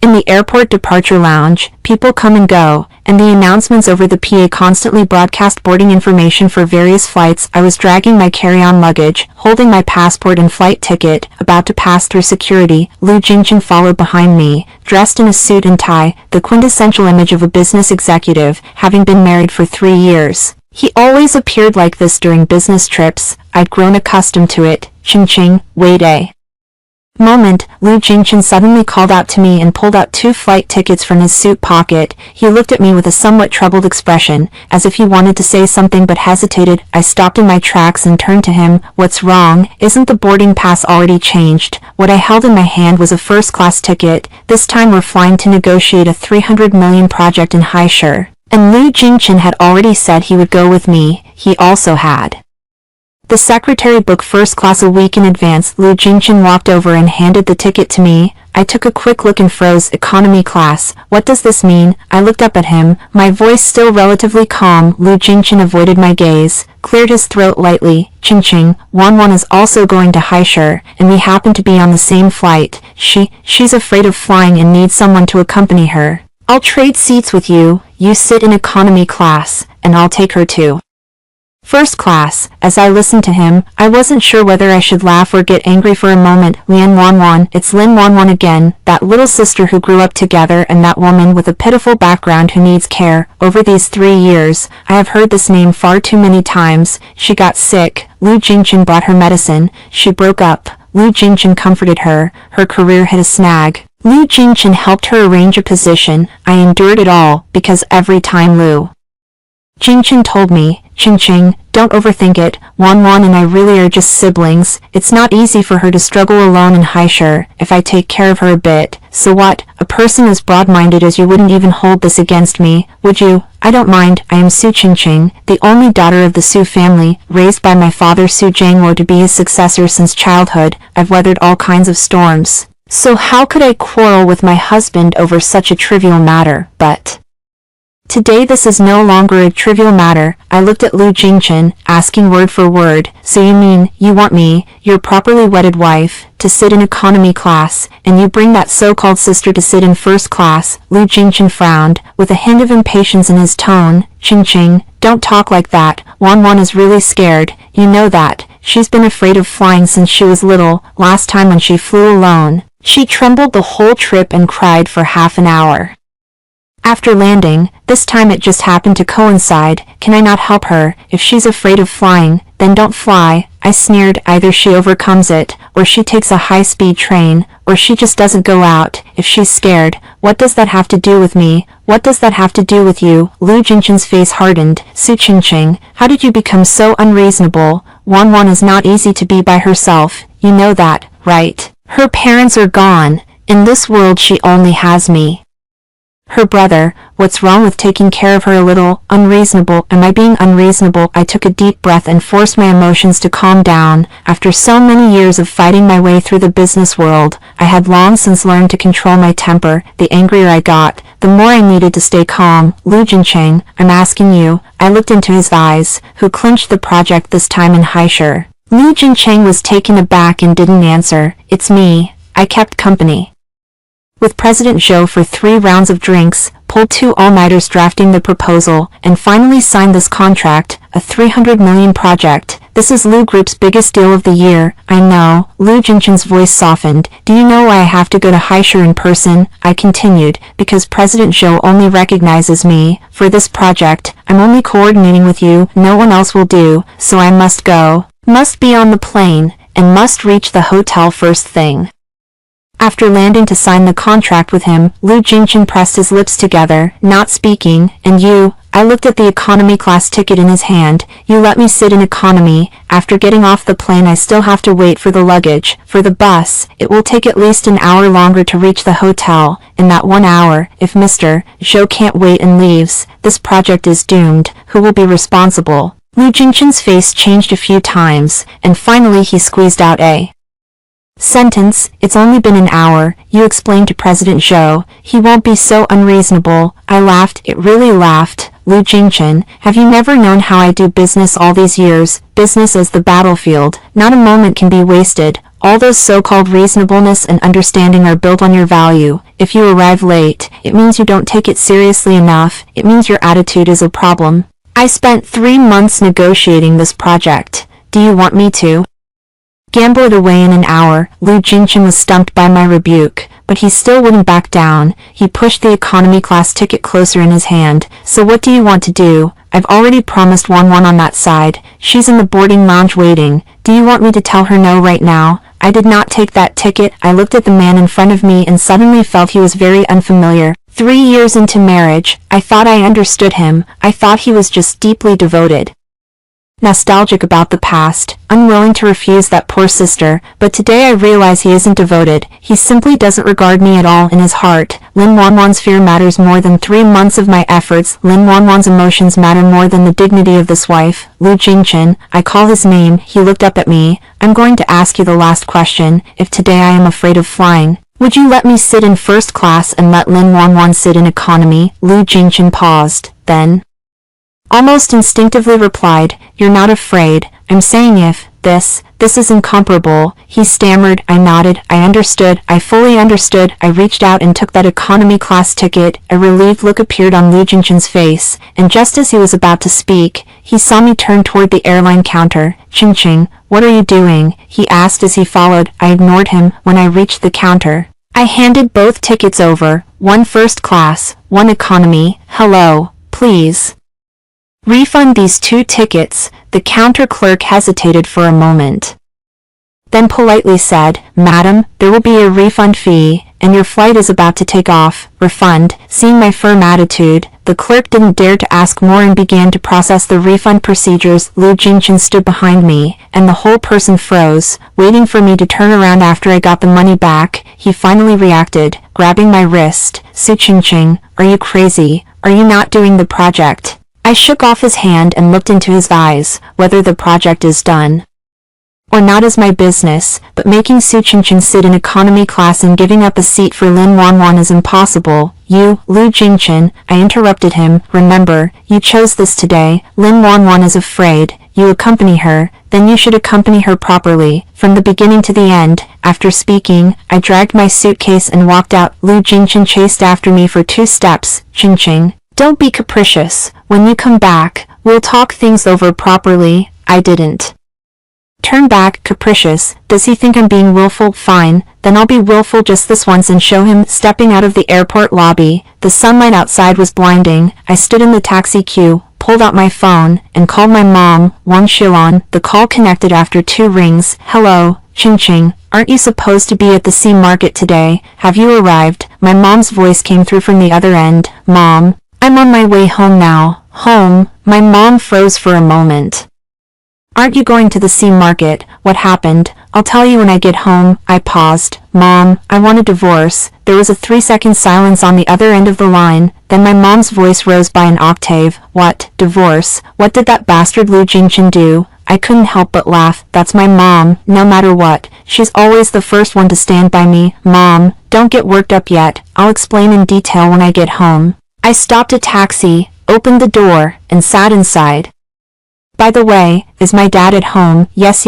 In the airport departure lounge, people come and go, and the announcements over the PA constantly broadcast boarding information for various flights. I was dragging my carry-on luggage, holding my passport and flight ticket, about to pass through security. Lu Jingchen followed behind me, dressed in a suit and tie, the quintessential image of a business executive, having been married for 3 years. He always appeared like this during business trips. I'd grown accustomed to it. Ching, wait a moment. Lu Jingchen suddenly called out to me and pulled out 2 flight tickets from his suit pocket. He looked at me with a somewhat troubled expression, as if he wanted to say something but hesitated. I stopped in my tracks and turned to him. What's wrong? Isn't the boarding pass already changed? What I held in my hand was a first-class ticket. This time we're flying to negotiate a 300 million project in Haishur. And Lu Jingchen had already said he would go with me. He also had. The secretary booked first class a week in advance. Lu Jingchen walked over and handed the ticket to me. I took a quick look and froze. Economy class. What does this mean? I looked up at him, my voice still relatively calm. Lu Jingchen avoided my gaze, cleared his throat lightly. Ching, Wanwan is also going to Haishur, and we happen to be on the same flight. She's afraid of flying and needs someone to accompany her. I'll trade seats with you. You sit in economy class, and I'll take her to first class. As I listened to him, I wasn't sure whether I should laugh or get angry for a moment. Wanwan, it's Lin Wanwan again, that little sister who grew up together, and that woman with a pitiful background who needs care. Over these 3 years, I have heard this name far too many times. She got sick. Lu Jingchen brought her medicine. She broke up. Lu Jingchen comforted her. Her career hit a snag. Lu Jingchen helped her arrange a position. I endured it all, because every time Lu Jingchen told me, Ching, don't overthink it. Wanwan and I really are just siblings. It's not easy for her to struggle alone in Haishur. If I take care of her a bit, so what? A person as broad-minded as you wouldn't even hold this against me, would you? I don't mind. I am Su Ching, the only daughter of the Su family, raised by my father Su Jiangwo to be his successor since childhood. I've weathered all kinds of storms. So how could I quarrel with my husband over such a trivial matter? But today this is no longer a trivial matter. I looked at Lu Jingchen, asking word for word. So you mean, you want me, your properly wedded wife, to sit in economy class, and you bring that so-called sister to sit in first class? Lu Jingchen frowned, with a hint of impatience in his tone. Ching, don't talk like that. Wanwan is really scared. You know that. She's been afraid of flying since she was little. Last time when she flew alone, she trembled the whole trip and cried for half an hour after landing. This time it just happened to coincide. Can I not help her? If she's afraid of flying, then don't fly. I sneered. Either she overcomes it, or she takes a high-speed train, or she just doesn't go out. If she's scared, what does that have to do with me? What does that have to do with you? Lu Jingchen's face hardened. Su Ching, how did you become so unreasonable? Wanwan is not easy to be by herself. You know that, right? Her parents are gone. In this world she only has me. Her brother. What's wrong with taking care of her a little? Unreasonable. Am I being unreasonable? I took a deep breath and forced my emotions to calm down. After so many years of fighting my way through the business world, I had long since learned to control my temper. The angrier I got, the more I needed to stay calm. Lu Jingchen, I'm asking you. I looked into his eyes. Who clinched the project this time in Haishur? Lu Jingchen was taken aback and didn't answer. It's me. I kept company with President Zhou for 3 rounds of drinks, pulled 2 all-nighters drafting the proposal, and finally signed this contract, a 300 million project. This is Lu Group's biggest deal of the year. I know. Lu Jingchen's voice softened. Do you know why I have to go to Haishur in person? I continued. Because President Zhou only recognizes me. For this project, I'm only coordinating with you. No one else will do, so I must go. Must be on the plane, and must reach the hotel first thing. After landing to sign the contract with him, Lu Jingchen pressed his lips together, not speaking. And you? I looked at the economy class ticket in his hand. You let me sit in economy. After getting off the plane I still have to wait for the luggage. For the bus, it will take at least an hour longer to reach the hotel. In that 1 hour, if Mr. Zhou can't wait and leaves, this project is doomed. Who will be responsible? Lu Jingchen's face changed a few times, and finally he squeezed out a sentence. It's only been an hour. You explained to President Zhou. He won't be so unreasonable. I laughed. It really laughed. Lu Jingchen, have you never known how I do business all these years? Business is the battlefield. Not a moment can be wasted. All those so-called reasonableness and understanding are built on your value. If you arrive late, it means you don't take it seriously enough. It means your attitude is a problem. I spent 3 months negotiating this project. Do you want me to gamble it away in an hour? Liu Jingchen was stumped by my rebuke, but he still wouldn't back down. He pushed the economy class ticket closer in his hand. So what do you want to do? I've already promised Wanwan on that side. She's in the boarding lounge waiting. Do you want me to tell her no right now? I did not take that ticket. I looked at the man in front of me and suddenly felt he was very unfamiliar. 3 years into marriage, I thought I understood him. I thought he was just deeply devoted. Nostalgic about the past, unwilling to refuse that poor sister, but today I realize he isn't devoted. He simply doesn't regard me at all in his heart. Lin Wanwan's fear matters more than 3 months of my efforts. Lin Wanwan's emotions matter more than the dignity of this wife. Liu Jingchen, I call his name. He looked up at me. I'm going to ask you the last question. If today I am afraid of flying, would you let me sit in first class and let Lin Wanwan sit in economy? Liu Jingchen paused, then almost instinctively replied, "You're not afraid. I'm saying if this is incomparable." He stammered. I nodded. I understood. I fully understood. I reached out and took that economy class ticket. A relieved look appeared on Liu Jingchen's face, and just as he was about to speak, he saw me turn toward the airline counter. "Qingqing, what are you doing?" he asked as he followed. I ignored him. When I reached the counter, I handed both tickets over, one first class, one economy. "Hello, please refund these 2 tickets." The counter clerk hesitated for a moment, then politely said, "Madam, there will be a refund fee, and your flight is about to take off." Refund. Seeing my firm attitude, the clerk didn't dare to ask more and began to process the refund procedures. Liu Jingchen stood behind me, and the whole person froze, waiting for me to turn around after I got the money back. He finally reacted, grabbing my wrist. "Su Qingqing, are you crazy? Are you not doing the project?" I shook off his hand and looked into his eyes. Whether the project is done or not is my business, but making Su Qingqing sit in economy class and giving up a seat for Lin Wanwan is impossible. "You, Liu Jingchen," I interrupted him, "remember, you chose this today. Lin Wanwan is afraid. You accompany her, then you should accompany her properly, from the beginning to the end." After speaking, I dragged my suitcase and walked out. Liu Jingchen chased after me for 2 steps. "Qingqing, don't be capricious. When you come back, we'll talk things over properly." I didn't turn back. Capricious? Does he think I'm being willful? Fine, then I'll be willful just this once and show him. Stepping out of the airport lobby, the sunlight outside was blinding. I stood in the taxi queue, pulled out my phone, and called my mom, Wang Xilan. The call connected after 2 rings. "Hello, Qingqing, aren't you supposed to be at the sea market today? Have you arrived?" My mom's voice came through from the other end. "Mom, I'm on my way home now." "Home?" My mom froze for a moment. "Aren't you going to the sea market? What happened?" "I'll tell you when I get home." I paused. "Mom, I want a divorce." There was a 3-second silence on the other end of the line, then my mom's voice rose by an octave. "What? Divorce? What did that bastard Liu Jingchen do?" I couldn't help but laugh. "That's my mom, no matter what. She's always the first one to stand by me." "Mom, don't get worked up yet. I'll explain in detail when I get home." I stopped a taxi, opened the door, and sat inside. "By the way, is my dad at home?" Yes.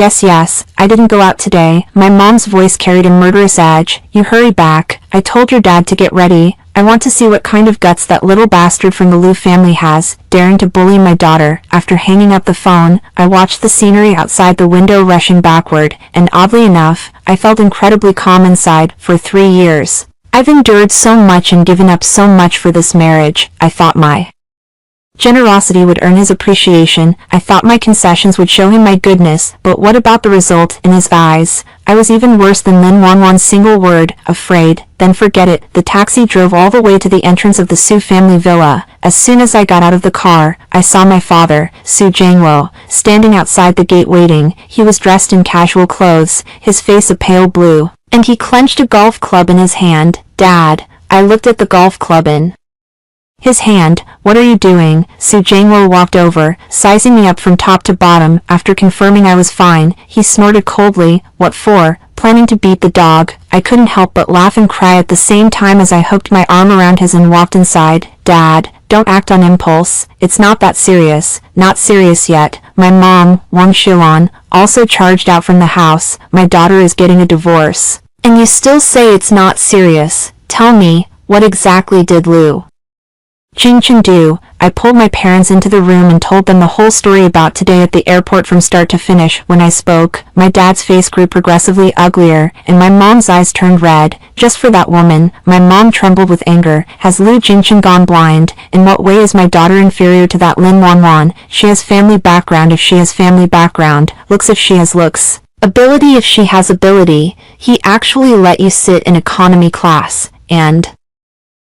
"I didn't go out today." My mom's voice carried a murderous edge. "You hurry back. I told your dad to get ready. I want to see what kind of guts that little bastard from the Liu family has, daring to bully my daughter." After hanging up the phone, I watched the scenery outside the window rushing backward, and oddly enough, I felt incredibly calm inside. For 3 years, I've endured so much and given up so much for this marriage. I thought my generosity would earn his appreciation. I thought my concessions would show him my goodness, but what about the result? In his eyes, I was even worse than Lin Wanwan's single word, afraid. Then forget it. The taxi drove all the way to the entrance of the Su family villa. As soon as I got out of the car, I saw my father, Su Jiangwo, standing outside the gate waiting. He was dressed in casual clothes, his face a pale blue, and he clenched a golf club in his hand. "Dad." I looked at the golf club in his hand. "What are you doing?" Su Jiangwo walked over, sizing me up from top to bottom. After confirming I was fine, he snorted coldly. "What for?" planning to beat the dog. I couldn't help but laugh and cry at the same time as I hooked my arm around his and walked inside. Dad, don't act on impulse. It's not that serious. Not serious yet. My mom, Wang Xilan, also charged out from the house. My daughter is getting a divorce. And you still say it's not serious. Tell me, what exactly did Lu Jingchen do? I pulled my parents into the room and told them the whole story about today at the airport from start to finish. When I spoke, my dad's face grew progressively uglier, and my mom's eyes turned red. Just for that woman, my mom trembled with anger. Has Lu Jingchen gone blind? In what way is my daughter inferior to that Lin Wanwan? She has family background if she has family background, looks if she has looks, ability if she has ability. He actually let you sit in economy class, and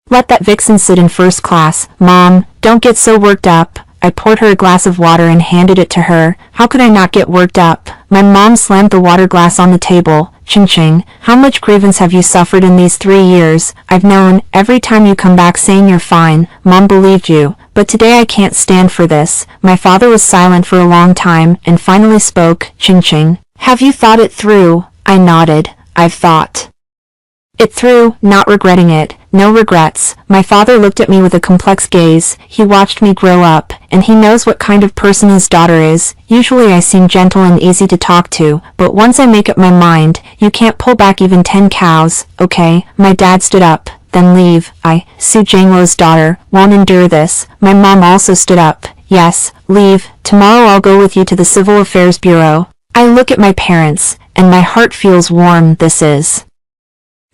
let that vixen sit in first class. Mom, don't get so worked up. I poured her a glass of water and handed it to her. How could I not get worked up? My mom slammed the water glass on the table. Ching, how much grievance have you suffered in these 3 years? I've known, every time you come back saying you're fine, Mom believed you. But today I can't stand for this. My father was silent for a long time, and finally spoke. Ching, have you thought it through? I nodded. I've thought it through, not regretting it. No regrets. My father looked at me with a complex gaze. He watched me grow up, and he knows what kind of person his daughter is. Usually I seem gentle and easy to talk to, but once I make up my mind, you can't pull back even 10 cows, okay? My dad stood up. Then leave. I, Su Jingluo's daughter, won't endure this. My mom also stood up. Yes, leave. Tomorrow I'll go with you to the Civil Affairs Bureau. I look at my parents, and my heart feels warm. This is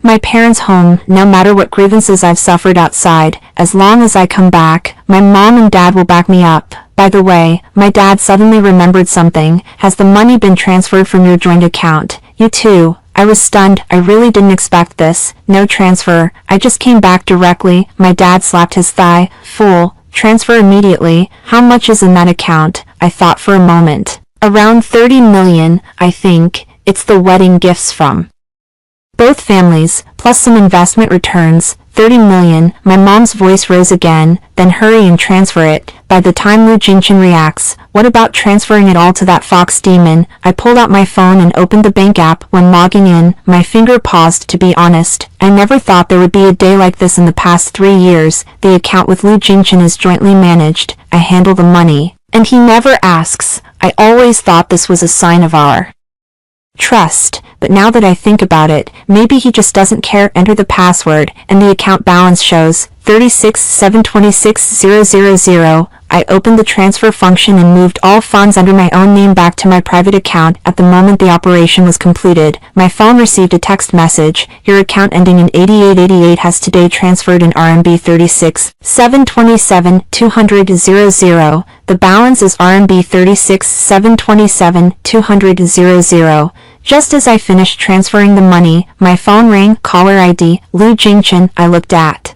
my parents' home. No matter what grievances I've suffered outside, as long as I come back, my mom and dad will back me up. By the way, my dad suddenly remembered something. Has the money been transferred from your joint account? You too. I was stunned. I really didn't expect this. No transfer. I just came back directly. My dad slapped his thigh. Fool. Transfer immediately. How much is in that account? I thought for a moment. Around 30 million, I think. It's the wedding gifts from both families, plus some investment returns. 30 million. My mom's voice rose again. Then hurry and transfer it. By the time Lu Jingchen reacts, what about transferring it all to that fox demon? I pulled out my phone and opened the bank app. When logging in, my finger paused. To be honest, I never thought there would be a day like this in the past 3 years. The account with Lu Jingchen is jointly managed. I handle the money, and he never asks. I always thought this was a sign of our trust, but now that I think about it, maybe he just doesn't care. Enter the password, and the account balance shows 36,726,000. I opened the transfer function and moved all funds under my own name back to my private account. At the moment the operation was completed, my phone received a text message. Your account ending in 8888 has today transferred in RMB 36,727,200. The balance is RMB 36,727,200. Just as I finished transferring the money, my phone rang. Caller ID, Lu Jingchen. I looked at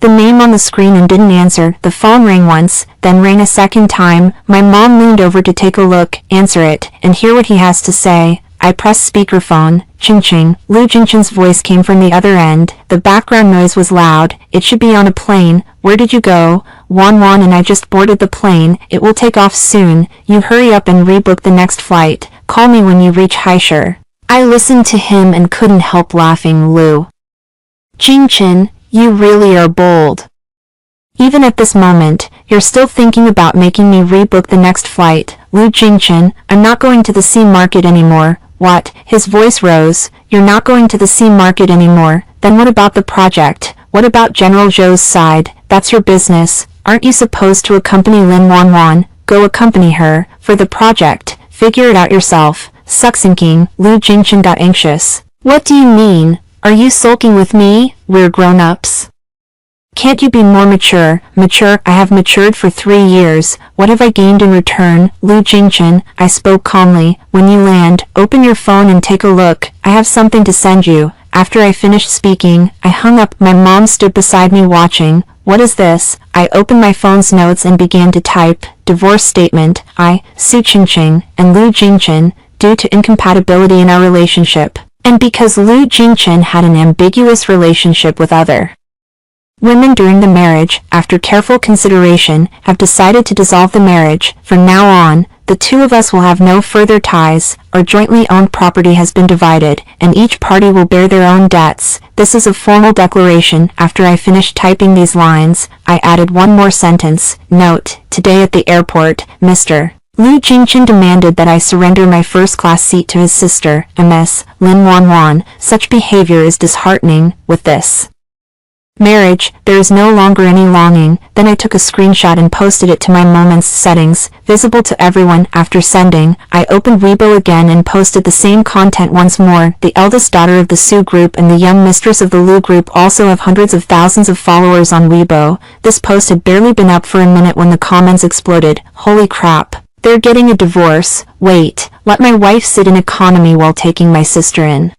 the name on the screen and didn't answer. The phone rang once, then rang a second time. My mom leaned over to take a look, answer it, and hear what he has to say. I pressed speakerphone. Ching. Lu Jingchen's voice came from the other end. The background noise was loud. It should be on a plane. Where did you go? Wanwan and I just boarded the plane. It will take off soon. You hurry up and rebook the next flight. Call me when you reach Haishur. I listened to him and couldn't help laughing. Lu Jingchen, you really are bold. Even at this moment, you're still thinking about making me rebook the next flight. Lu Jingchen, I'm not going to the sea market anymore. What? His voice rose. You're not going to the sea market anymore. Then what about the project? What about General Zhou's side? That's your business. Aren't you supposed to accompany Lin Wanwan? Go accompany her. For the project, figure it out yourself. Succinking. Lu Jingchen got anxious. What do you mean? Are you sulking with me? We're grown-ups. Can't you be more mature? Mature? I have matured for 3 years. What have I gained in return? Lu Jingchen, I spoke calmly. When you land, open your phone and take a look. I have something to send you. After I finished speaking, I hung up. My mom stood beside me watching. What is this? I opened my phone's notes and began to type. Divorce statement. I, Su Qingqing, and Lu Jingchen, due to incompatibility in our relationship, and because Lu Jingchen had an ambiguous relationship with other women during the marriage, after careful consideration, have decided to dissolve the marriage. From now on, The two of us will have no further ties. Our jointly owned property has been divided, and each party will bear their own debts. This is a formal declaration. After I finished typing these lines, I added one more sentence. Note, today at the airport, Mr. Liu Jingchen demanded that I surrender my first-class seat to his sister, Ms. Lin Wanwan. Such behavior is disheartening. With this marriage, there is no longer any longing. Then I took a screenshot and posted it to my Moments settings, visible to everyone. After sending, I opened Weibo again and posted the same content once more. The eldest daughter of the Su group and the young mistress of the Lu group also have hundreds of thousands of followers on Weibo. This post had barely been up for a minute when the comments exploded. Holy crap. They're getting a divorce. Wait, let my wife sit in economy while taking my sister in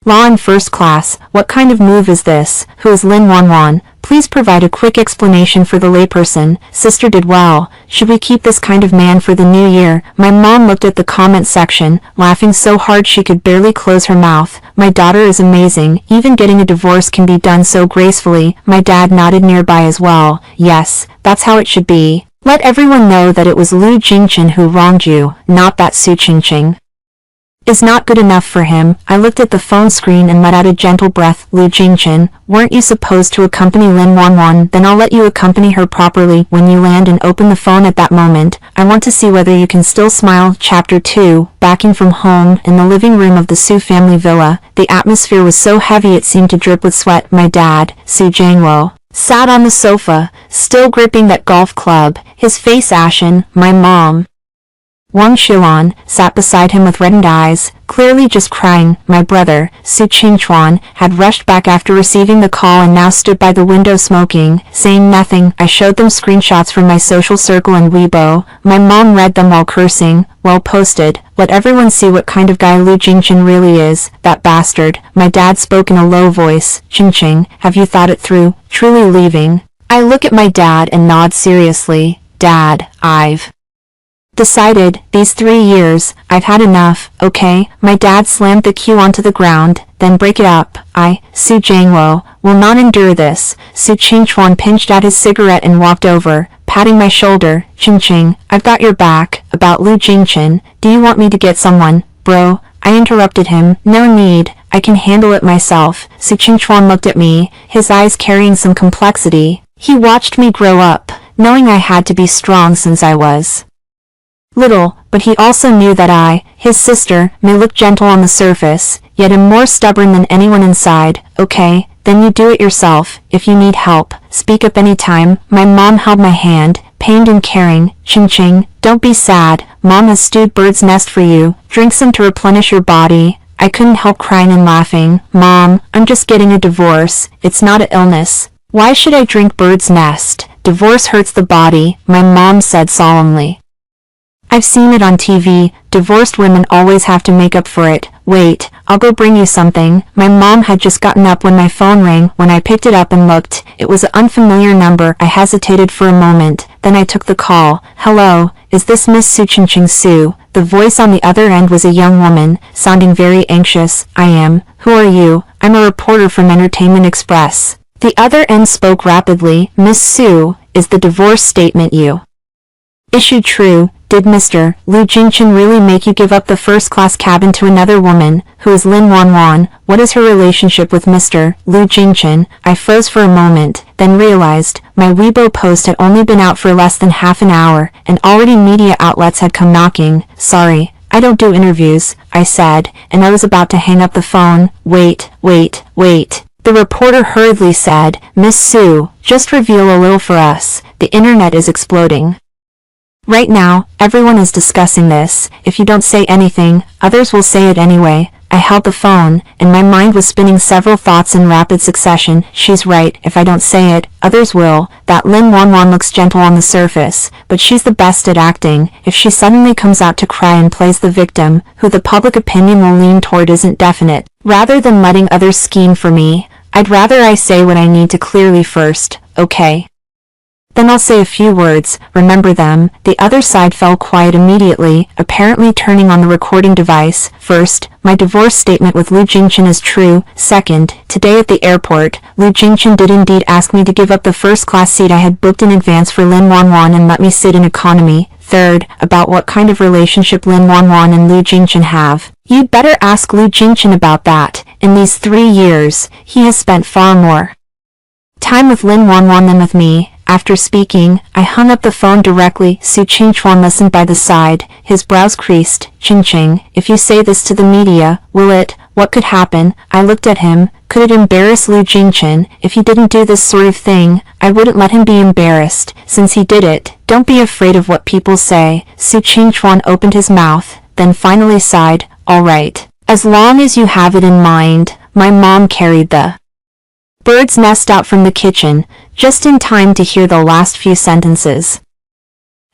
law in first class. What kind of move is this? Who is Lin Wanwan? Please provide a quick explanation for the layperson. Sister did well. Should we keep this kind of man for the new year? My mom looked at the comment section, laughing so hard she could barely close her mouth. My daughter is amazing. Even getting a divorce can be done so gracefully. My dad nodded nearby as well. Yes, that's how it should be. Let everyone know that it was Liu Jingchen who wronged you, not that Su Qingqing is not good enough for him. I looked at the phone screen and let out a gentle breath. Liu Jingchen, weren't you supposed to accompany Lin Wanwan? Then I'll let you accompany her properly when you land and open the phone at that moment. I want to see whether you can still smile. Chapter 2, Backing from home. In the living room of the Su family villa, the atmosphere was so heavy it seemed to drip with sweat. My dad, Su Jiangwo, sat on the sofa, still gripping that golf club, his face ashen. My mom, Wang Xilan, sat beside him with reddened eyes, clearly just crying. My brother, Su Qingchuan, had rushed back after receiving the call and now stood by the window smoking, saying nothing. I showed them screenshots from my social circle and Weibo. My mom read them while cursing. Well posted. Let everyone see what kind of guy Liu Jingchen really is, that bastard. My dad spoke in a low voice. Qingqing, have you thought it through? Truly leaving? I look at my dad and nod seriously. Dad, I've decided, these 3 years, I've had enough, okay? My dad slammed the cue onto the ground. Then break it up. I, Su Jiangwo, will not endure this. Su Qingchuan pinched out his cigarette and walked over, patting my shoulder. Qingqing, I've got your back. About Liu Jingchen, do you want me to get someone? Bro, I interrupted him. No need, I can handle it myself. Su Qingchuan looked at me, his eyes carrying some complexity. He watched me grow up, knowing I had to be strong since I was little, but he also knew that I, his sister, may look gentle on the surface, yet am more stubborn than anyone inside. Okay, then you do it yourself. If you need help, speak up anytime. My mom held my hand, pained and caring. Qingqing, don't be sad. Mom has stewed bird's nest for you. Drink some to replenish your body. I couldn't help crying and laughing. Mom, I'm just getting a divorce. It's not an illness. Why should I drink bird's nest? Divorce hurts the body, my mom said solemnly. I've seen it on TV. Divorced women always have to make up for it. Wait, I'll go bring you something. My mom had just gotten up when my phone rang. When I picked it up and looked, it was an unfamiliar number. I hesitated for a moment, then I took the call. Hello, is this Miss Su Qingqing Su? The voice on the other end was a young woman, sounding very anxious. I am. Who are you? I'm a reporter from Entertainment Express. The other end spoke rapidly. Miss Su, is the divorce statement you issued true? Did Mr. Liu Jingchen really make you give up the first-class cabin to another woman, who is Lin Wanwan? What is her relationship with Mr. Liu Jingchen? I froze for a moment, then realized my Weibo post had only been out for less than half an hour, and already media outlets had come knocking. Sorry, I don't do interviews, I said, and I was about to hang up the phone. Wait. The reporter hurriedly said, Miss Su, just reveal a little for us. The internet is exploding. Right now, everyone is discussing this. If you don't say anything, others will say it anyway. I held the phone, and my mind was spinning several thoughts in rapid succession. She's right, if I don't say it, others will. That Lin Wanwan looks gentle on the surface, but she's the best at acting. If she suddenly comes out to cry and plays the victim, who the public opinion will lean toward isn't definite. Rather than letting others scheme for me, I'd rather I say what I need to clearly first, okay? Then I'll say a few words, remember them. The other side fell quiet immediately, apparently turning on the recording device. First, my divorce statement with Liu Jingchen is true. Second, today at the airport, Liu Jingchen did indeed ask me to give up the first-class seat I had booked in advance for Lin Wanwan and let me sit in economy. Third, about what kind of relationship Lin Wanwan and Lu Jingchen have. You'd better ask Lu Jingchen about that. In these 3 years, he has spent far more time with Lin Wanwan than with me. After speaking, I hung up the phone directly. Su Qingchuan listened by the side, his brows creased. Qingqing, if you say this to the media, will it? What could happen? I looked at him. Could it embarrass Lu Jingchen? If he didn't do this sort of thing, I wouldn't let him be embarrassed. Since he did it, don't be afraid of what people say. Su Qingchuan opened his mouth, then finally sighed. All right. As long as you have it in mind, my mom carried the bird's nest out from the kitchen, just in time to hear the last few sentences.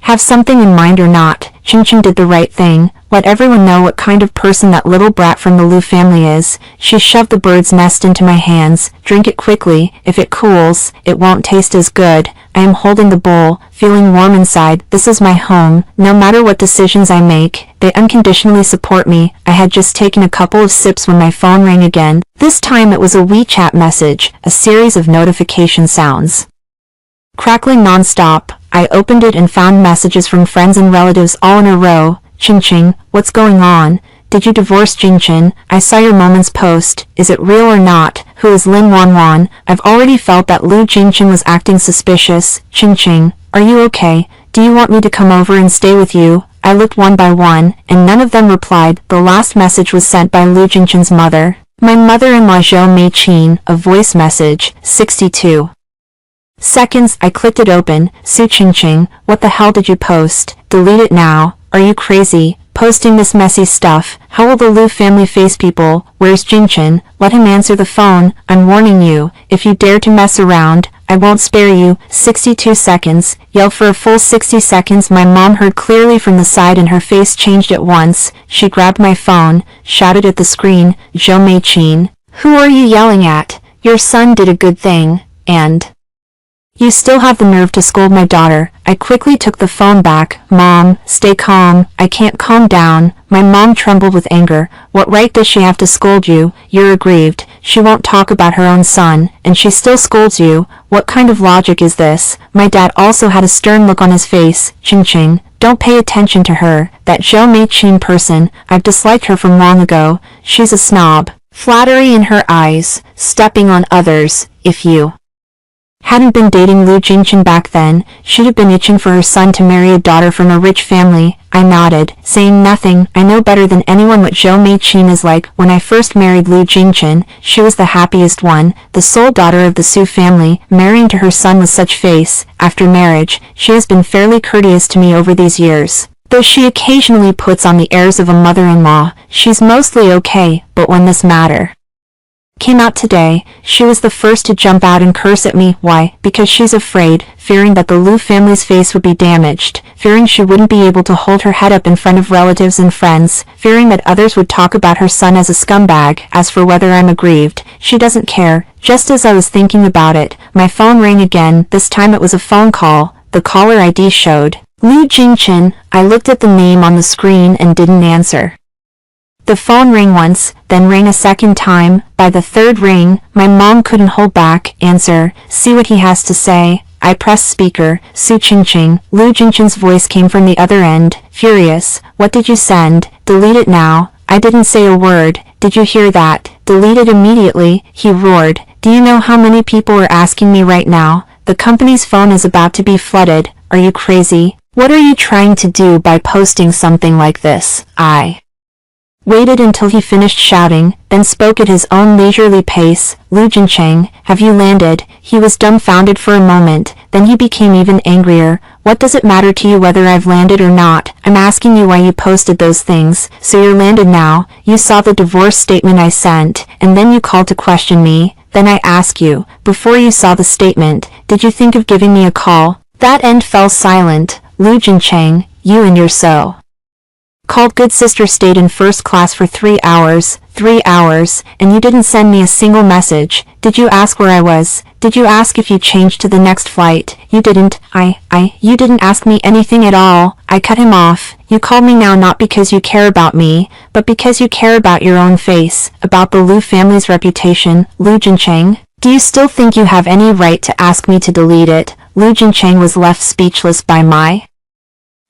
Have something in mind or not, Qingqing did the right thing. Let everyone know what kind of person that little brat from the Lu family is. She shoved the bird's nest into my hands. Drink it quickly. If it cools, it won't taste as good. I am holding the bowl, feeling warm inside. This is my home. No matter what decisions I make, they unconditionally support me. I had just taken a couple of sips when my phone rang again. This time it was a WeChat message, a series of notification sounds crackling non-stop. I opened it and found messages from friends and relatives all in a row. Qingqing, what's going on? Did you divorce Jingchen? I saw your Moments post. Is it real or not? Who is Lin Wanwan? I've already felt that Lu Jingchen was acting suspicious. Qingqing, are you okay? Do you want me to come over and stay with you? I looked one by one, and none of them replied. The last message was sent by Lu Jingchen's mother. My mother-in-law Zhou Mei-chin, a voice message, 62 seconds. I clicked it open. Su Qingqing, what the hell did you post? Delete it now. Are you crazy? Posting this messy stuff? How will the Lu family face people? Where's Jingchen? Let him answer the phone. I'm warning you. If you dare to mess around, I won't spare you. 62 seconds. Yelled for a full 60 seconds. My mom heard clearly from the side and her face changed at once. She grabbed my phone, shouted at the screen, Zhou Mei-chin, who are you yelling at? Your son did a good thing, and you still have the nerve to scold my daughter. I quickly took the phone back. Mom, stay calm. I can't calm down. My mom trembled with anger. What right does she have to scold you? You're aggrieved. She won't talk about her own son, and she still scolds you. What kind of logic is this? My dad also had a stern look on his face. Qingqing, don't pay attention to her. That Zhou Mei-chin person, I've disliked her from long ago. She's a snob. Flattery in her eyes, stepping on others. If you hadn't been dating Lu Jingchen back then, she'd have been itching for her son to marry a daughter from a rich family. I nodded, saying nothing. I know better than anyone what Zhou Mei-chin is like. When I first married Lu Jingchen, she was the happiest one, the sole daughter of the Su family, marrying to her son with such face. After marriage, she has been fairly courteous to me over these years. Though she occasionally puts on the airs of a mother-in-law, she's mostly okay. But when this matter came out today, she was the first to jump out and curse at me. Why? Because she's afraid, fearing that the Lu family's face would be damaged, fearing she wouldn't be able to hold her head up in front of relatives and friends, fearing that others would talk about her son as a scumbag. As for whether I'm aggrieved, she doesn't care. Just as I was thinking about it, my phone rang again. This time it was a phone call. The caller ID showed Lu Jingchen. I looked at the name on the screen and didn't answer. The phone rang once, then rang a second time. By the third ring, my mom couldn't hold back. Answer, see what he has to say. I pressed speaker. Su Qingqing. Lu Jingchen's voice came from the other end, furious. What did you send? Delete it now. I didn't say a word. Did you hear that? Delete it immediately, he roared. Do you know how many people are asking me right now? The company's phone is about to be flooded. Are you crazy? What are you trying to do by posting something like this? I waited until he finished shouting, then spoke at his own leisurely pace. Lu Jingchen, have you landed? He was dumbfounded for a moment, then he became even angrier. What does it matter to you whether I've landed or not? I'm asking you why you posted those things. So you're landed now. You saw the divorce statement I sent, and then you called to question me. Then I ask you, before you saw the statement, did you think of giving me a call? That end fell silent. Lu Jingchen, you and your so called good sister stayed in first class for 3 hours, and you didn't send me a single message. Did you ask where I was? Did you ask if you changed to the next flight? You didn't. You didn't ask me anything at all. I cut him off. You called me now not because you care about me, but because you care about your own face, about the Lu family's reputation. Lu Jingchen, do you still think you have any right to ask me to delete it? Lu Jingchen was left speechless by my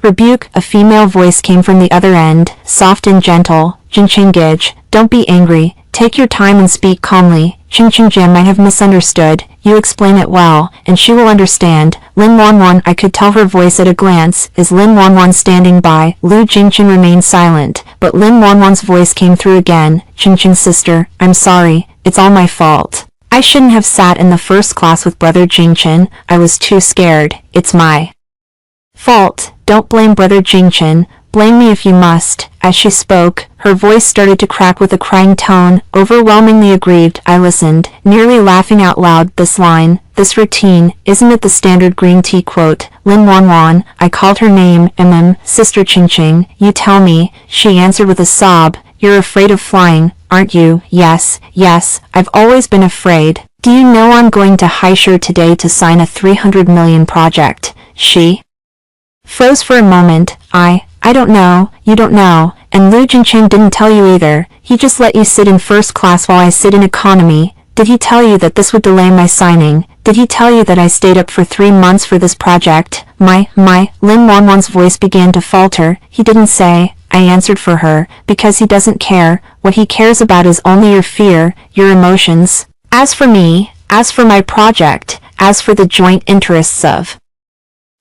Rebuke, a female voice came from the other end, soft and gentle. Jinchingij, don't be angry. Take your time and speak calmly. Jingjin might have misunderstood. You explain it well, and she will understand. Lin Wanwan, I could tell her voice at a glance. Is Lin Wanwan standing by? Lu Jingjin remained silent, but Lin Wanwan's voice came through again. Jingjin sister, I'm sorry. It's all my fault. I shouldn't have sat in the first class with brother Jingjin. I was too scared. It's my fault. Don't blame brother Jingjin. Blame me if you must. As she spoke, her voice started to crack with a crying tone. Overwhelmingly aggrieved, I listened, nearly laughing out loud. This line, this routine, isn't it the standard green tea quote? Lin Wanwan, I called her name. Sister Qingqing, you tell me. She answered with a sob. You're afraid of flying, aren't you? Yes, I've always been afraid. Do you know I'm going to Haishur today to sign a 300 million project? She froze for a moment. I don't know, you don't know, and Lu Jincheng didn't tell you either. He just let you sit in first class while I sit in economy. Did he tell you that this would delay my signing? Did he tell you that I stayed up for 3 months for this project? Lin Wanwan's voice began to falter. He didn't say. I answered for her, because he doesn't care. What he cares about is only your fear, your emotions. As for me, as for my project, as for the joint interests of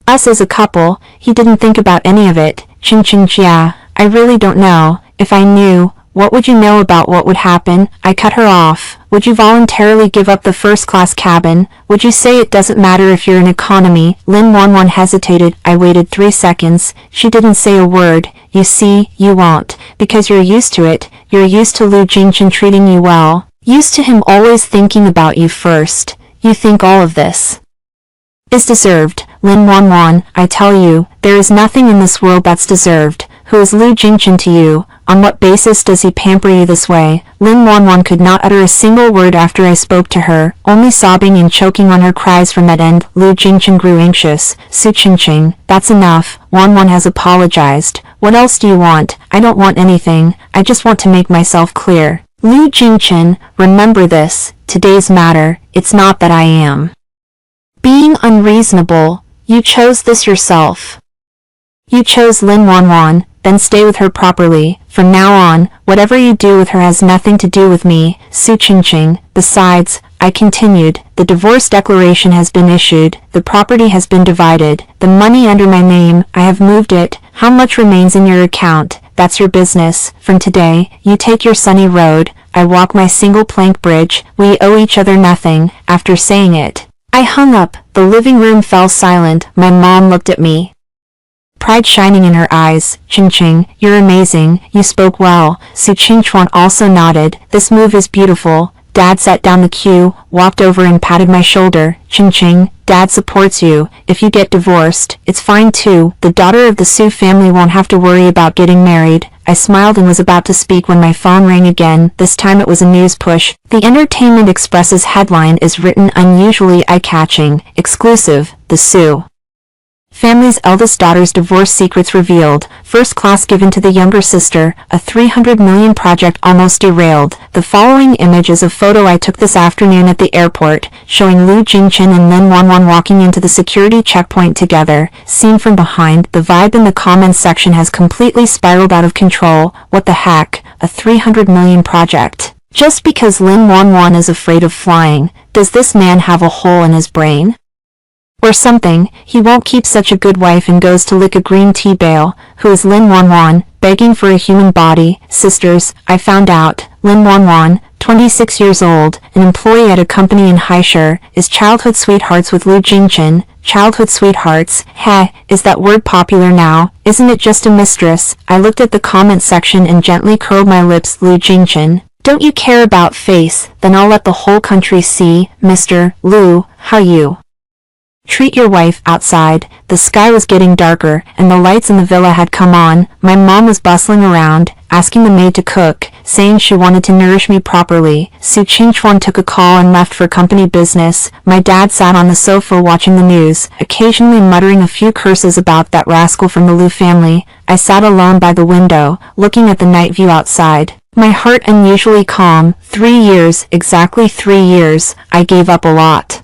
us as a couple, he didn't think about any of it. Qingqing, I really don't know. If I knew, what would you know about what would happen? I cut her off. Would you voluntarily give up the first-class cabin? Would you say it doesn't matter if you're in economy? Lin Wanwan hesitated. I waited 3 seconds. She didn't say a word. You see, you won't, because you're used to it. You're used to Lu Jingjin treating you well. Used to him always thinking about you first. You think all of this is deserved. Lin Wanwan, I tell you, there is nothing in this world that's deserved. Who is Lu Jingjin to you? On what basis does he pamper you this way? Lin Wanwan could not utter a single word after I spoke to her, only sobbing and choking on her cries from that end. Lu Jingjin grew anxious. Su Qingqing, that's enough. Wanwan has apologized. What else do you want? I don't want anything. I just want to make myself clear. Lu Jingjin, remember this. Today's matter, it's not that I am being unreasonable. You chose this yourself. You chose Lin Wanwan, then stay with her properly. From now on, whatever you do with her has nothing to do with me. Su Qingqing. Besides, I continued, the divorce declaration has been issued, the property has been divided, the money under my name, I have moved it. How much remains in your account? That's your business. From today, you take your sunny road, I walk my single plank bridge. We owe each other nothing. After saying it, I hung up. The living room fell silent. My mom looked at me, pride shining in her eyes. Qingqing, you're amazing. You spoke well. Su Qingchuan also nodded. This move is beautiful. Dad sat down the cue, walked over and patted my shoulder. Qingqing, Dad supports you. If you get divorced, it's fine too. The daughter of the Su family won't have to worry about getting married. I smiled and was about to speak when my phone rang again. This time it was a news push. The Entertainment Express's headline is written unusually eye-catching. Exclusive, the Su family's eldest daughter's divorce secrets revealed. First class given to the younger sister. A 300 million project almost derailed. The following image is a photo I took this afternoon at the airport, showing Lu Jingjin and Lin Wanwan walking into the security checkpoint together. Seen from behind, the vibe in the comments section has completely spiraled out of control. What the heck? A 300 million project. Just because Lin Wanwan is afraid of flying, does this man have a hole in his brain? Or something. He won't keep such a good wife and goes to lick a green tea bale. Who is Lin Wanwan, begging for a human body? Sisters, I found out. Lin Wanwan, 26 years old, an employee at a company in Haishur, is childhood sweethearts with Lu Jingjin. Childhood sweethearts, heh, is that word popular now? Isn't it just a mistress? I looked at the comment section and gently curled my lips. Lu Jingjin, don't you care about face? Then I'll let the whole country see, Mr. Lu, how you treat your wife. Outside, the sky was getting darker, and the lights in the villa had come on. My mom was bustling around, asking the maid to cook, saying she wanted to nourish me properly. Su Qingchuan took a call and left for company business. My dad sat on the sofa watching the news, occasionally muttering a few curses about that rascal from the Lu family. I sat alone by the window, looking at the night view outside. My heart unusually calm. 3 years, exactly 3 years, I gave up a lot.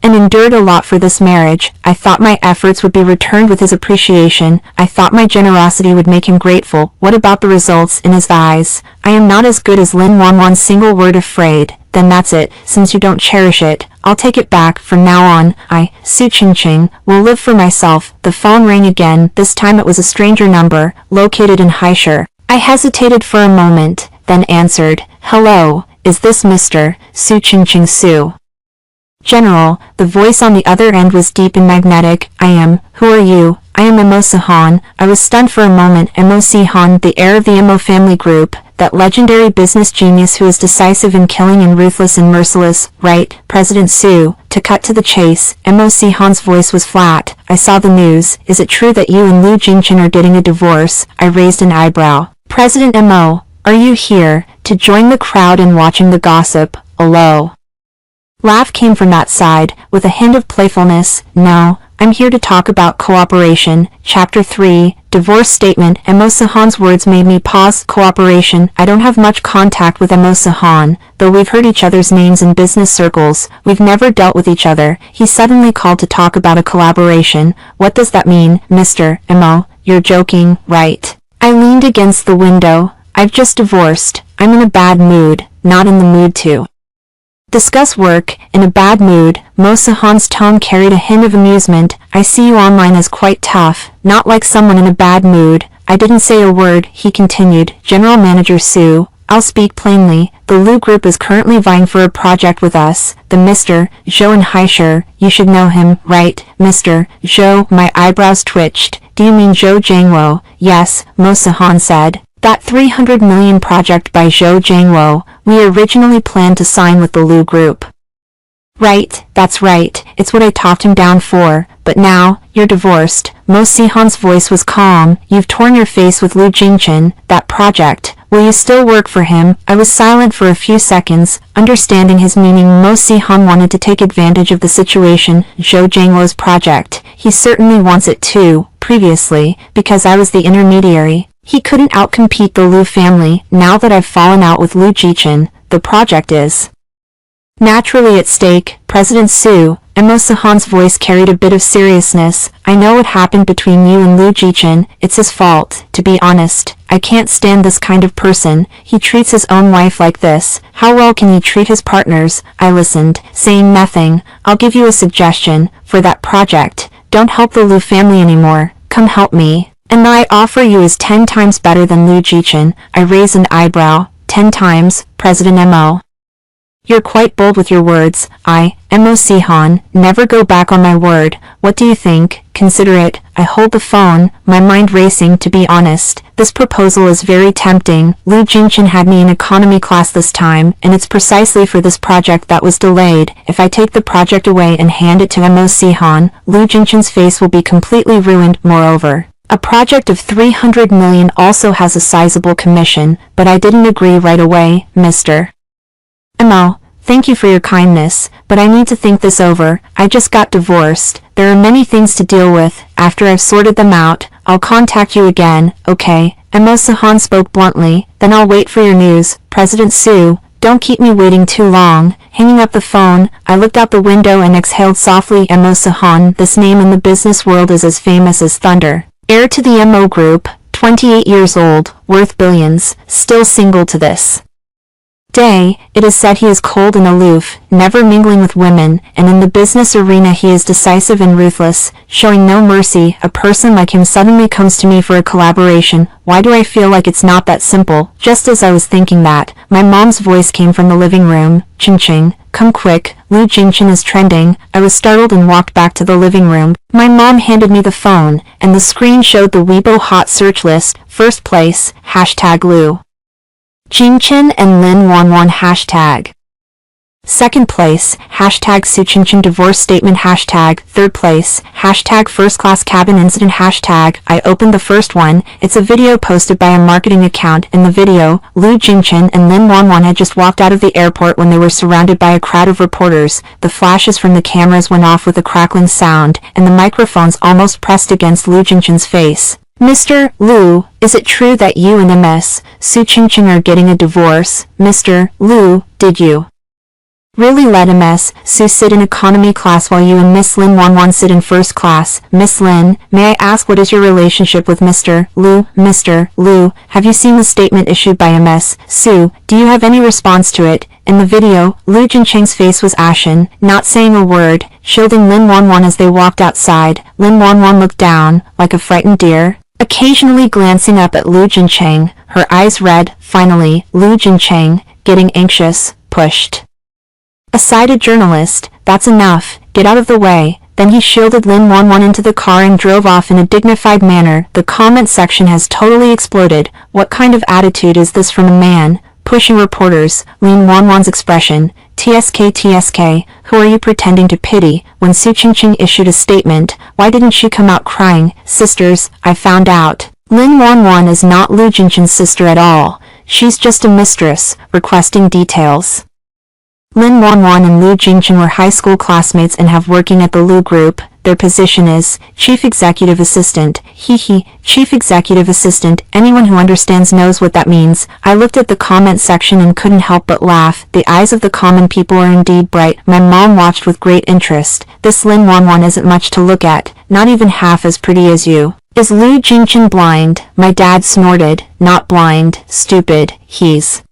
and endured a lot for this marriage. I thought my efforts would be returned with his appreciation. I thought my generosity would make him grateful. What about the results in his eyes? I am not as good as Lin Wanwan's single word afraid. Then that's it. Since you don't cherish it, I'll take it back. From now on, I, Su Ching, will live for myself. The phone rang again. This time it was a stranger number, located in Haishur. I hesitated for a moment, then answered. Hello, is this Mr. Su Su? General, the voice on the other end was deep and magnetic. I am. Who are you? I am Emo Han. I was stunned for a moment. Emo Han, the heir of the Emo family group, that legendary business genius who is decisive in killing and ruthless and merciless, right, President Su? To cut to the chase, Emo Han's voice was flat. I saw the news. Is it true that you and Lu Jingchen are getting a divorce? I raised an eyebrow. President Emo, are you here to join the crowd in watching the gossip? A low laugh came from that side, with a hint of playfulness. No, I'm here to talk about cooperation. Chapter 3, Divorce Statement. Emo Han's words made me pause. Cooperation. I don't have much contact with Emo Han, though we've heard each other's names in business circles. We've never dealt with each other. He suddenly called to talk about a collaboration. What does that mean, Mr. Emo? You're joking, right? I leaned against the window. I've just divorced. I'm in a bad mood, not in the mood to discuss work. In a bad mood. Mo Han's tone carried a hint of amusement. I see you online as quite tough, not like someone in a bad mood. I didn't say a word, he continued. General Manager Su, I'll speak plainly. The Lu Group is currently vying for a project with us. The Mr. Zhou in Haishur. You should know him, right, Mr. Zhou? My eyebrows twitched. Do you mean Zhou Jiangwo? Yes, Mo Han said. That 300 million project by Zhou Jiangwo, we originally planned to sign with the Lu Group. Right, that's right, it's what I talked him down for, but now, you're divorced. Mo Han's voice was calm. You've torn your face with Lu Jingchen, that project. Will you still work for him? I was silent for a few seconds, understanding his meaning. Mo Han wanted to take advantage of the situation. Zhou Jiangwo's project. He certainly wants it too, previously, because I was the intermediary. He couldn't outcompete the Lu family. Now that I've fallen out with Lu Jingchen, the project is naturally at stake. President Su, Emo Han's voice carried a bit of seriousness. I know what happened between you and Lu Jingchen. It's his fault. To be honest, I can't stand this kind of person. He treats his own wife like this. How well can he treat his partners? I listened, saying nothing. I'll give you a suggestion. For that project, don't help the Lu family anymore. Come help me. And I offer you is 10 times better than Lu Jingchen. I raised an eyebrow. 10 times, President Emo. You're quite bold with your words. I, Emo Han, never go back on my word. What do you think? Consider it. I hold the phone, my mind racing. To be honest, this proposal is very tempting. Lu Jingchen had me in economy class this time, and it's precisely for this project that was delayed. If I take the project away and hand it to Emo Han, Lu Jingchen's face will be completely ruined. Moreover, a project of 300 million also has a sizable commission, but I didn't agree right away, Mr. Emo. Thank you for your kindness, but I need to think this over. I just got divorced. There are many things to deal with. After I've sorted them out, I'll contact you again, okay? Emo Han spoke bluntly. Then I'll wait for your news. President Su, don't keep me waiting too long. Hanging up the phone, I looked out the window and exhaled softly. Emo Han, this name in the business world is as famous as thunder. Heir to the Emo Group, 28 years old, worth billions, still single to this day. It is said he is cold and aloof, never mingling with women, and in the business arena he is decisive and ruthless, showing no mercy. A person like him suddenly comes to me for a collaboration. Why do I feel like it's not that simple? Just as I was thinking that, my mom's voice came from the living room. Ching, come quick, Lu Jingchen is trending. I was startled and walked back to the living room. My mom handed me the phone, and the screen showed the Weibo hot search list. First place, hashtag Lu Jingchen and Lin Wanwan hashtag. Second place, hashtag Su Chingchen divorce statement hashtag. Third place, hashtag first class cabin incident hashtag. I opened the first one. It's a video posted by a marketing account. In the video, Lu Jingchen and Lin Wanwan had just walked out of the airport when they were surrounded by a crowd of reporters. The flashes from the cameras went off with a crackling sound, and the microphones almost pressed against Lu Jingchen's face. Mr. Lu, is it true that you and Ms. Su Chingchen are getting a divorce? Mr. Lu, did you Really let MS Sue sit in economy class while you and Miss Lin Wanwan sit in first class. Miss Lin, may I ask what is your relationship with Mr. Liu? Mr. Liu, have you seen the statement issued by MS Sue? Do you have any response to it? In the video, Liu Jincheng's face was ashen, not saying a word, shielding Lin Wanwan as they walked outside. Lin Wanwan looked down, like a frightened deer, occasionally glancing up at Liu Jincheng, her eyes red. Finally, Liu Jincheng, getting anxious, pushed aside a journalist. That's enough, get out of the way. Then he shielded Lin Wanwan into the car and drove off in a dignified manner. The comment section has totally exploded. What kind of attitude is this from a man? Pushing reporters. Lin Wanwan's expression. TSK, who are you pretending to pity? When Su Qingqing issued a statement, why didn't she come out crying? Sisters, I found out. Lin Wanwan is not Liu Jincheng's sister at all. She's just a mistress, requesting details. Lin Wanwan and Liu Jingchen were high school classmates and have working at the Liu Group. Their position is Chief Executive Assistant. Chief Executive Assistant. Anyone who understands knows what that means. I looked at the comment section and couldn't help but laugh. The eyes of the common people are indeed bright. My mom watched with great interest. This Lin Wanwan isn't much to look at, not even half as pretty as you. Is Liu Jingchen blind? My dad snorted. Not blind, stupid. He's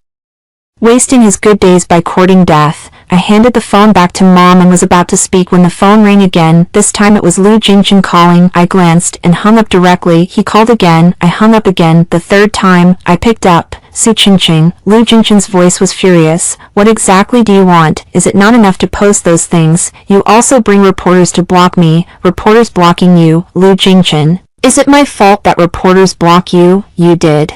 wasting his good days by courting death. I handed the phone back to Mom and was about to speak when the phone rang again. This time it was Liu Jingchen calling. I glanced and hung up directly. He called again. I hung up again. The third time, I picked up. Su Qingqing. Liu Jingchen's voice was furious. What exactly do you want? Is it not enough to post those things? You also bring reporters to block me. Reporters blocking you, Liu Jingchen. Is it my fault that reporters block you? You did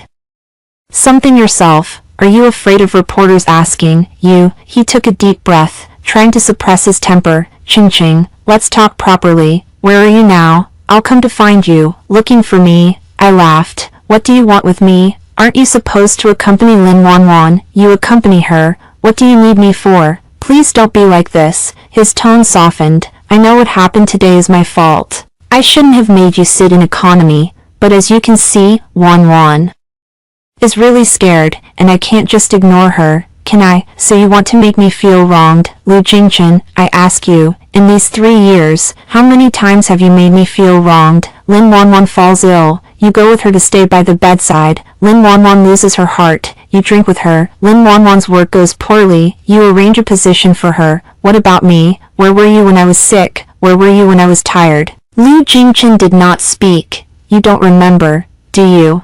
something yourself. Are you afraid of reporters asking you? He took a deep breath, trying to suppress his temper. Qingqing, let's talk properly. Where are you now? I'll come to find you. Looking for me? I laughed. What do you want with me? Aren't you supposed to accompany Lin Wanwan? You accompany her. What do you need me for? Please don't be like this. His tone softened. I know what happened today is my fault. I shouldn't have made you sit in economy, but as you can see, Wanwan is really scared, and I can't just ignore her, can I? So you want to make me feel wronged? Liu Jingchen, I ask you, in these 3 years, how many times have you made me feel wronged? Lin Wanwan falls ill. You go with her to stay by the bedside. Lin Wanwan loses her heart. You drink with her. Lin Wanwan's work goes poorly. You arrange a position for her. What about me? Where were you when I was sick? Where were you when I was tired? Liu Jingchen did not speak. You don't remember, do you?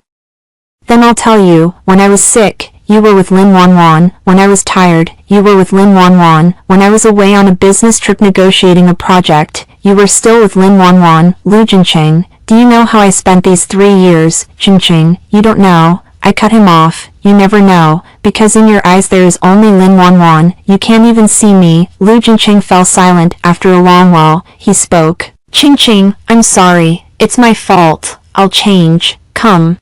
Then I'll tell you, when I was sick, you were with Lin Wanwan. When I was tired, you were with Lin Wanwan. When I was away on a business trip negotiating a project, you were still with Lin Wanwan. Liu Jincheng, do you know how I spent these 3 years? Jincheng, you don't know. I cut him off. You never know, because in your eyes there is only Lin Wanwan. You can't even see me. Liu Jincheng fell silent. After a long while, he spoke. Qingqing, I'm sorry. It's my fault. I'll change. Come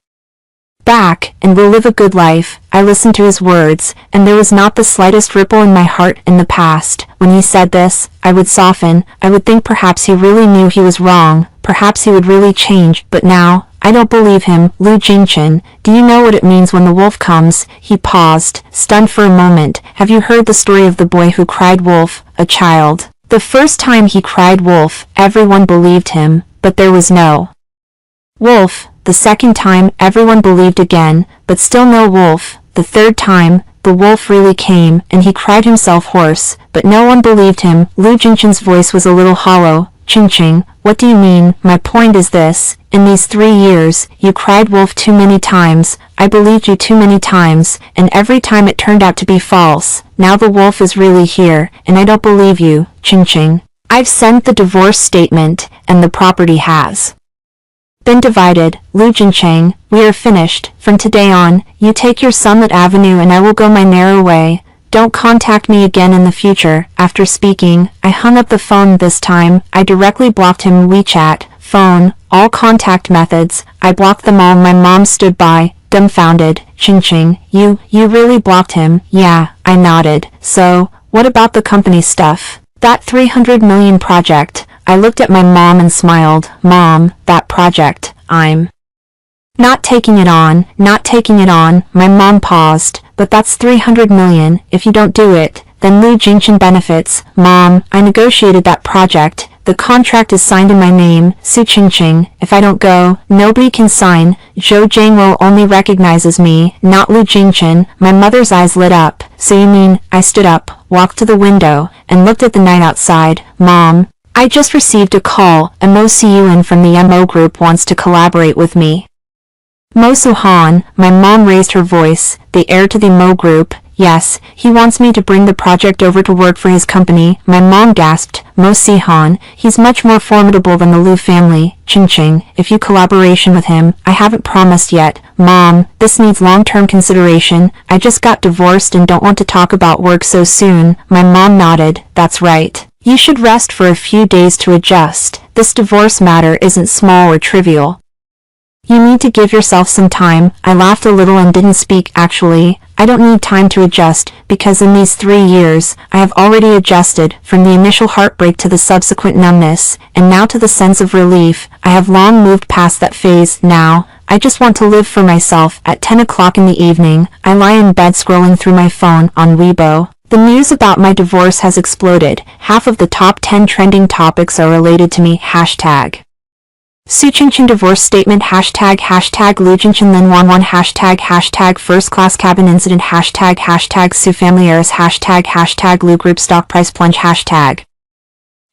back, and we'll live a good life. I listened to his words, and there was not the slightest ripple in my heart. In the past, when he said this, I would soften. I would think perhaps he really knew he was wrong. Perhaps he would really change, but now, I don't believe him. Liu Jingchen, do you know what it means when the wolf comes? He paused, stunned for a moment. Have you heard the story of the boy who cried wolf, a child? The first time he cried wolf, everyone believed him, but there was no wolf. The second time, everyone believed again, but still no wolf. The third time, the wolf really came, and he cried himself hoarse, but no one believed him. Liu Jingchen's voice was a little hollow. Qingqing, what do you mean? My point is this. In these 3 years, you cried wolf too many times. I believed you too many times, and every time it turned out to be false. Now the wolf is really here, and I don't believe you, Qingqing. I've sent the divorce statement, and the property has been divided. Liu Jincheng, we are finished. From today on, you take your Sunlit Avenue and I will go my narrow way. Don't contact me again in the future. After speaking, I hung up the phone. This time, I directly blocked him. WeChat, phone, all contact methods. I blocked them all. My mom stood by, dumbfounded. Qingqing, you really blocked him? Yeah, I nodded. So, what about the company stuff? That 300 million project. I looked at my mom and smiled. Mom, that project, I'm not taking it on, not taking it on. My mom paused. But that's 300 million. If you don't do it, then Lu Jingchen benefits. Mom, I negotiated that project. The contract is signed in my name, Su Qingqing. If I don't go, nobody can sign. Zhou Jiangwo only recognizes me, not Lu Jingchen. My mother's eyes lit up. So you mean, I stood up, walked to the window, and looked at the night outside. Mom, I just received a call. A Mo Siyuan from the MO group wants to collaborate with me. Mo Suhan, my mom raised her voice, the heir to the Mo group. Yes, he wants me to bring the project over to work for his company. My mom gasped. Mo Sihan, he's much more formidable than the Lu family. Qingqing, if you collaboration with him, I haven't promised yet. Mom, this needs long-term consideration. I just got divorced and don't want to talk about work so soon. My mom nodded. That's right. You should rest for a few days to adjust. This divorce matter isn't small or trivial. You need to give yourself some time. I laughed a little and didn't speak. Actually, I don't need time to adjust, because in these 3 years, I have already adjusted, from the initial heartbreak to the subsequent numbness, and now to the sense of relief. I have long moved past that phase. Now, I just want to live for myself. At 10 o'clock in the evening, I lie in bed scrolling through my phone on Weibo. The news about my divorce has exploded. Half of the top 10 trending topics are related to me. Hashtag Su Qingqing divorce statement, hashtag Lu Jingchen Lin Wanwan, hashtag first class cabin incident, hashtag Su family heiress, hashtag Lu group stock price plunge, hashtag.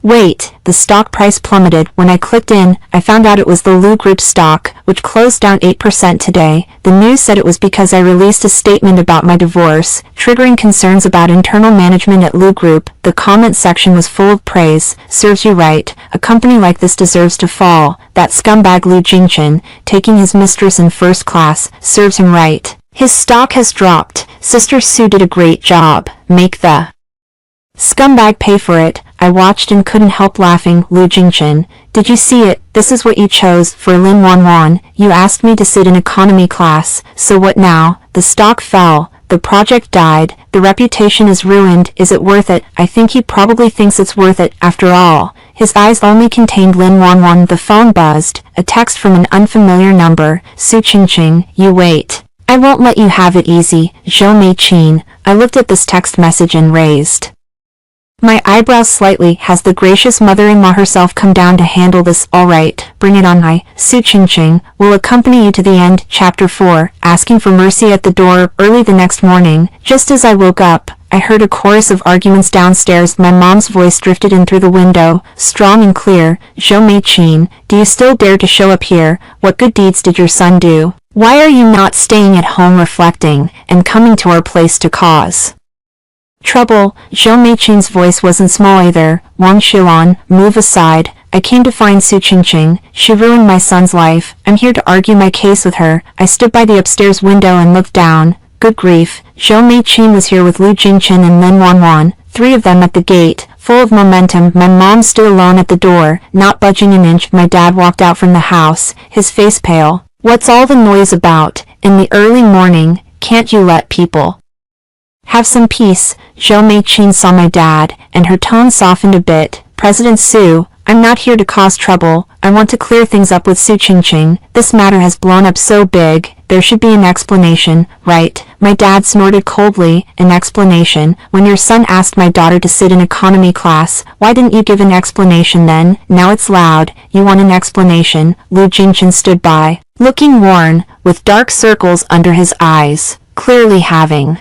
Wait, the stock price plummeted. When I clicked in, I found out it was the Lu Group stock, which closed down 8% today. The news said it was because I released a statement about my divorce, triggering concerns about internal management at Lu Group. The comment section was full of praise. Serves you right. A company like this deserves to fall. That scumbag Lu Jingchen, taking his mistress in first class, serves him right. His stock has dropped. Sister Su did a great job. Make the scumbag pay for it. I watched and couldn't help laughing. Lu Jingchen, did you see it? This is what you chose for Lin Wanwan. You asked me to sit in economy class. So what now? The stock fell. The project died. The reputation is ruined. Is it worth it? I think he probably thinks it's worth it. After all, his eyes only contained Lin Wanwan. The phone buzzed. A text from an unfamiliar number. Su Qingqing, you wait. I won't let you have it easy. Zhou Meiqin. I looked at this text message and raised my eyebrows slightly. Has the gracious mother-in-law herself come down to handle this? All right, bring it on. I, Su Qingqing, will accompany you to the end. Chapter 4, asking for mercy at the door. Early the next morning, just as I woke up, I heard a chorus of arguments downstairs. My mom's voice drifted in through the window, strong and clear. Zhou Meiqin, do you still dare to show up here? What good deeds did your son do? Why are you not staying at home reflecting, and coming to our place to cause trouble? Zhou Meiqin's voice wasn't small either. Wang Xilan, move aside. I came to find Su Qingqing. She ruined my son's life. I'm here to argue my case with her. I stood by the upstairs window and looked down. Good grief. Zhou Meiqin was here with Lu Jingchen and Lin Wanwan, 3 of them at the gate, full of momentum. My mom stood alone at the door, not budging an inch. My dad walked out from the house, his face pale. What's all the noise about? In the early morning, can't you let people have some peace? Zhou Meiqin saw my dad, and her tone softened a bit. President Su, I'm not here to cause trouble. I want to clear things up with Su Qingqing. This matter has blown up so big, there should be an explanation, right? My dad snorted coldly. An explanation? When your son asked my daughter to sit in economy class, why didn't you give an explanation then? Now it's loud. You want an explanation? Lu Jingchen stood by, looking worn, with dark circles under his eyes, clearly having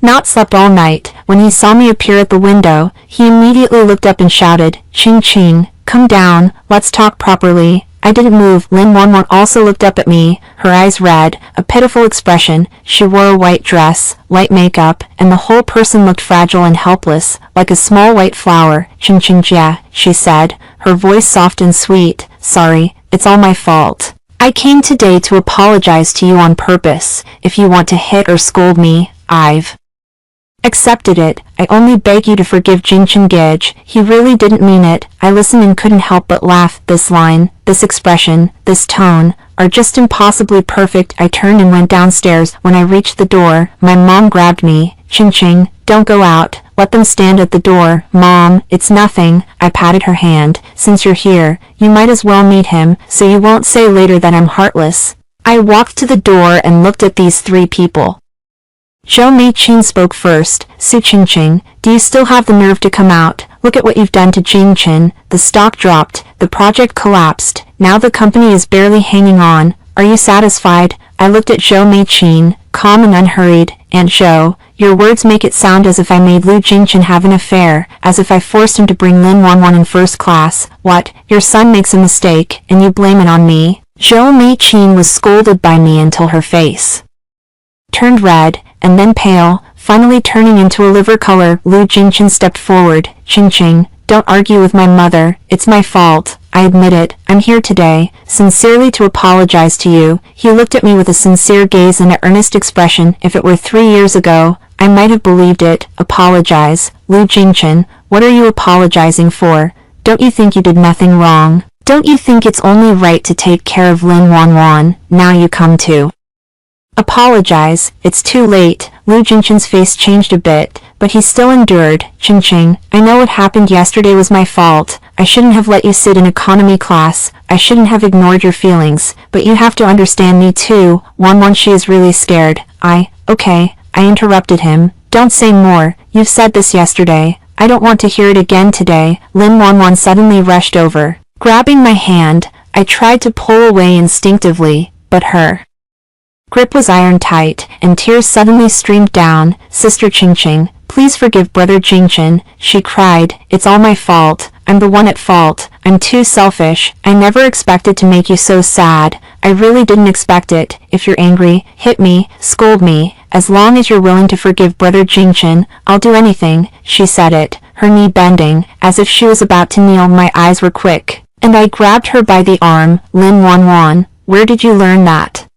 not slept all night. When he saw me appear at the window, he immediately looked up and shouted, Qingqing, come down, let's talk properly. I didn't move. Lin Wanwan also looked up at me, her eyes red, a pitiful expression. She wore a white dress, light makeup, and the whole person looked fragile and helpless, like a small white flower. Qingqing jia, she said, her voice soft and sweet. Sorry, it's all my fault. I came today to apologize to you on purpose. If you want to hit or scold me, I've accepted it. I only beg you to forgive Jingchen Gage. He really didn't mean it. I listened and couldn't help but laugh. This line, this expression, this tone, are just impossibly perfect. I turned and went downstairs. When I reached the door, my mom grabbed me. Qingqing, don't go out. Let them stand at the door. Mom, it's nothing. I patted her hand. Since you're here, you might as well meet him, so you won't say later that I'm heartless. I walked to the door and looked at these 3 people. Zhou Meiqin spoke first. Su Qingqing, do you still have the nerve to come out? Look at what you've done to Jingchen. The stock dropped, the project collapsed, now the company is barely hanging on. Are you satisfied? I looked at Zhou Meiqin, calm and unhurried. Aunt Zhou, your words make it sound as if I made Lu Jingchen have an affair, as if I forced him to bring Lin Wanwan in first class. What? Your son makes a mistake, and you blame it on me? Zhou Meiqin was scolded by me until her face turned red, and then pale, finally turning into a liver color. Lu Jingchen stepped forward. Qingqing, don't argue with my mother, it's my fault, I admit it, I'm here today, sincerely to apologize to you. He looked at me with a sincere gaze and an earnest expression. If it were 3 years ago, I might have believed it. Apologize? Lu Jingchen, what are you apologizing for? Don't you think you did nothing wrong? Don't you think it's only right to take care of Lin Wanwan? Now you come to apologize. It's too late. Lu Jingchen's face changed a bit, but he still endured. Qingqing, I know what happened yesterday was my fault. I shouldn't have let you sit in economy class. I shouldn't have ignored your feelings, but you have to understand me too. Wanwan, she is really scared. Okay, I interrupted him. Don't say more. You've said this yesterday. I don't want to hear it again today. Lin Wanwan suddenly rushed over. Grabbing my hand, I tried to pull away instinctively, but her grip was iron tight, and tears suddenly streamed down. Sister Qingqing, please forgive Brother Jingchen, she cried. It's all my fault. I'm the one at fault. I'm too selfish. I never expected to make you so sad. I really didn't expect it. If you're angry, hit me, scold me. As long as you're willing to forgive Brother Jingchen, I'll do anything. She said it, her knee bending, as if she was about to kneel. My eyes were quick, and I grabbed her by the arm. Lin Wanwan, where did you learn that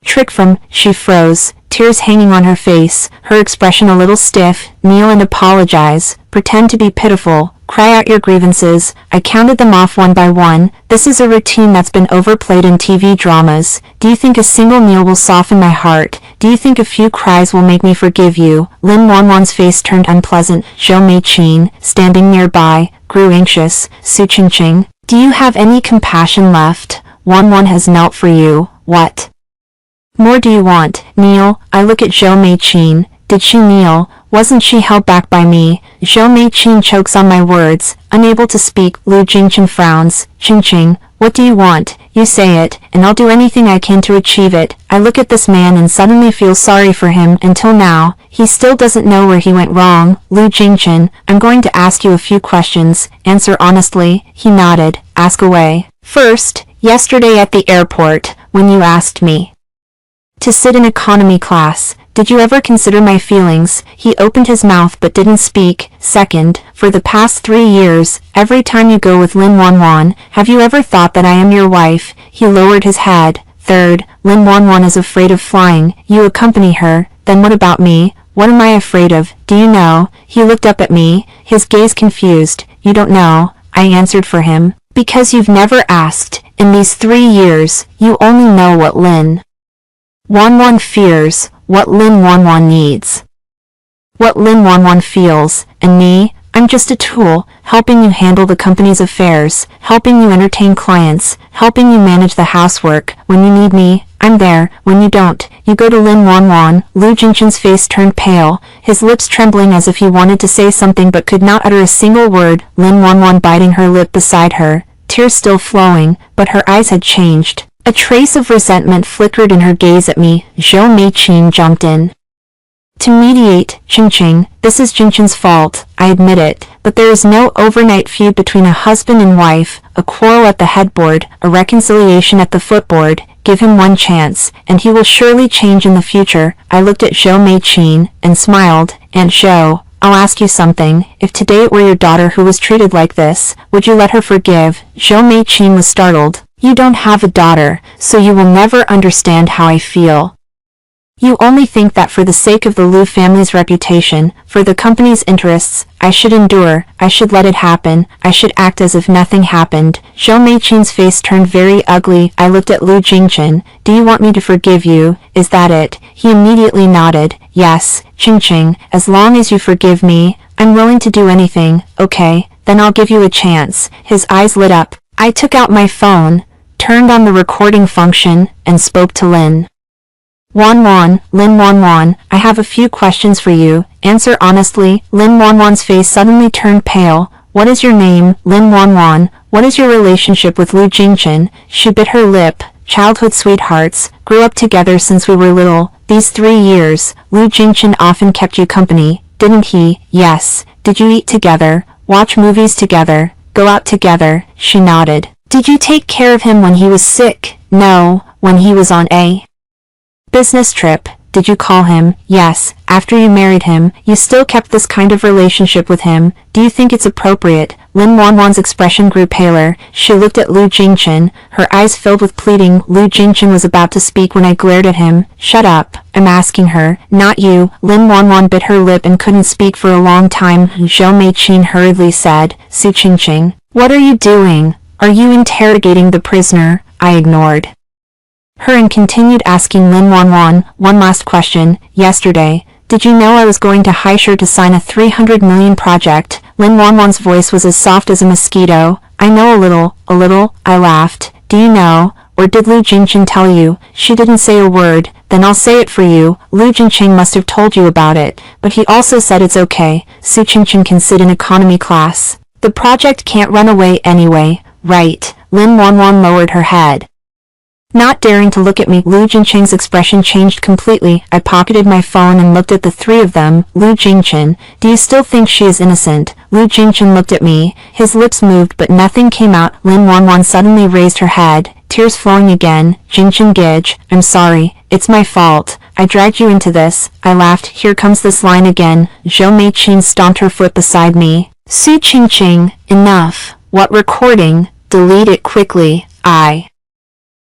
trick from? She froze, tears hanging on her face, her expression a little stiff. Kneel and apologize. Pretend to be pitiful. Cry out your grievances. I counted them off one by one. This is a routine that's been overplayed in TV dramas. Do you think a single kneel will soften my heart? Do you think a few cries will make me forgive you? Lin Wanwan's face turned unpleasant. Zhou Meiqin, standing nearby, grew anxious. Su Qingqing, do you have any compassion left? Wanwan has knelt for you. What more do you want? Kneel. I look at Zhou Meiqin. Did she kneel? Wasn't she held back by me? Zhou Meiqin chokes on my words, unable to speak. Lu Jingchen frowns. Qingqing, what do you want? You say it, and I'll do anything I can to achieve it. I look at this man and suddenly feel sorry for him. Until now, he still doesn't know where he went wrong. Lu Jingchen, I'm going to ask you a few questions. Answer honestly. He nodded. Ask away. First, yesterday at the airport, when you asked me to sit in economy class, did you ever consider my feelings? He opened his mouth but didn't speak. Second, for the past 3 years, every time you go with Lin Wanwan, have you ever thought that I am your wife? He lowered his head. Third, Lin Wanwan is afraid of flying. You accompany her. Then what about me? What am I afraid of? Do you know? He looked up at me, his gaze confused. You don't know, I answered for him. Because you've never asked. In these 3 years, you only know what Lin Wanwan fears, what Lin Wanwan needs, what Lin Wanwan feels, and me, I'm just a tool, helping you handle the company's affairs, helping you entertain clients, helping you manage the housework. When you need me, I'm there. When you don't, you go to Lin Wanwan. Lu Jingchen's face turned pale, his lips trembling as if he wanted to say something but could not utter a single word. Lin Wanwan biting her lip beside her, tears still flowing, but her eyes had changed. A trace of resentment flickered in her gaze at me. Zhou Meiqin jumped in to mediate. Qingqing, this is Jingchen's fault, I admit it, but there is no overnight feud between a husband and wife, a quarrel at the headboard, a reconciliation at the footboard. Give him one chance, and he will surely change in the future. I looked at Zhou Meiqin and smiled. Aunt Zhou, I'll ask you something. If today it were your daughter who was treated like this, would you let her forgive? Zhou Meiqin was startled. You don't have a daughter, so you will never understand how I feel. You only think that for the sake of the Lu family's reputation, for the company's interests, I should endure, I should let it happen, I should act as if nothing happened. Zhou Meiqin's face turned very ugly. I looked at Lu Jingchen. Do you want me to forgive you? Is that it? He immediately nodded. Yes, Qingqing, as long as you forgive me, I'm willing to do anything. Okay, then I'll give you a chance. His eyes lit up. I took out my phone, turned on the recording function, and spoke to Lin Wanwan, Lin Wanwan, I have a few questions for you. Answer honestly. Lin Wanwan's face suddenly turned pale. What is your name, Lin Wanwan? What is your relationship with Lu Jingchen? She bit her lip. Childhood sweethearts, grew up together since we were little. These 3 years, Lu Jingchen often kept you company, didn't he? Yes. Did you eat together, watch movies together, go out together? She nodded. Did you take care of him when he was sick? No. When he was on a business trip? Did you call him? Yes. After you married him, you still kept this kind of relationship with him. Do you think it's appropriate? Lin Wanwan's expression grew paler. She looked at Lu Jingchen, her eyes filled with pleading. Lu Jingchen was about to speak when I glared at him. Shut up. I'm asking her, not you. Lin Wanwan bit her lip and couldn't speak for a long time. Zhou Meiqin hurriedly said, Su Qingqing, what are you doing? Are you interrogating the prisoner? I ignored her and continued asking Lin Wanwan, one last question. Yesterday, did you know I was going to Haishur to sign a 300 million project? Lin Wanwan's voice was as soft as a mosquito. I know a little, I laughed. Do you know, or did Lu Jingchen tell you? She didn't say a word. Then I'll say it for you. Lu Jingchen must have told you about it, but he also said it's okay. Su Qingqing can sit in economy class. The project can't run away anyway, right? Lin Wanwan lowered her head. Not daring to look at me, Lu Jingqing's expression changed completely. I pocketed my phone and looked at the 3 of them. Lu Jingchen, do you still think she is innocent? Lu Jingchen looked at me. His lips moved but nothing came out. Lin Wanwan suddenly raised her head, tears flowing again. Jingchen Gij, I'm sorry. It's my fault. I dragged you into this. I laughed. Here comes this line again. Zhou Meiqin stomped her foot beside me. Su Qingqing, enough. What recording? Delete it quickly. I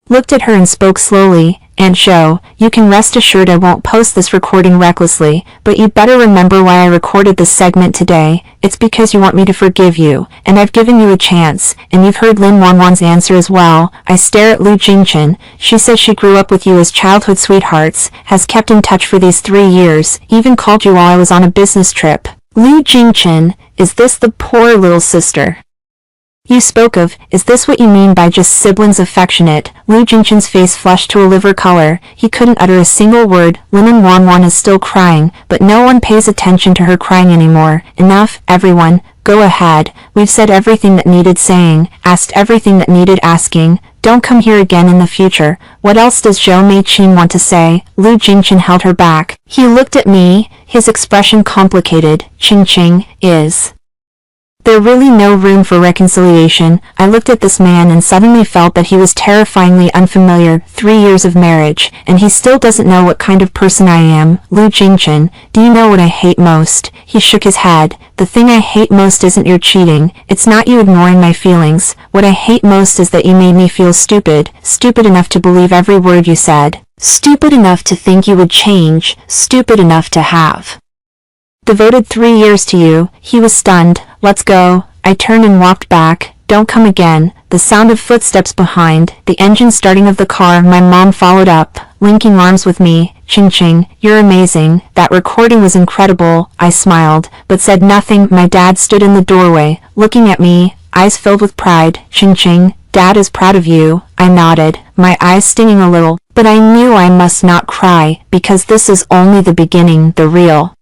looked at her and spoke slowly. Aunt Zhou, you can rest assured I won't post this recording recklessly, but you'd better remember why I recorded this segment today. It's because you want me to forgive you, and I've given you a chance, and you've heard Lin Wanwan's answer as well. I stare at Lu Jingchen. She says she grew up with you as childhood sweethearts, has kept in touch for these 3 years, even called you while I was on a business trip. Lu Jingchen, is this the poor little sister you spoke of? Is this what you mean by just siblings affectionate? Lu Jingchen's face flushed to a liver color. He couldn't utter a single word. Lin Wanwan is still crying, but no one pays attention to her crying anymore. Enough, everyone. Go ahead. We've said everything that needed saying, asked everything that needed asking. Don't come here again in the future. What else does Zhou Meiqin want to say? Lu Jingchen held her back. He looked at me, his expression complicated. Qingqing, is there really no room for reconciliation? I looked at this man and suddenly felt that he was terrifyingly unfamiliar. 3 years of marriage, and he still doesn't know what kind of person I am. Lu Jingchen, do you know what I hate most? He shook his head. The thing I hate most isn't your cheating. It's not you ignoring my feelings. What I hate most is that you made me feel stupid. Stupid enough to believe every word you said. Stupid enough to think you would change. Stupid enough to have devoted 3 years to you. He was stunned. Let's go. I turned and walked back. Don't come again. The sound of footsteps behind, the engine starting of the car. My mom followed up, linking arms with me. Qingqing, you're amazing. That recording was incredible. I smiled, but said nothing. My dad stood in the doorway, looking at me, eyes filled with pride. Qingqing, Dad is proud of you. I nodded, my eyes stinging a little, but I knew I must not cry, because this is only the beginning. The real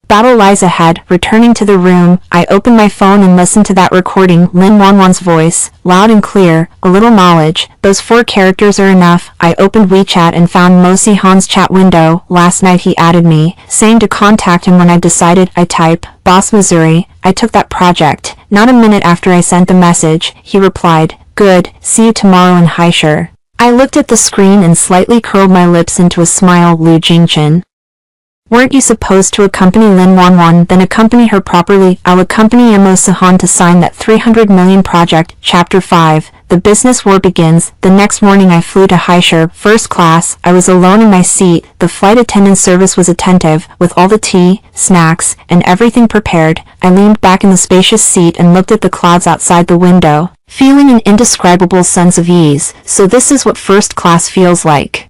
battle lies ahead. Returning to the room, I opened my phone and listened to that recording. Lin Wanwan's voice, loud and clear, a little knowledge. Those 4 characters are enough. I opened WeChat and found Mo Si Han's chat window. Last night he added me, saying to contact him when I decided. I type, Boss Missouri, I took that project. Not a minute after I sent the message, he replied, good, see you tomorrow in Haishur. I looked at the screen and slightly curled my lips into a smile. Lu Jingchen, weren't you supposed to accompany Lin Wanwan? Then accompany her properly. I'll accompany Mo Si Han to sign that 300 million project. Chapter 5. The business war begins. The next morning I flew to Haishur, first class. I was alone in my seat. The flight attendant service was attentive, with all the tea, snacks, and everything prepared. I leaned back in the spacious seat and looked at the clouds outside the window, feeling an indescribable sense of ease. So this is what first class feels like.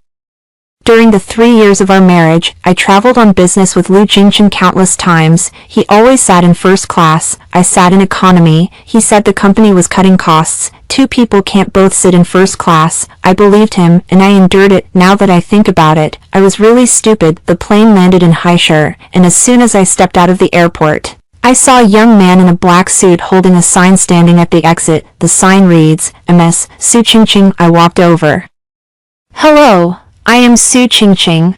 During the 3 years of our marriage, I traveled on business with Lu Jingchen countless times. He always sat in first class. I sat in economy. He said the company was cutting costs. 2 people can't both sit in first class. I believed him, and I endured it. Now that I think about it, I was really stupid. The plane landed in Haishur, and as soon as I stepped out of the airport, I saw a young man in a black suit holding a sign standing at the exit. The sign reads, MS, Su Qingqing. I walked over. Hello. I am Su Qingqing.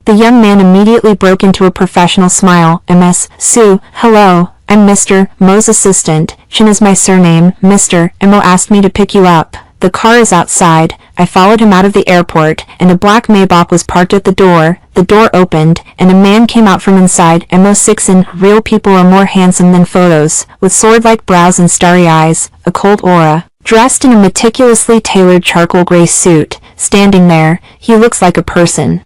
The young man immediately broke into a professional smile. MS, Su, hello, I'm Mr. Mo's assistant. Chen is my surname. Mr. Mo asked me to pick you up. The car is outside. I followed him out of the airport, and a black Maybach was parked at the door. The door opened, and a man came out from inside. Mo6 real people are more handsome than photos, with sword-like brows and starry eyes, a cold aura. Dressed in a meticulously tailored charcoal gray suit, standing there, he looks like a person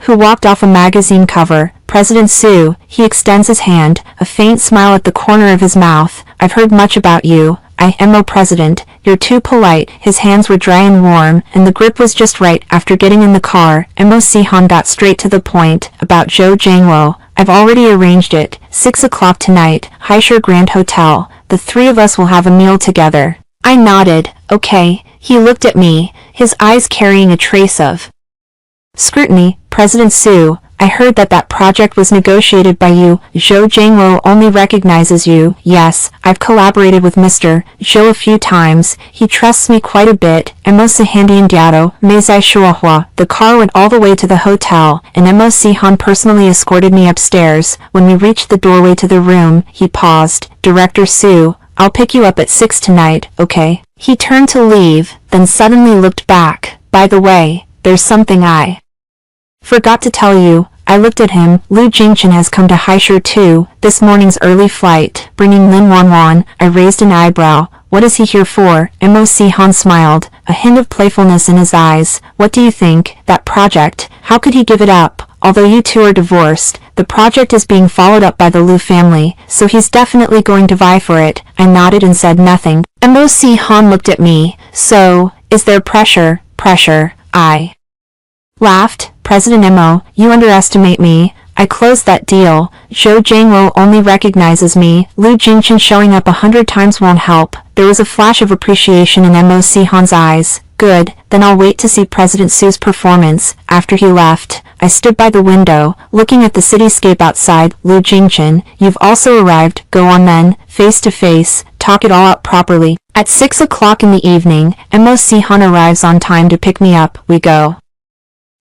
who walked off a magazine cover. President Su, he extends his hand, a faint smile at the corner of his mouth. I've heard much about you. I am President, you're too polite. His hands were dry and warm, and the grip was just right. After getting in the car, Mo Sihan got straight to the point. About Zhou Jiangluo, I've already arranged it. 6 o'clock tonight, Haishur Grand Hotel. The 3 of us will have a meal together. I nodded. Okay. He looked at me, his eyes carrying a trace of scrutiny. President Su, I heard that project was negotiated by you. Zhou Jiangluo only recognizes you. Yes, I've collaborated with Mr. Zhou a few times. He trusts me quite a bit. Mo Sihandian Diado, Meizai Shuahua. The car went all the way to the hotel, and Mo Sihan personally escorted me upstairs. When we reached the doorway to the room, he paused. Director Su, I'll pick you up at 6 tonight, okay? He turned to leave, then suddenly looked back. By the way, there's something I forgot to tell you. I looked at him. Lu Jingchen has come to Haishur too, this morning's early flight, bringing Lin Wanwan. I raised an eyebrow. What is he here for? Mo Sihan smiled, a hint of playfulness in his eyes. What do you think? That project, how could he give it up? Although you two are divorced, the project is being followed up by the Lu family, so he's definitely going to vie for it. I nodded and said nothing. Mo Sihan looked at me. So, is there pressure? Pressure, I laughed. President Mo, you underestimate me. I closed that deal. Zhou Jiangluo only recognizes me. Lu Jingchen showing up 100 times won't help. There was a flash of appreciation in Mo Sihan's eyes. Good, then I'll wait to see President Su's performance. After he left, I stood by the window, looking at the cityscape outside. Lu Jingchen, you've also arrived. Go on then, face to face, talk it all out properly. At 6 o'clock in the evening, Mo Sihan arrives on time to pick me up. We go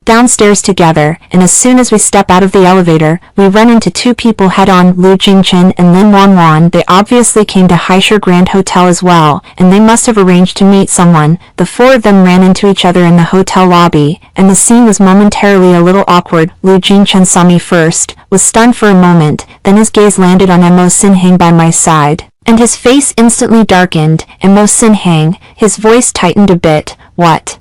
downstairs together, and as soon as we step out of the elevator, we run into 2 people head-on, Lu Jingchen and Lin Wanwan. They obviously came to Haishur Grand Hotel as well, and they must have arranged to meet someone. The 4 of them ran into each other in the hotel lobby, and the scene was momentarily a little awkward. Lu Jingchen saw me first, was stunned for a moment, then his gaze landed on Mo Sinhang by my side, and his face instantly darkened. Mo Sinhang, his voice tightened a bit. What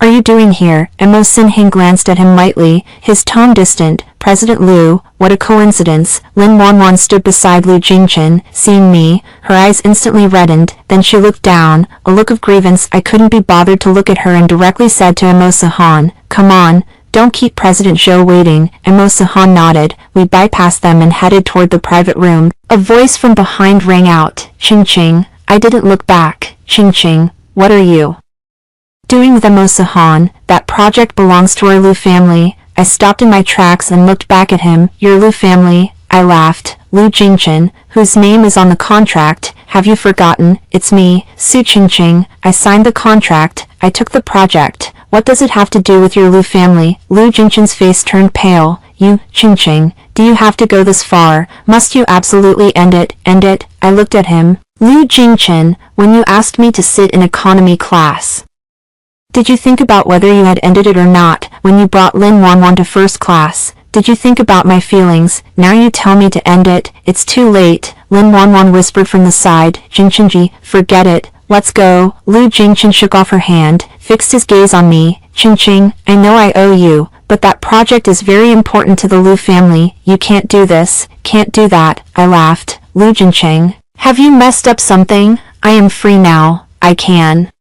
are you doing here? Mo Sinhang glanced at him lightly, his tone distant. President Lu, what a coincidence. Lin Wanwan stood beside Lu Jingchen. Seeing me, her eyes instantly reddened, then she looked down, a look of grievance. I couldn't be bothered to look at her and directly said to Mo Sihan, come on, don't keep President Zhou waiting. Mo Sihan nodded. We bypassed them and headed toward the private room. A voice from behind rang out. Qingqing. I didn't look back. Qingqing, what are you doing with Mo Sihan? That project belongs to our Lu family. I stopped in my tracks and looked back at him. Your Lu family? I laughed. Lu Jingchen, whose name is on the contract. Have you forgotten? It's me, Su Qingqing. I signed the contract. I took the project. What does it have to do with your Lu family? Lu Jingchen's face turned pale. You, Qingqing, do you have to go this far? Must you absolutely end it? End it? I looked at him. Lu Jingchen, when you asked me to sit in economy class, did you think about whether you had ended it or not? When you brought Lin Wanwan to first class, did you think about my feelings? Now you tell me to end it. It's too late. Lin Wanwan whispered from the side. Jingchenji, forget it. Let's go. Lu Jingchen shook off her hand, fixed his gaze on me. Qingqing, I know I owe you, but that project is very important to the Lu family. You can't do this, can't do that. I laughed. Lu Jingchen, have you messed up something? I am free now. I can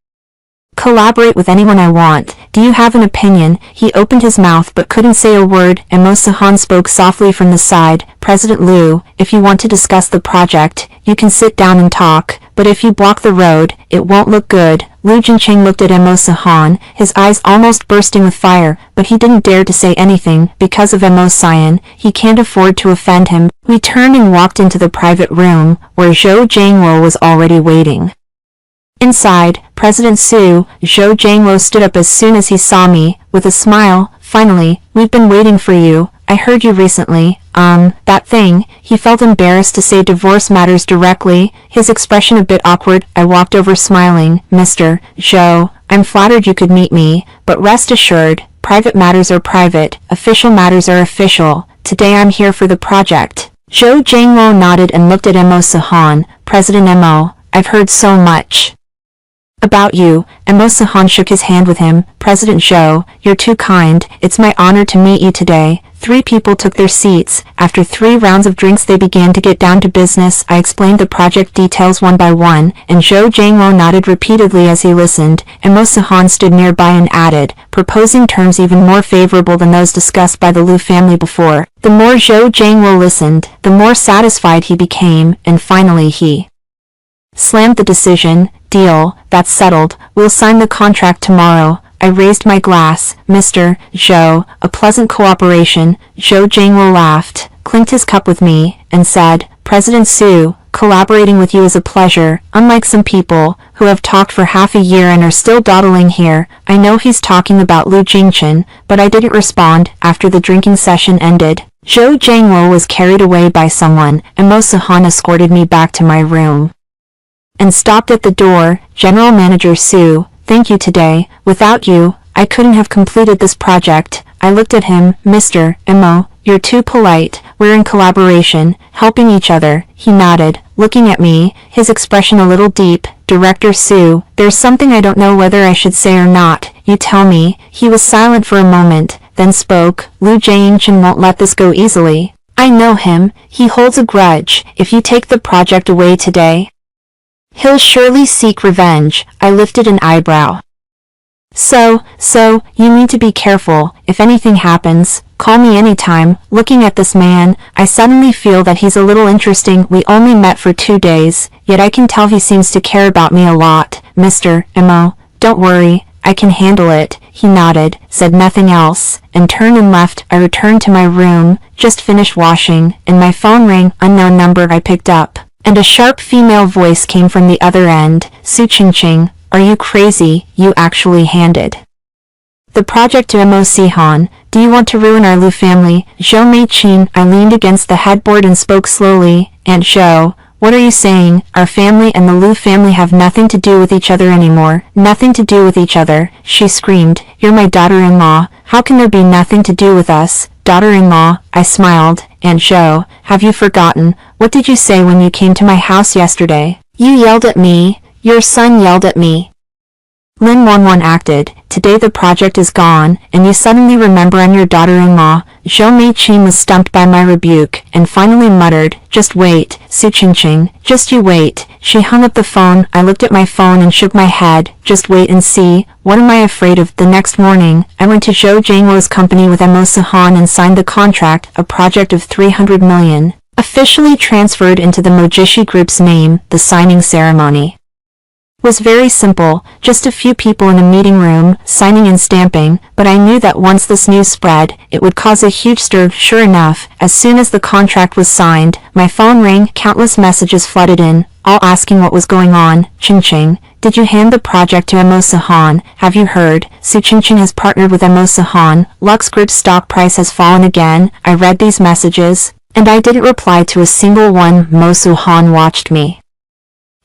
collaborate with anyone I want. Do you have an opinion? He opened his mouth but couldn't say a word, and Mo Sahan spoke softly from the side. President Liu, if you want to discuss the project, you can sit down and talk, but if you block the road, it won't look good. Liu Jincheng looked at Mo Sahan, his eyes almost bursting with fire, but he didn't dare to say anything. Because of Mo Sahan, he can't afford to offend him. We turned and walked into the private room, where Zhou Jiangluo was already waiting. Inside, President Zhou Jiangluo stood up as soon as he saw me, with a smile. Finally, we've been waiting for you. I heard you recently, that thing. He felt embarrassed to say divorce matters directly, his expression a bit awkward. I walked over smiling. Mr. Zhou, I'm flattered you could meet me, but rest assured, private matters are private, official matters are official. Today I'm here for the project. Zhou Jiangluo nodded and looked at Mo Sahan. President Mo, I've heard so much about you. Mo Sahan shook his hand with him. President Zhou, you're too kind. It's my honor to meet you today. 3 people took their seats. After 3 rounds of drinks they began to get down to business. I explained the project details one by one, and Zhou Jiangluo nodded repeatedly as he listened. Mo Sahan stood nearby and added, proposing terms even more favorable than those discussed by the Liu family before. The more Zhou Jiangluo listened, the more satisfied he became, and finally he slammed the decision. Deal, that's settled. We'll sign the contract tomorrow. I raised my glass. Mr. Zhou, a pleasant cooperation. Zhou Jiangluo laughed, clinked his cup with me, and said, President Zhou, collaborating with you is a pleasure. Unlike some people, who have talked for half a year and are still dawdling here, I know he's talking about Liu Jingchen, but I didn't respond. After the drinking session ended, Zhou Jiangluo was carried away by someone, and Mo Sahan escorted me back to my room and stopped at the door. General Manager Su, thank you today. Without you, I couldn't have completed this project. I looked at him. Mr. Mo, you're too polite. We're in collaboration, helping each other. He nodded, looking at me, his expression a little deep. Director Su, there's something I don't know whether I should say or not. You tell me. He was silent for a moment, then spoke. Liu Jingchen won't let this go easily. I know him. He holds a grudge. If you take the project away today, he'll surely seek revenge. I lifted an eyebrow. So, you need to be careful. If anything happens, call me anytime. Looking at this man, I suddenly feel that he's a little interesting. We only met for 2 days, yet I can tell he seems to care about me a lot. Mr. Mo, don't worry, I can handle it. He nodded, said nothing else, and turned and left. I returned to my room, just finished washing, and my phone rang. Unknown number. I picked up, and a sharp female voice came from the other end. Su Qingqing, are you crazy? You actually handed the project to Mo Sahan. Do you want to ruin our Liu family? Zhou Meiqin. I leaned against the headboard and spoke slowly. Aunt Zhou, what are you saying? Our family and the Liu family have nothing to do with each other anymore. Nothing to do with each other, she screamed. You're my daughter-in-law. How can there be nothing to do with us? Daughter-in-law, I smiled. Aunt Zhou, have you forgotten? What did you say when you came to my house yesterday? You yelled at me. Your son yelled at me. Lin Wanwan acted. Today the project is gone, and you suddenly remember I'm your daughter-in-law. Zhou Meiqin was stumped by my rebuke, and finally muttered, just wait, Su Qingqing, just you wait. She hung up the phone. I looked at my phone and shook my head. Just wait and see. What am I afraid of? The next morning, I went to Zhou Jiangluo's company with Mo Sahan and signed the contract, a project of 300 million. Officially transferred into the Mojishi Group's name. The signing ceremony was very simple, just a few people in a meeting room, signing and stamping, but I knew that once this news spread, it would cause a huge stir. Sure enough, as soon as the contract was signed, my phone rang. Countless messages flooded in, all asking what was going on. Qingqing, did you hand the project to Mo Sahan? Have you heard? Su Qingqing has partnered with Mo Sahan. Lux Group's stock price has fallen again. I read these messages, and I didn't reply to a single one. Mo Sahan watched me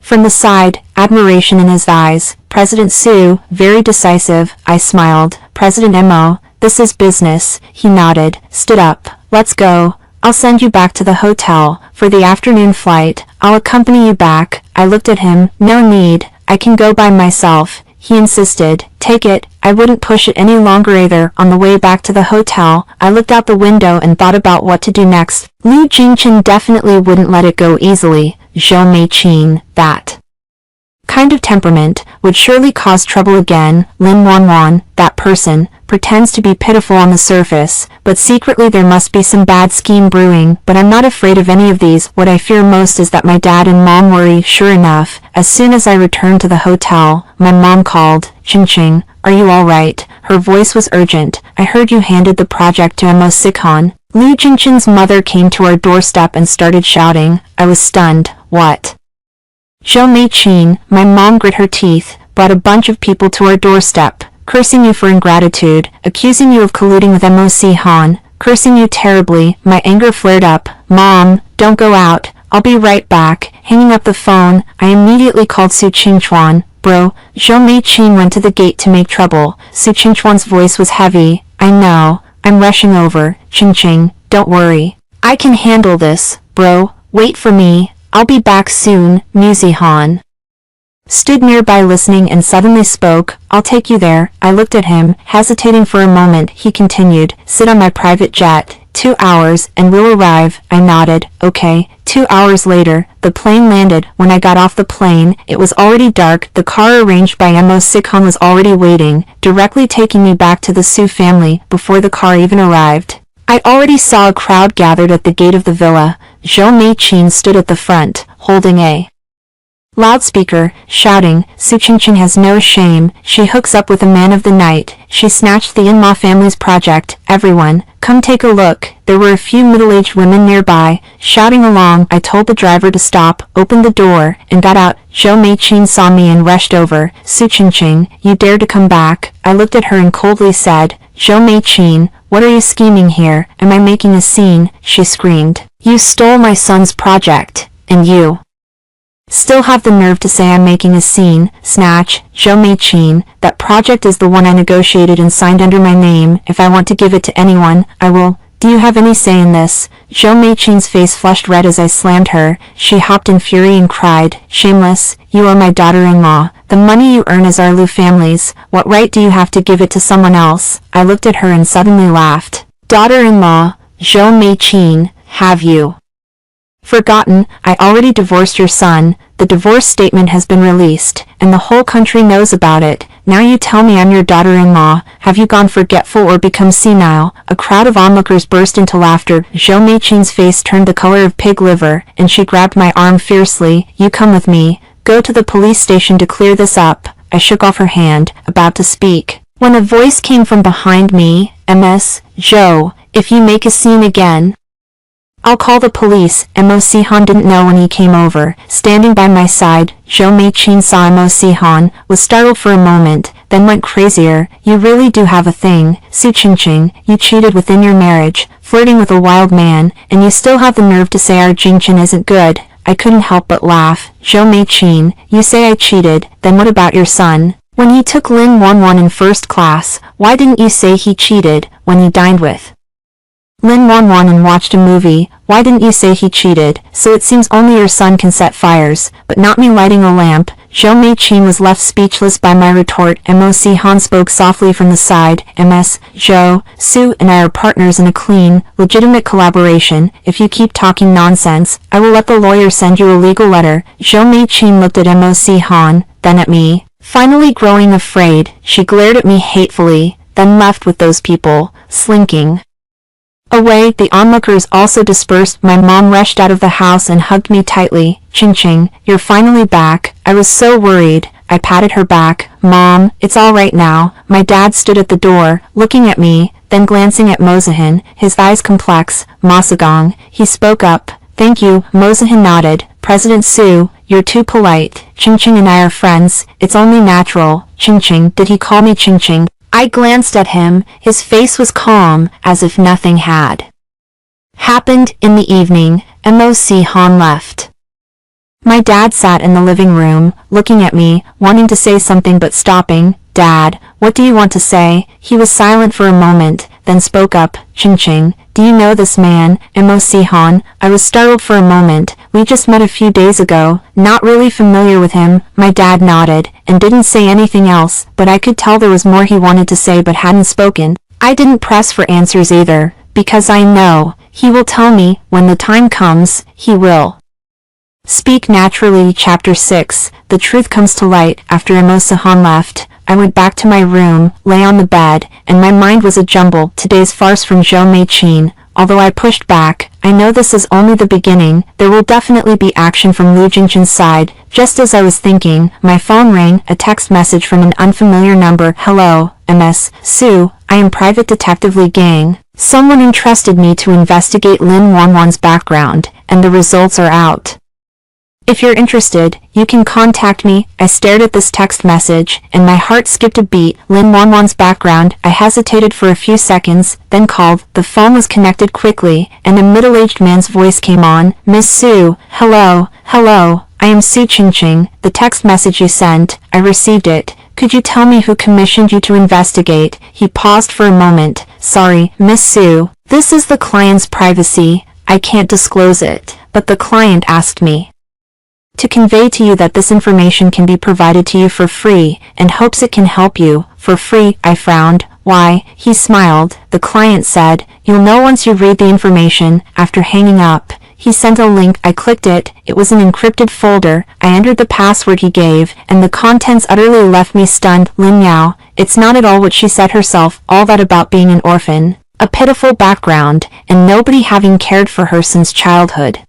from the side, admiration in his eyes. President Su, very decisive. I smiled. President Mo, this is business. He nodded, stood up. Let's go. I'll send you back to the hotel for the afternoon flight. I'll accompany you back. I looked at him. No need. I can go by myself. He insisted. Take it. I wouldn't push it any longer either. On the way back to the hotel, I looked out the window and thought about what to do next. Liu Jingchen definitely wouldn't let it go easily. Zhou Meiqin, that kind of temperament would surely cause trouble again. Lin Wanwan, that person, pretends to be pitiful on the surface, but secretly there must be some bad scheme brewing. But I'm not afraid of any of these. What I fear most is that my dad and mom worry. Sure enough, as soon as I returned to the hotel, my mom called. Ching, are you all right? Her voice was urgent. I heard you handed the project to Mo Sikhan. Liu Jinchen's mother came to our doorstep and started shouting. I was stunned. What? Zhou Mei-chin, my mom grit her teeth, brought a bunch of people to our doorstep, cursing you for ingratitude, accusing you of colluding with Mo Sikhan, cursing you terribly. My anger flared up. Mom, don't go out. I'll be right back. Hanging up the phone, I immediately called Su Qingchuan. Bro, Zhou Mei-chin went to the gate to make trouble. Su Qingchuan's voice was heavy. I know. I'm rushing over. Qing, don't worry. I can handle this, bro. Wait for me. I'll be back soon. Mu Zihan stood nearby listening and suddenly spoke. I'll take you there. I looked at him, hesitating for a moment. He continued, sit on my private jet. 2 hours, and we'll arrive. I nodded. Okay. 2 hours later, the plane landed. When I got off the plane, it was already dark. The car arranged by Mo Sikhan was already waiting, directly taking me back to the Su family before the car even arrived. I already saw a crowd gathered at the gate of the villa. Zhou Mei-chin stood at the front, holding a loudspeaker, shouting, Su Qingchen has no shame. She hooks up with a man of the night. She snatched the In-law family's project. Everyone, come take a look. There were a few middle-aged women nearby, shouting along. I told the driver to stop, opened the door, and got out. Zhou Mei-chin saw me and rushed over. Su Qingchen, you dare to come back? I looked at her and coldly said, Zhou Mei-chin, what are you scheming here? Am I making a scene? She screamed. You stole my son's project, and you still have the nerve to say I'm making a scene. Snatch, Zhou Mei-chin, that project is the one I negotiated and signed under my name. If I want to give it to anyone, I will. Do you have any say in this? Zhou Mei-chin's face flushed red as I slammed her. She hopped in fury and cried, shameless, you are my daughter-in-law. The money you earn is our Liu family's. What right do you have to give it to someone else? I looked at her and suddenly laughed. Daughter-in-law, Zhou Mei-chin, have you forgotten? I already divorced your son. The divorce statement has been released, and the whole country knows about it. Now you tell me I'm your daughter-in-law. Have you gone forgetful or become senile? A crowd of onlookers burst into laughter. Zhou Mei-chin's face turned the color of pig liver, and she grabbed my arm fiercely. You come with me. Go to the police station to clear this up. I shook off her hand, about to speak, when a voice came from behind me. Ms. Zhou, if you make a scene again, I'll call the police. Mo Sikhan didn't know when he came over. Standing by my side, Zhou Mei-chin saw Mo Sikhan, was startled for a moment, then went crazier. You really do have a thing. Su Qingchen, you cheated within your marriage, flirting with a wild man, and you still have the nerve to say our Jingchen isn't good. I couldn't help but laugh. Zhou Mei-chin, you say I cheated, then what about your son? When he took Lin Wanwan in first class, why didn't you say he cheated when he dined with Lin Wanwan and watched a movie? Why didn't you say he cheated? So it seems only your son can set fires, but not me lighting a lamp. Zhou Mei-chin was left speechless by my retort. Mo Sikhan spoke softly from the side. Ms. Zhou, Su and I are partners in a clean, legitimate collaboration. If you keep talking nonsense, I will let the lawyer send you a legal letter. Zhou Mei-chin looked at Mo Sikhan, then at me. Finally growing afraid, she glared at me hatefully, then left with those people, slinking away. The onlookers also dispersed. My mom rushed out of the house and hugged me tightly. Qing, you're finally back. I was so worried. I patted her back. Mom, it's all right now. My dad stood at the door, looking at me, then glancing at Mozahan, his eyes complex. Masagong, he spoke up. Thank you. Mozahan nodded. President Su, you're too polite. Qing and I are friends. It's only natural. Qing, did he call me Qing? I glanced at him. His face was calm, as if nothing had happened. In the evening, Mo Sikhan left. My dad sat in the living room, looking at me, wanting to say something but stopping. Dad, what do you want to say? He was silent for a moment, then spoke up. Qing, do you know this man? Mo Sikhan, I was startled for a moment. We just met a few days ago, not really familiar with him. My dad nodded, and didn't say anything else, but I could tell there was more he wanted to say but hadn't spoken. I didn't press for answers either, because I know, he will tell me, when the time comes, he will Speak Naturally Chapter 6. The truth comes to light. After Emo-san left, I went back to my room, lay on the bed, and my mind was a jumble. Today's farce from Zhou Mei-chin. Although I pushed back, I know this is only the beginning. There will definitely be action from Lu Jingchen's side. Just as I was thinking, my phone rang, a text message from an unfamiliar number. Hello, MS. Sue, I am Private Detective Li Gang. Someone entrusted me to investigate Lin Wanwan's background, and the results are out. If you're interested, you can contact me. I stared at this text message, and my heart skipped a beat. Lin Wanwan's background. I hesitated for a few seconds, then called. The phone was connected quickly, and a middle-aged man's voice came on. Miss Sue, hello, I am Su Qingqing. The text message you sent, I received it. Could you tell me who commissioned you to investigate? He paused for a moment. Sorry, Miss Sue. This is the client's privacy. I can't disclose it, but the client asked me to convey to you that this information can be provided to you for free, and hopes it can help you. For free? I frowned. Why? He smiled. The client said, you'll know once you read the information. After hanging up, he sent a link. I clicked it. It was an encrypted folder. I entered the password he gave, and the contents utterly left me stunned. Lin Yao. It's not at all what she said herself, all that about being an orphan, a pitiful background, and nobody having cared for her since childhood.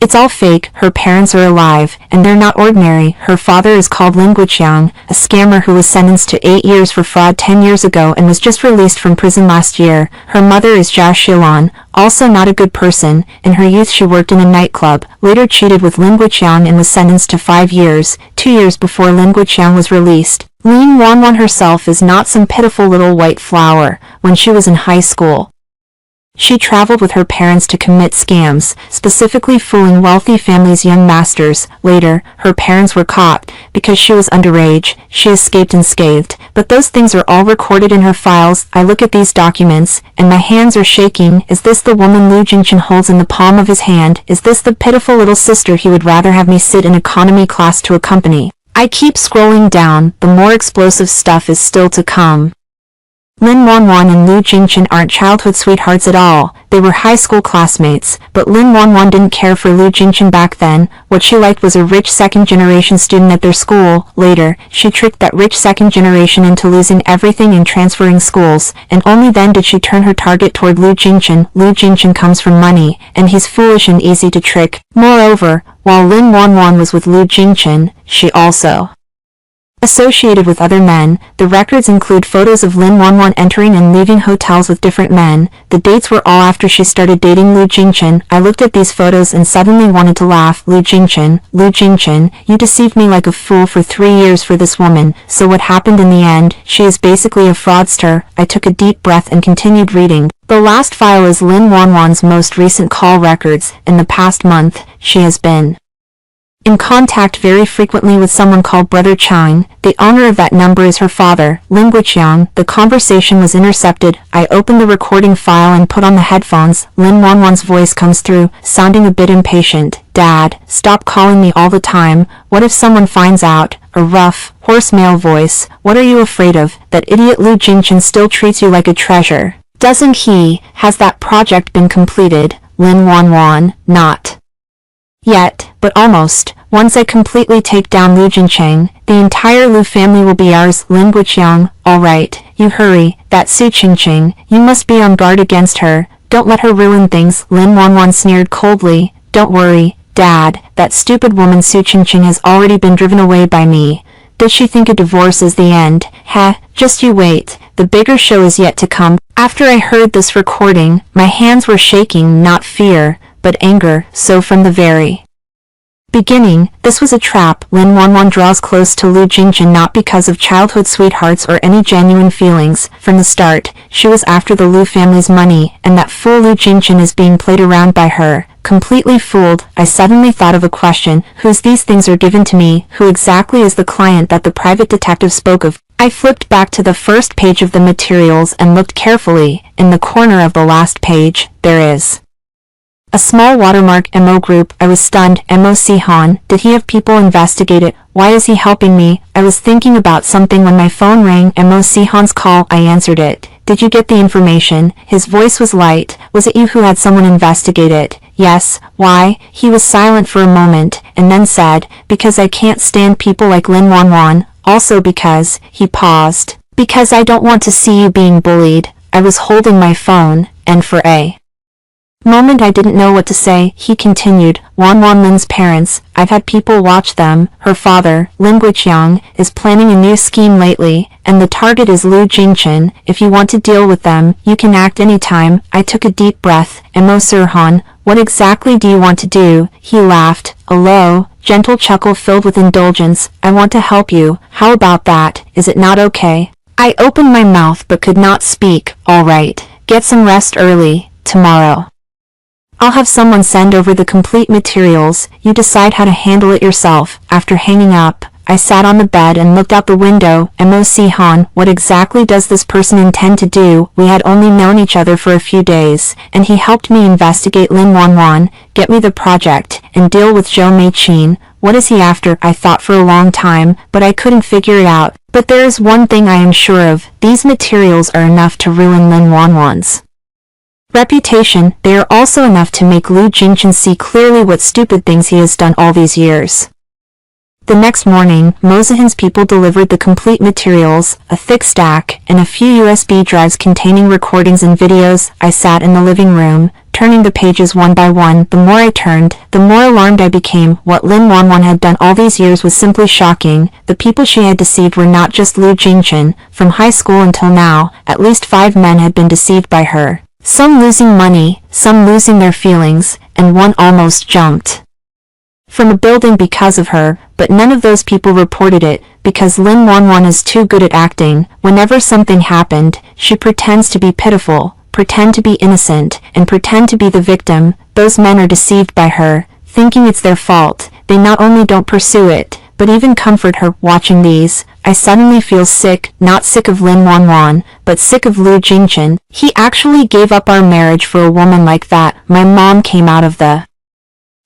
It's all fake. Her parents are alive, and they're not ordinary. Her father is called Lin Guoqiang, a scammer who was sentenced to 8 years for fraud 10 years ago and was just released from prison last year. Her mother is Zhao Xilan, also not a good person. In her youth she worked in a nightclub, later cheated with Lin Guoqiang and was sentenced to 5 years, 2 years before Lin Guoqiang was released. Lin Wanwan herself is not some pitiful little white flower. When she was in high school, she traveled with her parents to commit scams, specifically fooling wealthy families' young masters. Later, her parents were caught. Because she was underage, she escaped unscathed. But those things are all recorded in her files. I look at these documents, and my hands are shaking. Is this the woman Lu Jingchen holds in the palm of his hand? Is this the pitiful little sister he would rather have me sit in economy class to accompany? I keep scrolling down. The more explosive stuff is still to come. Lin Wanwan and Lu Jingchen aren't childhood sweethearts at all. They were high school classmates, but Lin Wanwan didn't care for Lu Jingchen back then. What she liked was a rich second-generation student at their school. Later, she tricked that rich second generation into losing everything and transferring schools, and only then did she turn her target toward Lu Jingchen. Lu Jingchen comes from money, and he's foolish and easy to trick. Moreover, while Lin Wanwan was with Lu Jingchen, she also associated with other men. The records include photos of Lin Wanwan entering and leaving hotels with different men. The dates were all after she started dating Lu Jingchen. I looked at these photos and suddenly wanted to laugh. Lu Jingchen, you deceived me like a fool for 3 years for this woman. So what happened in the end? She is basically a fraudster. I took a deep breath and continued reading. The last file is Lin Wanwan's most recent call records. In the past month, she has been in contact very frequently with someone called Brother Chang. The owner of that number is her father, Lin Guoqiang. The conversation was intercepted. I opened the recording file and put on the headphones. Lin Wanwan's voice comes through, sounding a bit impatient. Dad, stop calling me all the time. What if someone finds out? A rough, hoarse male voice. What are you afraid of? That idiot Lu Jingchen still treats you like a treasure, doesn't he? Has that project been completed? Lin Wanwan, not yet, but almost. Once I completely take down Lu Jingchen, the entire Lu family will be ours. Lin Guoqiang, all right, you hurry. That Su Qingqing, you must be on guard against her. Don't let her ruin things. Lin Wanwan sneered coldly. Don't worry, Dad. That stupid woman Su Qingqing has already been driven away by me. Does she think a divorce is the end? Just you wait. The bigger show is yet to come. After I heard this recording, my hands were shaking, not fear, but anger. So from the very beginning, this was a trap. Lin Wanwan draws close to Lu Jingchen not because of childhood sweethearts or any genuine feelings. From the start, she was after the Lu family's money, and that fool Lu Jingchen is being played around by her. Completely fooled, I suddenly thought of a question. Whose these things are given to me? Who exactly is the client that the private detective spoke of? I flipped back to the first page of the materials and looked carefully. In the corner of the last page, there is a small watermark. MO Group. I was stunned. Mo Sihan. Did he have people investigate it? Why is he helping me? I was thinking about something when my phone rang. Mo Sihan's call. I answered it. Did you get the information? His voice was light. Was it you who had someone investigate it? Yes, why? He was silent for a moment, and then said, because I can't stand people like Lin Wanwan, also because, he paused, because I don't want to see you being bullied. I was holding my phone, and for a moment I didn't know what to say. He continued, Wanwan Lin's parents, I've had people watch them. Her father, Lin Guiqiang, is planning a new scheme lately, and the target is Lu Jingchen. If you want to deal with them, you can act anytime. I took a deep breath. Mo Sirhan, what exactly do you want to do? He laughed, a low, gentle chuckle filled with indulgence. I want to help you. How about that? Is it not okay? I opened my mouth but could not speak. All right, get some rest early. Tomorrow I'll have someone send over the complete materials. You decide how to handle it yourself. After hanging up, I sat on the bed and looked out the window. Mo Sirhan, what exactly does this person intend to do? We had only known each other for a few days, and he helped me investigate Lin Wanwan, get me the project, and deal with Zhou Meichin. What is he after? I thought for a long time, but I couldn't figure it out. But there is one thing I am sure of. These materials are enough to ruin Lin Wanwan's reputation. They are also enough to make Lu Jingchen see clearly what stupid things he has done all these years. The next morning, Mozahin's people delivered the complete materials, a thick stack, and a few USB drives containing recordings and videos. I sat in the living room, turning the pages one by one. The more I turned, the more alarmed I became. What Lin Wanwan had done all these years was simply shocking. The people she had deceived were not just Lu Jingchen. From high school until now, at least 5 men had been deceived by her. Some losing money, some losing their feelings, and one almost jumped from a building because of her, but none of those people reported it, because Lin Wanwan is too good at acting. Whenever something happened, she pretends to be pitiful, pretend to be innocent, and pretend to be the victim. Those men are deceived by her, thinking it's their fault. They not only don't pursue it, but even comfort her. Watching these, I suddenly feel sick, not sick of Lin Wanwan, but sick of Lu Jingchen. He actually gave up our marriage for a woman like that. My mom came out of the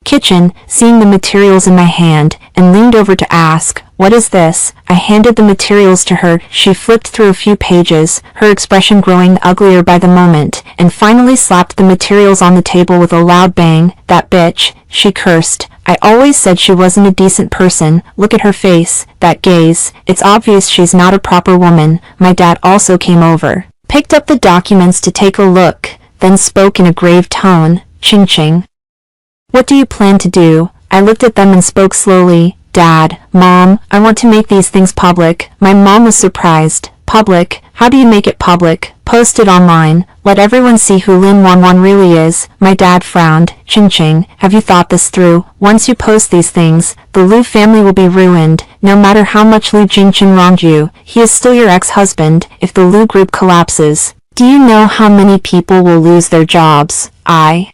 kitchen, seeing the materials in my hand, and leaned over to ask, what is this? I handed the materials to her. She flipped through a few pages, her expression growing uglier by the moment, and finally slapped the materials on the table with a loud bang. That bitch, she cursed. I always said she wasn't a decent person. Look at her face, that gaze. It's obvious she's not a proper woman. My dad also came over, picked up the documents to take a look, then spoke in a grave tone, Ching Ching. What do you plan to do? I looked at them and spoke slowly. Dad, Mom, I want to make these things public. My mom was surprised. Public? How do you make it public? Post it online. Let everyone see who Lin Wanwan really is. My dad frowned. Ching Ching, have you thought this through? Once you post these things, the Lu family will be ruined. No matter how much Lu Jingchen wronged you, he is still your ex-husband. If the Lu group collapses, do you know how many people will lose their jobs? I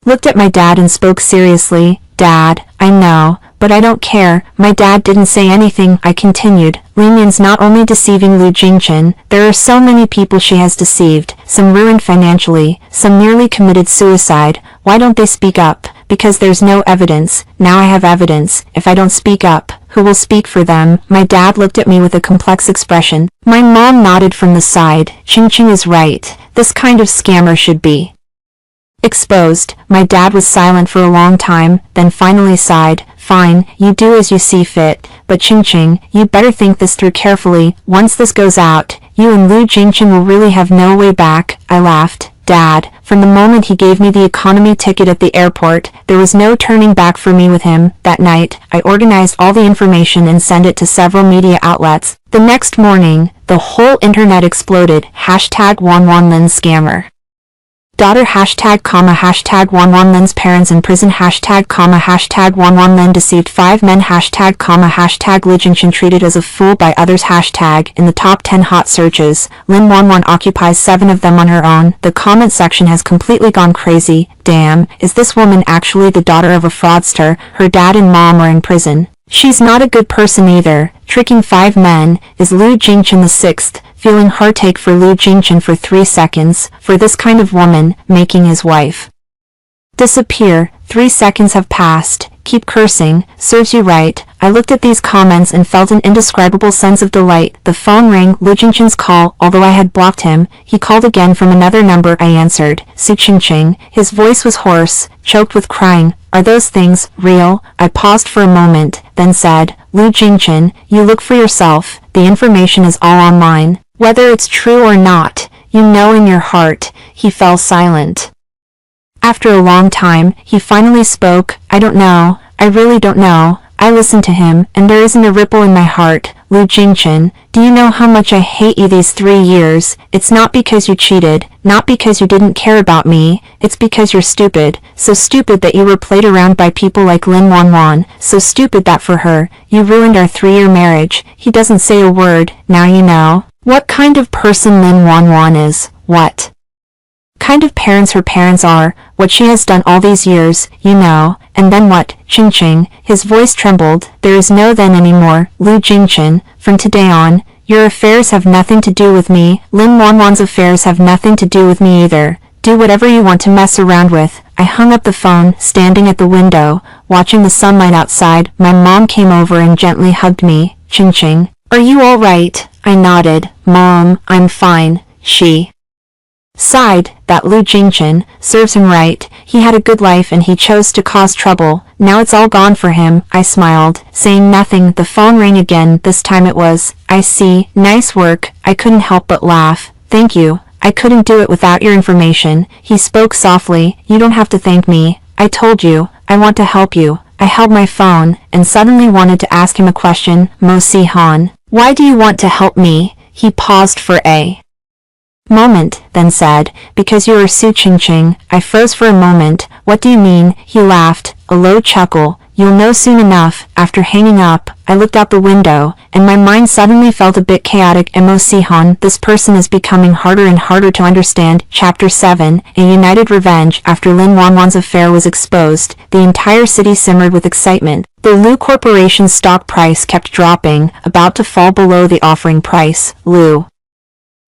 looked at my dad and spoke seriously. Dad, I know, but I don't care. My dad didn't say anything. I continued. Lin Yan's not only deceiving Lu Jingchen, there are so many people she has deceived. Some ruined financially, some nearly committed suicide. Why don't they speak up? Because there's no evidence. Now I have evidence. If I don't speak up, who will speak for them? My dad looked at me with a complex expression. My mom nodded from the side. Ching Ching is right. This kind of scammer should be exposed. My dad was silent for a long time, then finally sighed. Fine, you do as you see fit, but Ching Ching, you better think this through carefully. Once this goes out, you and Lu Jingchen will really have no way back. I laughed. Dad, from the moment he gave me the economy ticket at the airport, there was no turning back for me with him. That night, I organized all the information and sent it to several media outlets. The next morning, the whole internet exploded. #Wanwan scammer. Daughter #Wanwan Lin's parents in prison #Wanwan Lin deceived 5 men Lu Jingchen treated as a fool by others in the top 10 hot searches, Lin Wanwan occupies 7 of them on her own. The comment section has completely gone crazy. Damn, is this woman actually the daughter of a fraudster? Her dad and mom are in prison. She's not a good person either. Tricking 5 men. Is Lu Jingchen the 6th? Feeling heartache for Lu Jingchen for 3 seconds, for this kind of woman, making his wife disappear. 3 seconds have passed. keep cursing, serves you right. I looked at these comments and felt an indescribable sense of delight. The phone rang, Lu Jingchen's call. Although I had blocked him, he called again from another number. I answered. Su Qingqing. His voice was hoarse, choked with crying. Are those things real? I paused for a moment, then said, Lu Jingchen, you look for yourself. The information is all online. Whether it's true or not, you know in your heart. He fell silent. After a long time, he finally spoke. I don't know. I really don't know. I listened to him, and there isn't a ripple in my heart. Lu Jingchen, do you know how much I hate you these 3 years? It's not because you cheated, not because you didn't care about me, it's because you're stupid. So stupid that you were played around by people like Lin Wanwan, so stupid that for her, you ruined our 3-year marriage. He doesn't say a word. Now you know what kind of person Lin Wanwan is, what kind of parents her parents are, what she has done all these years, you know. And then what? Qingqing, his voice trembled. There is no then anymore, Lu Jingchen. From today on, your affairs have nothing to do with me. Lin Wanwan's affairs have nothing to do with me either. Do whatever you want to mess around with. I hung up the phone, standing at the window, watching the sunlight outside. My mom came over and gently hugged me. Qingqing, are you all right? I nodded. Mom, I'm fine. She sighed. That Lu Jingchen serves him right. He had a good life and he chose to cause trouble. Now it's all gone for him. I smiled, saying nothing. The phone rang again. This time it was. I see. Nice work. I couldn't help but laugh. Thank you. I couldn't do it without your information. He spoke softly. You don't have to thank me. I told you. I want to help you. I held my phone and suddenly wanted to ask him a question. Mo Si Han, why do you want to help me? He paused for a moment, then said, because you are Su Qingqing. I froze for a moment. What do you mean? He laughed, a low chuckle. You'll know soon enough. After hanging up, I looked out the window, and my mind suddenly felt a bit chaotic. Mo Si Han, this person is becoming harder and harder to understand. Chapter 7, A United Revenge. After Lin Wanwan's affair was exposed, the entire city simmered with excitement. The Lu Corporation's stock price kept dropping, about to fall below the offering price. Lu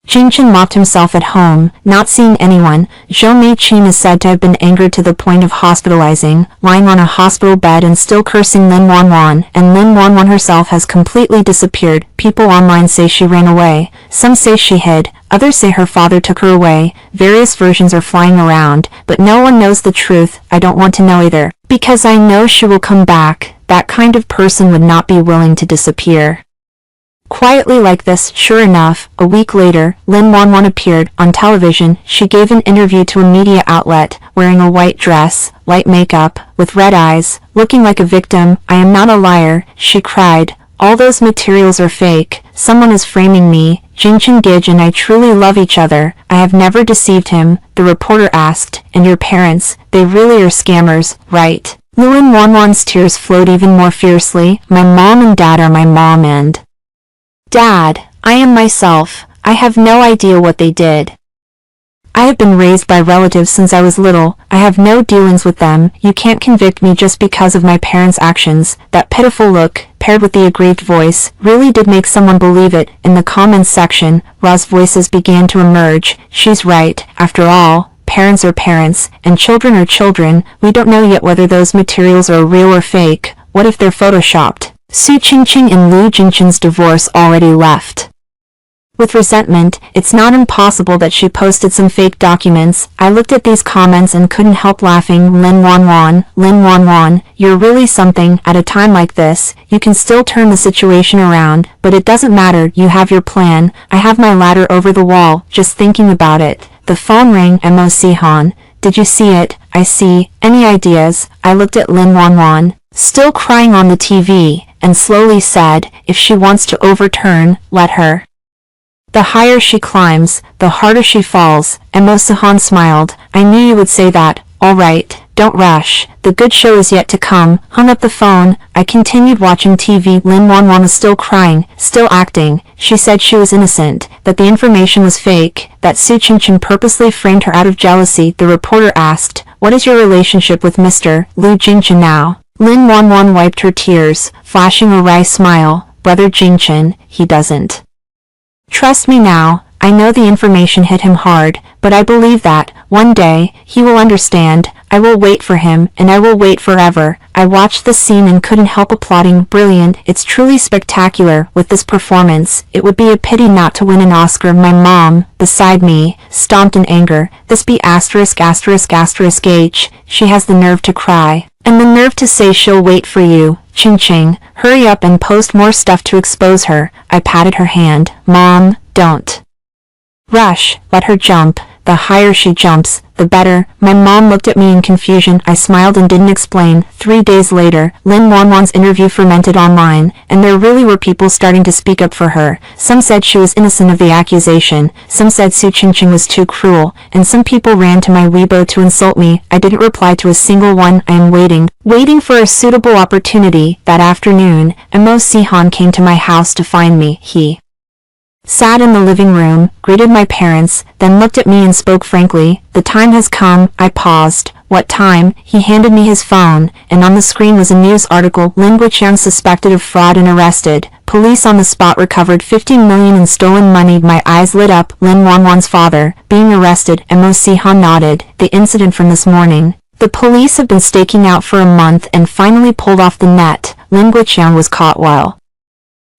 Jingchen locked himself at home, not seeing anyone. Zhou Meiqin is said to have been angered to the point of hospitalizing, lying on a hospital bed and still cursing Lin Wanwan, and Lin Wanwan herself has completely disappeared. People online say she ran away, some say she hid, others say her father took her away. Various versions are flying around, but no one knows the truth. I don't want to know either, because I know she will come back. That kind of person would not be willing to disappear quietly like this. Sure enough, a week later, Lin Wanwan appeared on television. She gave an interview to a media outlet, wearing a white dress, light makeup, with red eyes, looking like a victim. I am not a liar, she cried. All those materials are fake. Someone is framing me. Jingchen Gij and I truly love each other. I have never deceived him, the reporter asked. And your parents, they really are scammers, right? Lin Wanwan's tears flowed even more fiercely. My mom and dad are my mom and Dad, I am myself. I have no idea what they did. I have been raised by relatives since I was little. I have no dealings with them. You can't convict me just because of my parents' actions. That pitiful look, paired with the aggrieved voice, really did make someone believe it. In the comments section, Ra's voices began to emerge. She's right. After all, parents are parents, and children are children. We don't know yet whether those materials are real or fake. What if they're photoshopped? Su Qingqing and Lu Jingchen's divorce already left with resentment. It's not impossible that she posted some fake documents. I looked at these comments and couldn't help laughing. Lin Wanwan, you're really something. At a time like this, you can still turn the situation around, but it doesn't matter. You have your plan. I have my ladder over the wall, just thinking about it. The phone rang. Mo Si Han, did you see it? I see. Any ideas? I looked at Lin Wanwan, still crying on the TV, and slowly said, if she wants to overturn, let her. The higher she climbs, the harder she falls. Mo Si Han smiled. I knew you would say that. All right, don't rush. The good show is yet to come. Hung up the phone. I continued watching TV. Lin Wanwan was still crying, still acting. She said she was innocent, that the information was fake, that Su Qingqing purposely framed her out of jealousy. The reporter asked, what is your relationship with Mr. Lu Jingchen now? Lin Wanwan wiped her tears, flashing a wry smile. Brother Jingchen, he doesn't trust me now. I know the information hit him hard, but I believe that, One day, he will understand. I will wait for him, and I will wait forever. I watched the scene and couldn't help applauding. Brilliant, it's truly spectacular. With this performance, it would be a pity not to win an Oscar. My mom, beside me, stomped in anger. This be asterisk asterisk asterisk H. She has the nerve to cry. And the nerve to say she'll wait for you. Ching ching, hurry up and post more stuff to expose her. I patted her hand. Mom, don't rush, let her jump. The higher she jumps, the better. My mom looked at me in confusion. I smiled and didn't explain. 3 days later, Wanwan's interview fermented online, and there really were people starting to speak up for her. Some said she was innocent of the accusation, some said Su Ching was too cruel, and some people ran to my Weibo to insult me. I didn't reply to a single one. I am waiting for a suitable opportunity. That afternoon, Mo Sihan came to my house to find me. He sat in the living room, greeted my parents, then looked at me and spoke frankly. The time has come. I paused. What time? He handed me his phone, and on the screen was a news article. Lin Guiqiang suspected of fraud and arrested. Police on the spot recovered 15 million in stolen money. My eyes lit up. Lin Wanwan's father, being arrested. Mo Sihan nodded. The incident from this morning. The police have been staking out for a month and finally pulled off the net. Lin Guiqiang was caught while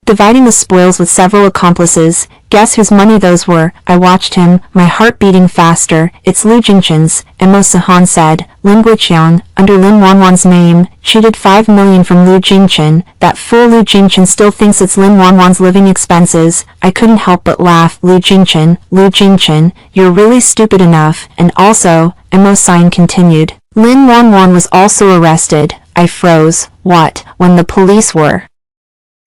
dividing the spoils with several accomplices. Guess whose money those were? I watched him, my heart beating faster. It's Lu Jingchen's, Mo Sihan said. Lin Guiqiang, under Lin Wanwan's name, cheated 5 million from Lu Jingchen. That fool Lu Jingchen still thinks it's Lin Wanwan's living expenses. I couldn't help but laugh. Lu Jingchen, you're really stupid enough. And also, Mo Sihan continued. Lin Wanwan was also arrested. I froze. What? When the police were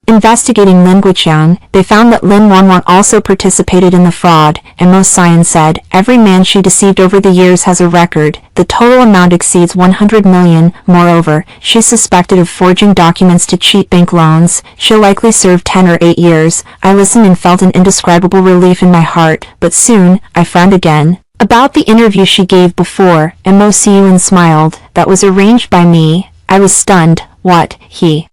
investigating Lin Guiqiang, they found that Lin Wanwan also participated in the fraud, and Mo Sihan said, every man she deceived over the years has a record. The total amount exceeds 100 million. Moreover, she's suspected of forging documents to cheat bank loans. She'll likely serve 10 or 8 years. I listened and felt an indescribable relief in my heart, but soon, I frowned again. About the interview she gave before, Mo Sihan smiled. That was arranged by me. I was stunned. What? He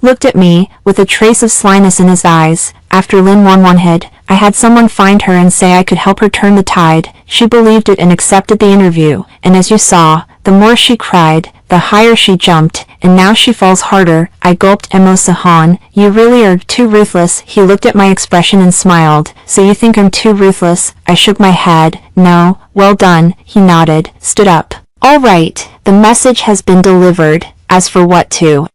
looked at me, with a trace of slyness in his eyes. After Lin Wanwan hid, I had someone find her and say I could help her turn the tide. She believed it and accepted the interview, and as you saw, the more she cried, the higher she jumped, and now she falls harder. I gulped. Mo Sihan, you really are too ruthless. He looked at my expression and smiled. So you think I'm too ruthless? I shook my head. No. Well done. He nodded, stood up. All right, the message has been delivered. As for what to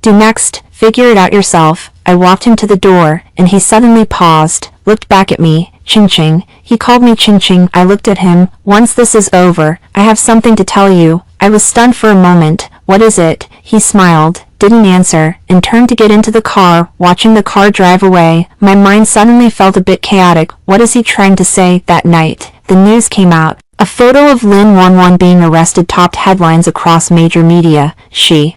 do next, figure it out yourself. I walked him to the door, and he suddenly paused, looked back at me. Ching Ching. He called me Ching Ching. I looked at him. Once this is over, I have something to tell you. I was stunned for a moment. What is it? He smiled, didn't answer, and turned to get into the car. Watching the car drive away, my mind suddenly felt a bit chaotic. What is he trying to say? That night, the news came out. A photo of Lin Wanwan being arrested topped headlines across major media. She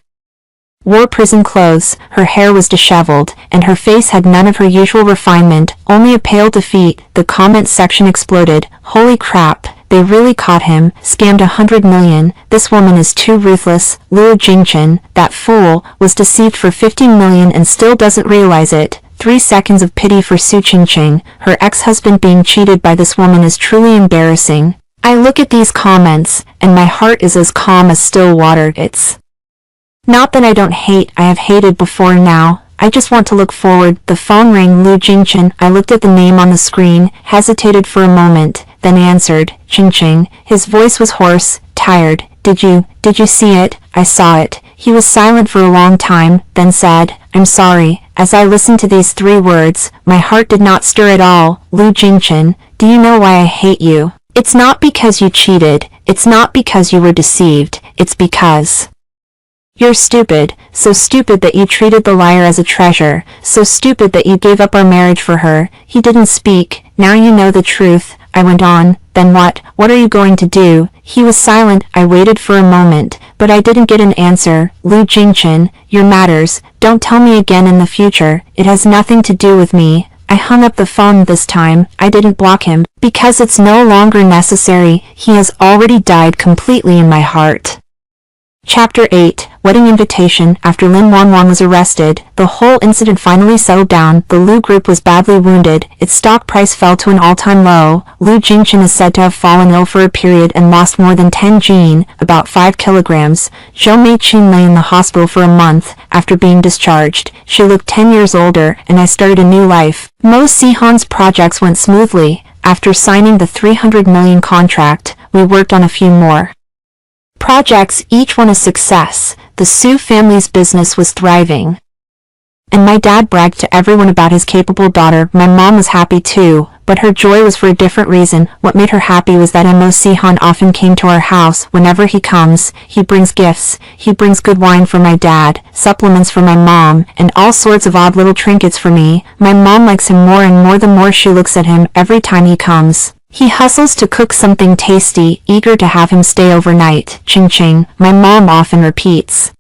wore prison clothes, her hair was disheveled, and her face had none of her usual refinement, only a pale defeat. The comment section exploded. Holy crap, they really caught him, scammed 100 million, this woman is too ruthless. Lu Jingchen, that fool, was deceived for 15 million and still doesn't realize it. 3 seconds of pity for Su Qingqing, her ex-husband being cheated by this woman is truly embarrassing. I look at these comments, and my heart is as calm as still water. It's not that I don't hate, I have hated before now. I just want to look forward. The phone rang. Lu Jingchen. I looked at the name on the screen, hesitated for a moment, then answered. Qingqing. His voice was hoarse, tired. Did you see it? I saw it. He was silent for a long time, then said, I'm sorry. As I listened to these 3 words, my heart did not stir at all. Lu Jingchen, do you know why I hate you? It's not because you cheated. It's not because you were deceived. It's because you're stupid, so stupid that you treated the liar as a treasure, so stupid that you gave up our marriage for her. He didn't speak. Now you know the truth. I went on. Then what? What are you going to do? He was silent. I waited for a moment, but I didn't get an answer. Lu Jingchen, your matters. Don't tell me again in the future. It has nothing to do with me. I hung up the phone this time. I didn't block him, because it's no longer necessary. He has already died completely in my heart. Chapter 8, Wedding Invitation. After Wanwan was arrested, the whole incident finally settled down. The Lu group was badly wounded. Its stock price fell to an all-time low. Lu Jingchen is said to have fallen ill for a period and lost more than 10 jin, about 5 kilograms. Zhou Meiqin lay in the hospital for a month. After being discharged, she looked 10 years older, and I started a new life. Mo Sihan's projects went smoothly. After signing the 300 million contract, we worked on a few more projects, each one a success. The Su family's business was thriving, and my dad bragged to everyone about his capable daughter. My mom was happy too, but her joy was for a different reason. What made her happy was that Mo Sihan often came to our house. Whenever he comes, he brings gifts. He brings good wine for my dad, supplements for my mom, and all sorts of odd little trinkets for me. My mom likes him more and more the more she looks at him every time he comes. He hustles to cook something tasty, eager to have him stay overnight. Ching ching, my mom often repeats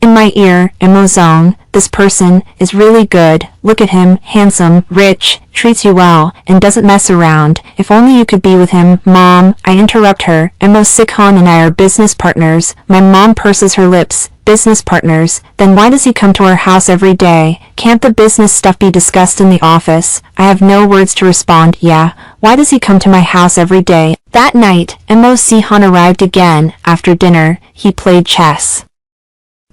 in my ear, Zone, this person is really good. Look at him, handsome, rich, treats you well, and doesn't mess around. If only you could be with him. Mom, I interrupt her. Mo Sihan and I are business partners. My mom purses her lips. Business partners? Then why does he come to our house every day? Can't the business stuff be discussed in the office? I have no words to respond. Yeah, why does he come to my house every day? That night, Mo Sihan arrived again. After dinner, he played chess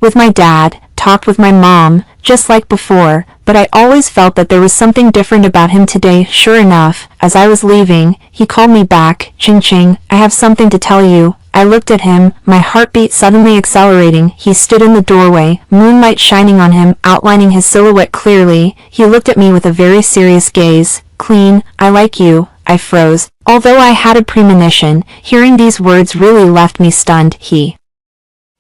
with my dad, talked with my mom, just like before, but I always felt that there was something different about him today. Sure enough, as I was leaving, he called me back. Ching ching, I have something to tell you. I looked at him, my heartbeat suddenly accelerating. He stood in the doorway, moonlight shining on him, outlining his silhouette clearly. He looked at me with a very serious gaze. Clean, I like you. I froze. Although I had a premonition, hearing these words really left me stunned. He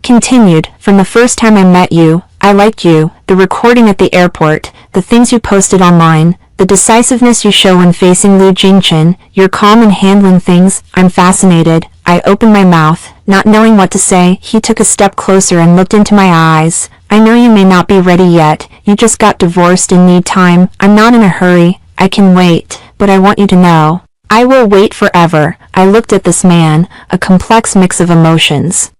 continued, from the first time I met you, I liked you. The recording at the airport, the things you posted online, the decisiveness you show when facing Lu Jingchen, your calm in handling things, I'm fascinated. I opened my mouth, not knowing what to say. He took a step closer and looked into my eyes. I know you may not be ready yet. You just got divorced and need time. I'm not in a hurry. I can wait, but I want you to know, I will wait forever. I looked at this man, a complex mix of emotions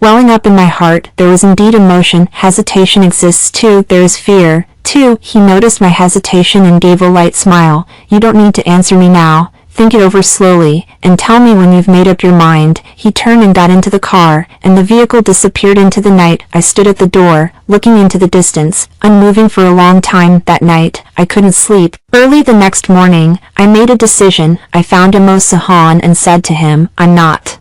welling up in my heart. There was indeed emotion. Hesitation exists too. There is fear, too. He noticed my hesitation and gave a light smile. You don't need to answer me now. Think it over slowly, and tell me when you've made up your mind. He turned and got into the car, and the vehicle disappeared into the night. I stood at the door, looking into the distance, unmoving for a long time. That night, I couldn't sleep. Early the next morning, I made a decision. I found Mo Sihan and said to him, I'm not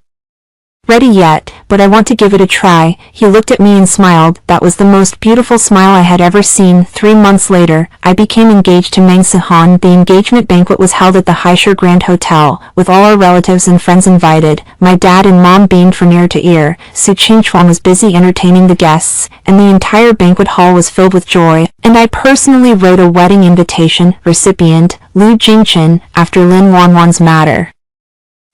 ready yet, but I want to give it a try. He looked at me and smiled. That was the most beautiful smile I had ever seen. 3 months later, I became engaged to Meng Sihan. The engagement banquet was held at the Haishur Grand Hotel, with all our relatives and friends invited. My dad and mom beamed from ear to ear. Su Qingchuan was busy entertaining the guests, and the entire banquet hall was filled with joy. And I personally wrote a wedding invitation. Recipient, Lu Jingchen, after Lin Wanwan's matter.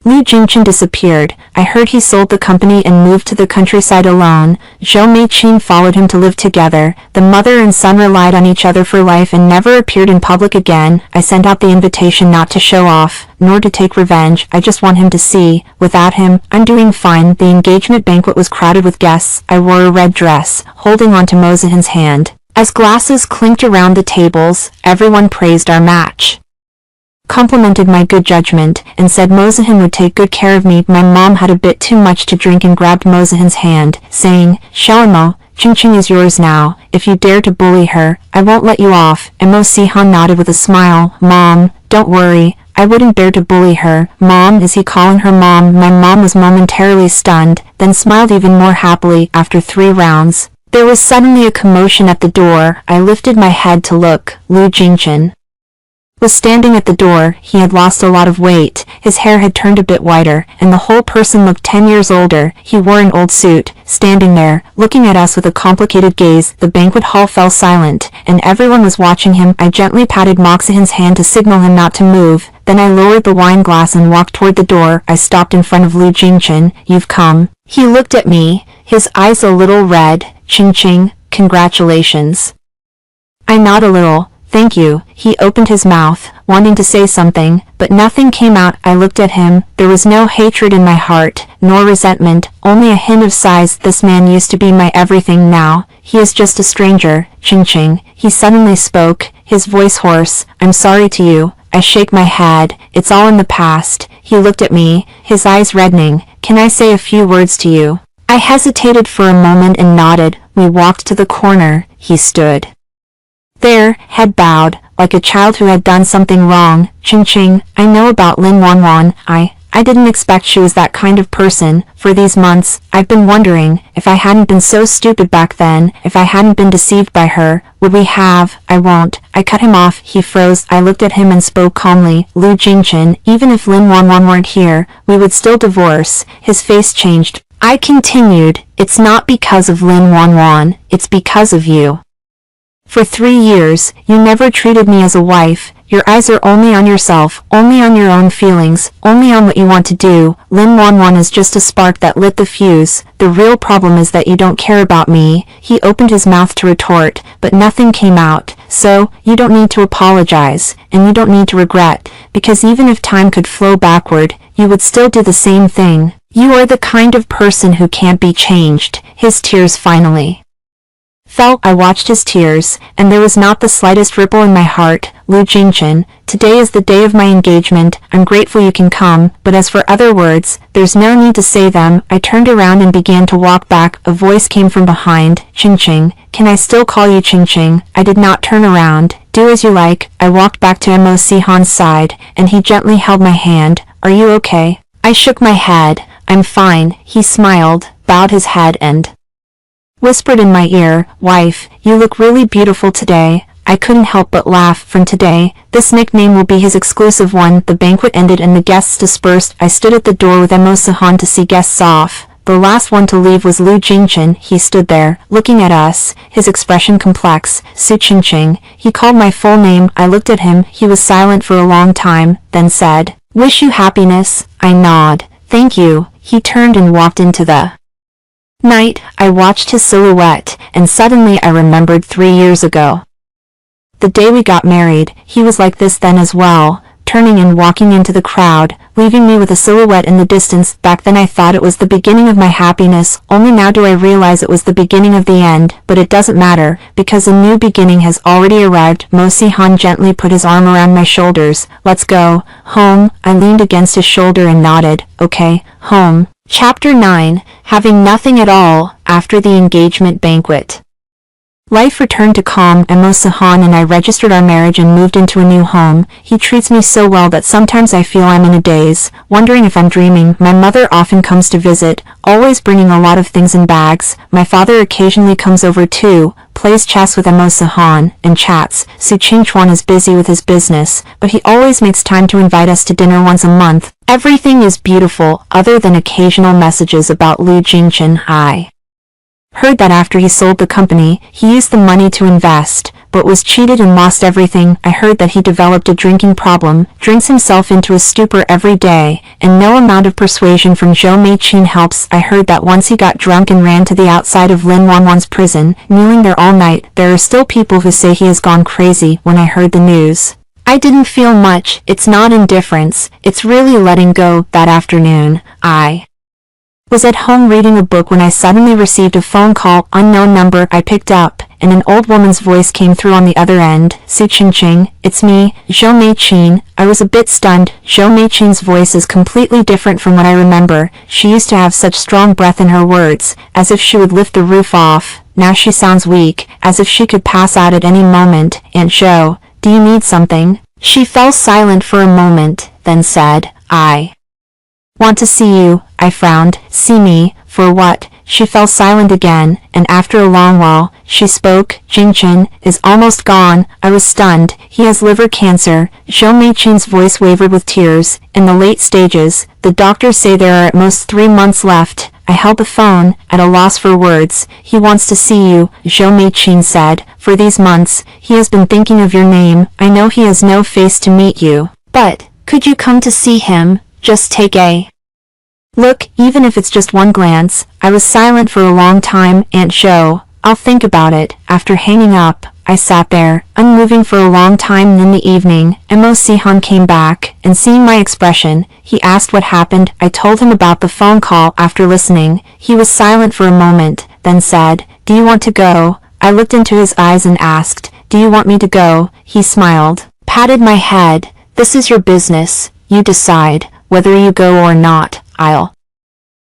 Lu Jingchen disappeared. I heard he sold the company and moved to the countryside alone. Zhou Meiqin followed him to live together. The mother and son relied on each other for life and never appeared in public again. I sent out the invitation not to show off, nor to take revenge. I just want him to see. Without him, I'm doing fine. The engagement banquet was crowded with guests. I wore a red dress, holding on to Mo Sihan's hand. As glasses clinked around the tables, everyone praised our match, complimented my good judgment, and said Mo Sihan would take good care of me. My mom had a bit too much to drink and grabbed Mo Sihan's hand, saying, Xiaomo, Ching is yours now. If you dare to bully her, I won't let you off. And Mo Sihan nodded with a smile. Mom, don't worry, I wouldn't dare to bully her. Mom, is he calling her mom? My mom was momentarily stunned, then smiled even more happily. After 3 rounds, there was suddenly a commotion at the door. I lifted my head to look. Lu Jingchen was standing at the door. He had lost a lot of weight, his hair had turned a bit whiter, and the whole person looked 10 years older. He wore an old suit, standing there, looking at us with a complicated gaze. The banquet hall fell silent, and everyone was watching him. I gently patted Mo Sihan's hand to signal him not to move, then I lowered the wine glass and walked toward the door. I stopped in front of Lu Jingchen. You've come. He looked at me, his eyes a little red. Ching, congratulations. I nod a little. Thank you. He opened his mouth, wanting to say something, but nothing came out. I looked at him. There was no hatred in my heart, nor resentment, only a hint of sighs. This man used to be my everything. Now, he is just a stranger. Ching-ching, he suddenly spoke, his voice hoarse. I'm sorry to you. I shake my head. It's all in the past. He looked at me, his eyes reddening. Can I say a few words to you? I hesitated for a moment and nodded. We walked to the corner. He stood there, head bowed, like a child who had done something wrong. Ching-ching, I know about Wanwan. I didn't expect she was that kind of person. For these months, I've been wondering, if I hadn't been so stupid back then, if I hadn't been deceived by her, would we have? I won't. I cut him off. He froze. I looked at him and spoke calmly. Lu Jingchen, even if Wanwan weren't here, we would still divorce. His face changed. I continued, it's not because of Wanwan, it's because of you. For 3 years, you never treated me as a wife. Your eyes are only on yourself, only on your own feelings, only on what you want to do. Wanwan is just a spark that lit the fuse. The real problem is that you don't care about me. He opened his mouth to retort, but nothing came out. So, you don't need to apologize, and you don't need to regret, because even if time could flow backward, you would still do the same thing. You are the kind of person who can't be changed. His tears finally fell. I watched his tears, and there was not the slightest ripple in my heart. Lu Jingchen, today is the day of my engagement. I'm grateful you can come, but as for other words, there's no need to say them. I turned around and began to walk back. A voice came from behind. Ching-ching, can I still call you Ching-ching? I did not turn around. Do as you like. I walked back to Mo Sihan's side, and he gently held my hand. Are you okay? I shook my head. I'm fine. He smiled, bowed his head and whispered in my ear, wife, you look really beautiful today. I couldn't help but laugh. From today, this nickname will be his exclusive one. The banquet ended and the guests dispersed. I stood at the door with Mo Sihan to see guests off. The last one to leave was Lu Jingchen. He stood there, looking at us, his expression complex. Su Ching-ching. He called my full name. I looked at him. He was silent for a long time, then said, wish you happiness. I nod. Thank you. He turned and walked into the night. I watched his silhouette, and suddenly I remembered 3 years ago. The day we got married, he was like this then as well, turning and walking into the crowd, leaving me with a silhouette in the distance. Back then I thought it was the beginning of my happiness, only now do I realize it was the beginning of the end, but it doesn't matter, because a new beginning has already arrived. Mo Sihan gently put his arm around my shoulders. Let's go home. I leaned against his shoulder and nodded. Okay, home. Chapter 9, Having Nothing at All, After the Engagement Banquet. Life returned to calm, and Mo Sihan and I registered our marriage and moved into a new home. He treats me so well that sometimes I feel I'm in a daze, wondering if I'm dreaming. My mother often comes to visit, always bringing a lot of things in bags. My father occasionally comes over too, plays chess with Mo Sihan, and chats. Su Chingchuan is busy with his business, but he always makes time to invite us to dinner once a month. Everything is beautiful, other than occasional messages about Lu Jingchen. I heard that after he sold the company, he used the money to invest, but was cheated and lost everything. I heard that he developed a drinking problem, drinks himself into a stupor every day, and no amount of persuasion from Zhou Meiqin helps. I heard that once he got drunk and ran to the outside of Lin Wanwan's prison, kneeling there all night. There are still people who say he has gone crazy. When I heard the news, I didn't feel much. It's not indifference, it's really letting go. That afternoon, I was at home reading a book when I suddenly received a phone call. Unknown number. I picked up, and an old woman's voice came through on the other end. Su Ching-ching, it's me, Zhou Meiqin. I was a bit stunned. Zhou Meiqin's voice is completely different from what I remember. She used to have such strong breath in her words, as if she would lift the roof off. Now she sounds weak, as if she could pass out at any moment. Aunt Zhou, do you need something? She fell silent for a moment, then said, I want to see you. I frowned. See me? For what? She fell silent again, and after a long while, she spoke. Jingchen is almost gone. I was stunned. He has liver cancer. Zhou Meiqin's voice wavered with tears. In the late stages, the doctors say there are at most 3 months left. I held the phone, at a loss for words. He wants to see you, Zhou Meiqin said. For these months, he has been thinking of your name. I know he has no face to meet you, but could you come to see him? Just take a look, even if it's just one glance. I was silent for a long time. Aunt Zhou, I'll think about it. After hanging up, I sat there, unmoving for a long time, and in the evening, Mo Si-han came back, and seeing my expression, he asked what happened. I told him about the phone call. After listening, he was silent for a moment, then said, "Do you want to go?" I looked into his eyes and asked, "Do you want me to go?" He smiled, patted my head. "This is your business. You decide. Whether you go or not, I'll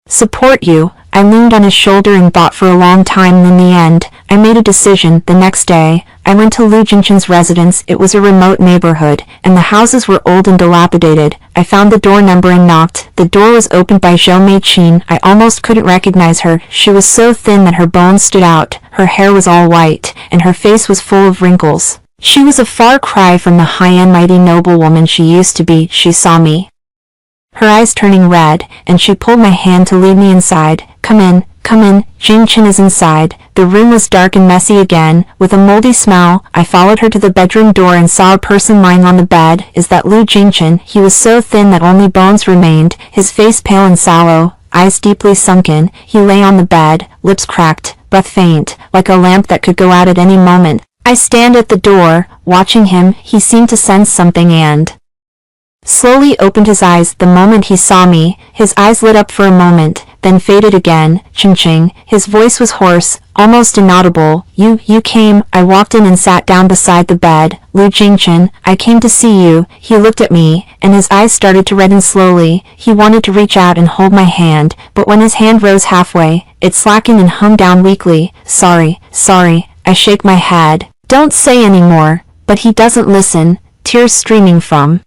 support you." I leaned on his shoulder and thought for a long time, and in the end, I made a decision. The next day, I went to Lu Jingchen's residence. It was a remote neighborhood, and the houses were old and dilapidated. I found the door number and knocked. The door was opened by Zhou Mei-chin. I almost couldn't recognize her. She was so thin that her bones stood out, her hair was all white, and her face was full of wrinkles. She was a far cry from the high-end mighty noblewoman she used to be. She saw me, her eyes turning red, and she pulled my hand to lead me inside. Come in, come in, Jingchen is inside." The room was dark and messy again, with a moldy smell. I followed her to the bedroom door and saw a person lying on the bed. Is that Lu Jingchen? He was so thin that only bones remained, his face pale and sallow, eyes deeply sunken. He lay on the bed, lips cracked, breath faint, like a lamp that could go out at any moment. I stand at the door, watching him. He seemed to sense something and slowly opened his eyes. The moment he saw me, his eyes lit up for a moment, then faded again. "Ching-ching," his voice was hoarse, almost inaudible. You came." I walked in and sat down beside the bed. "Lu Jingchen, I came to see you." He looked at me, and his eyes started to redden slowly. He wanted to reach out and hold my hand, but when his hand rose halfway, it slackened and hung down weakly. Sorry. I shake my head. "Don't say any more." But he doesn't listen, tears streaming from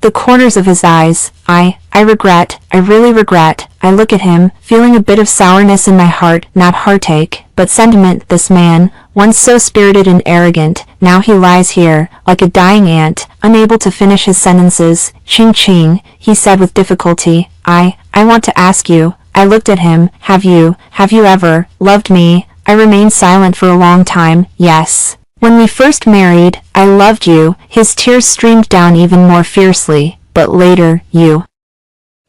the corners of his eyes. I regret, I really regret." I look at him, feeling a bit of sourness in my heart, not heartache, but sentiment. This man, once so spirited and arrogant, now he lies here, like a dying ant, unable to finish his sentences. "Ching-ching," he said with difficulty, I want to ask you." I looked at him. Have you ever loved me?" I remained silent for a long time. "Yes. When we first married, I loved you." His tears streamed down even more fiercely. "But later, you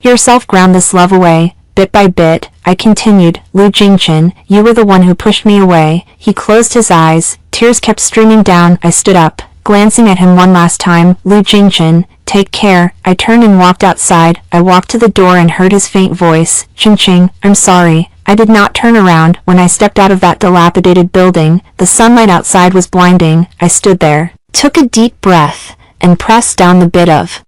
yourself ground this love away, bit by bit." I continued, "Lu Jingchen, you were the one who pushed me away." He closed his eyes. Tears kept streaming down. I stood up, glancing at him one last time. "Lu Jingchen, take care." I turned and walked outside. I walked to the door and heard his faint voice. "Ching-ching, I'm sorry." I did not turn around. When I stepped out of that dilapidated building, the sunlight outside was blinding. I stood there, took a deep breath, and pressed down the bit of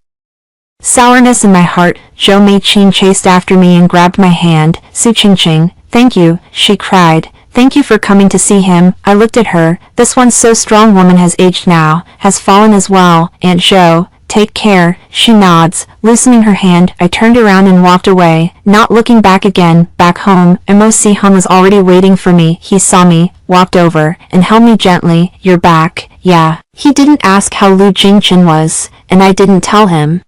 sourness in my heart. Zhou Mei-chin chased after me and grabbed my hand. "Su Ching-ching, thank you," she cried. "Thank you for coming to see him." I looked at her. This once so strong woman has aged now, has fallen as well. "Aunt Zhou, take care." She nods, loosening her hand. I turned around and walked away, not looking back again. Back home, Mo Si-han was already waiting for me. He saw me, walked over, and held me gently. "You're back." "Yeah." He didn't ask how Lu Jingchen was, and I didn't tell him.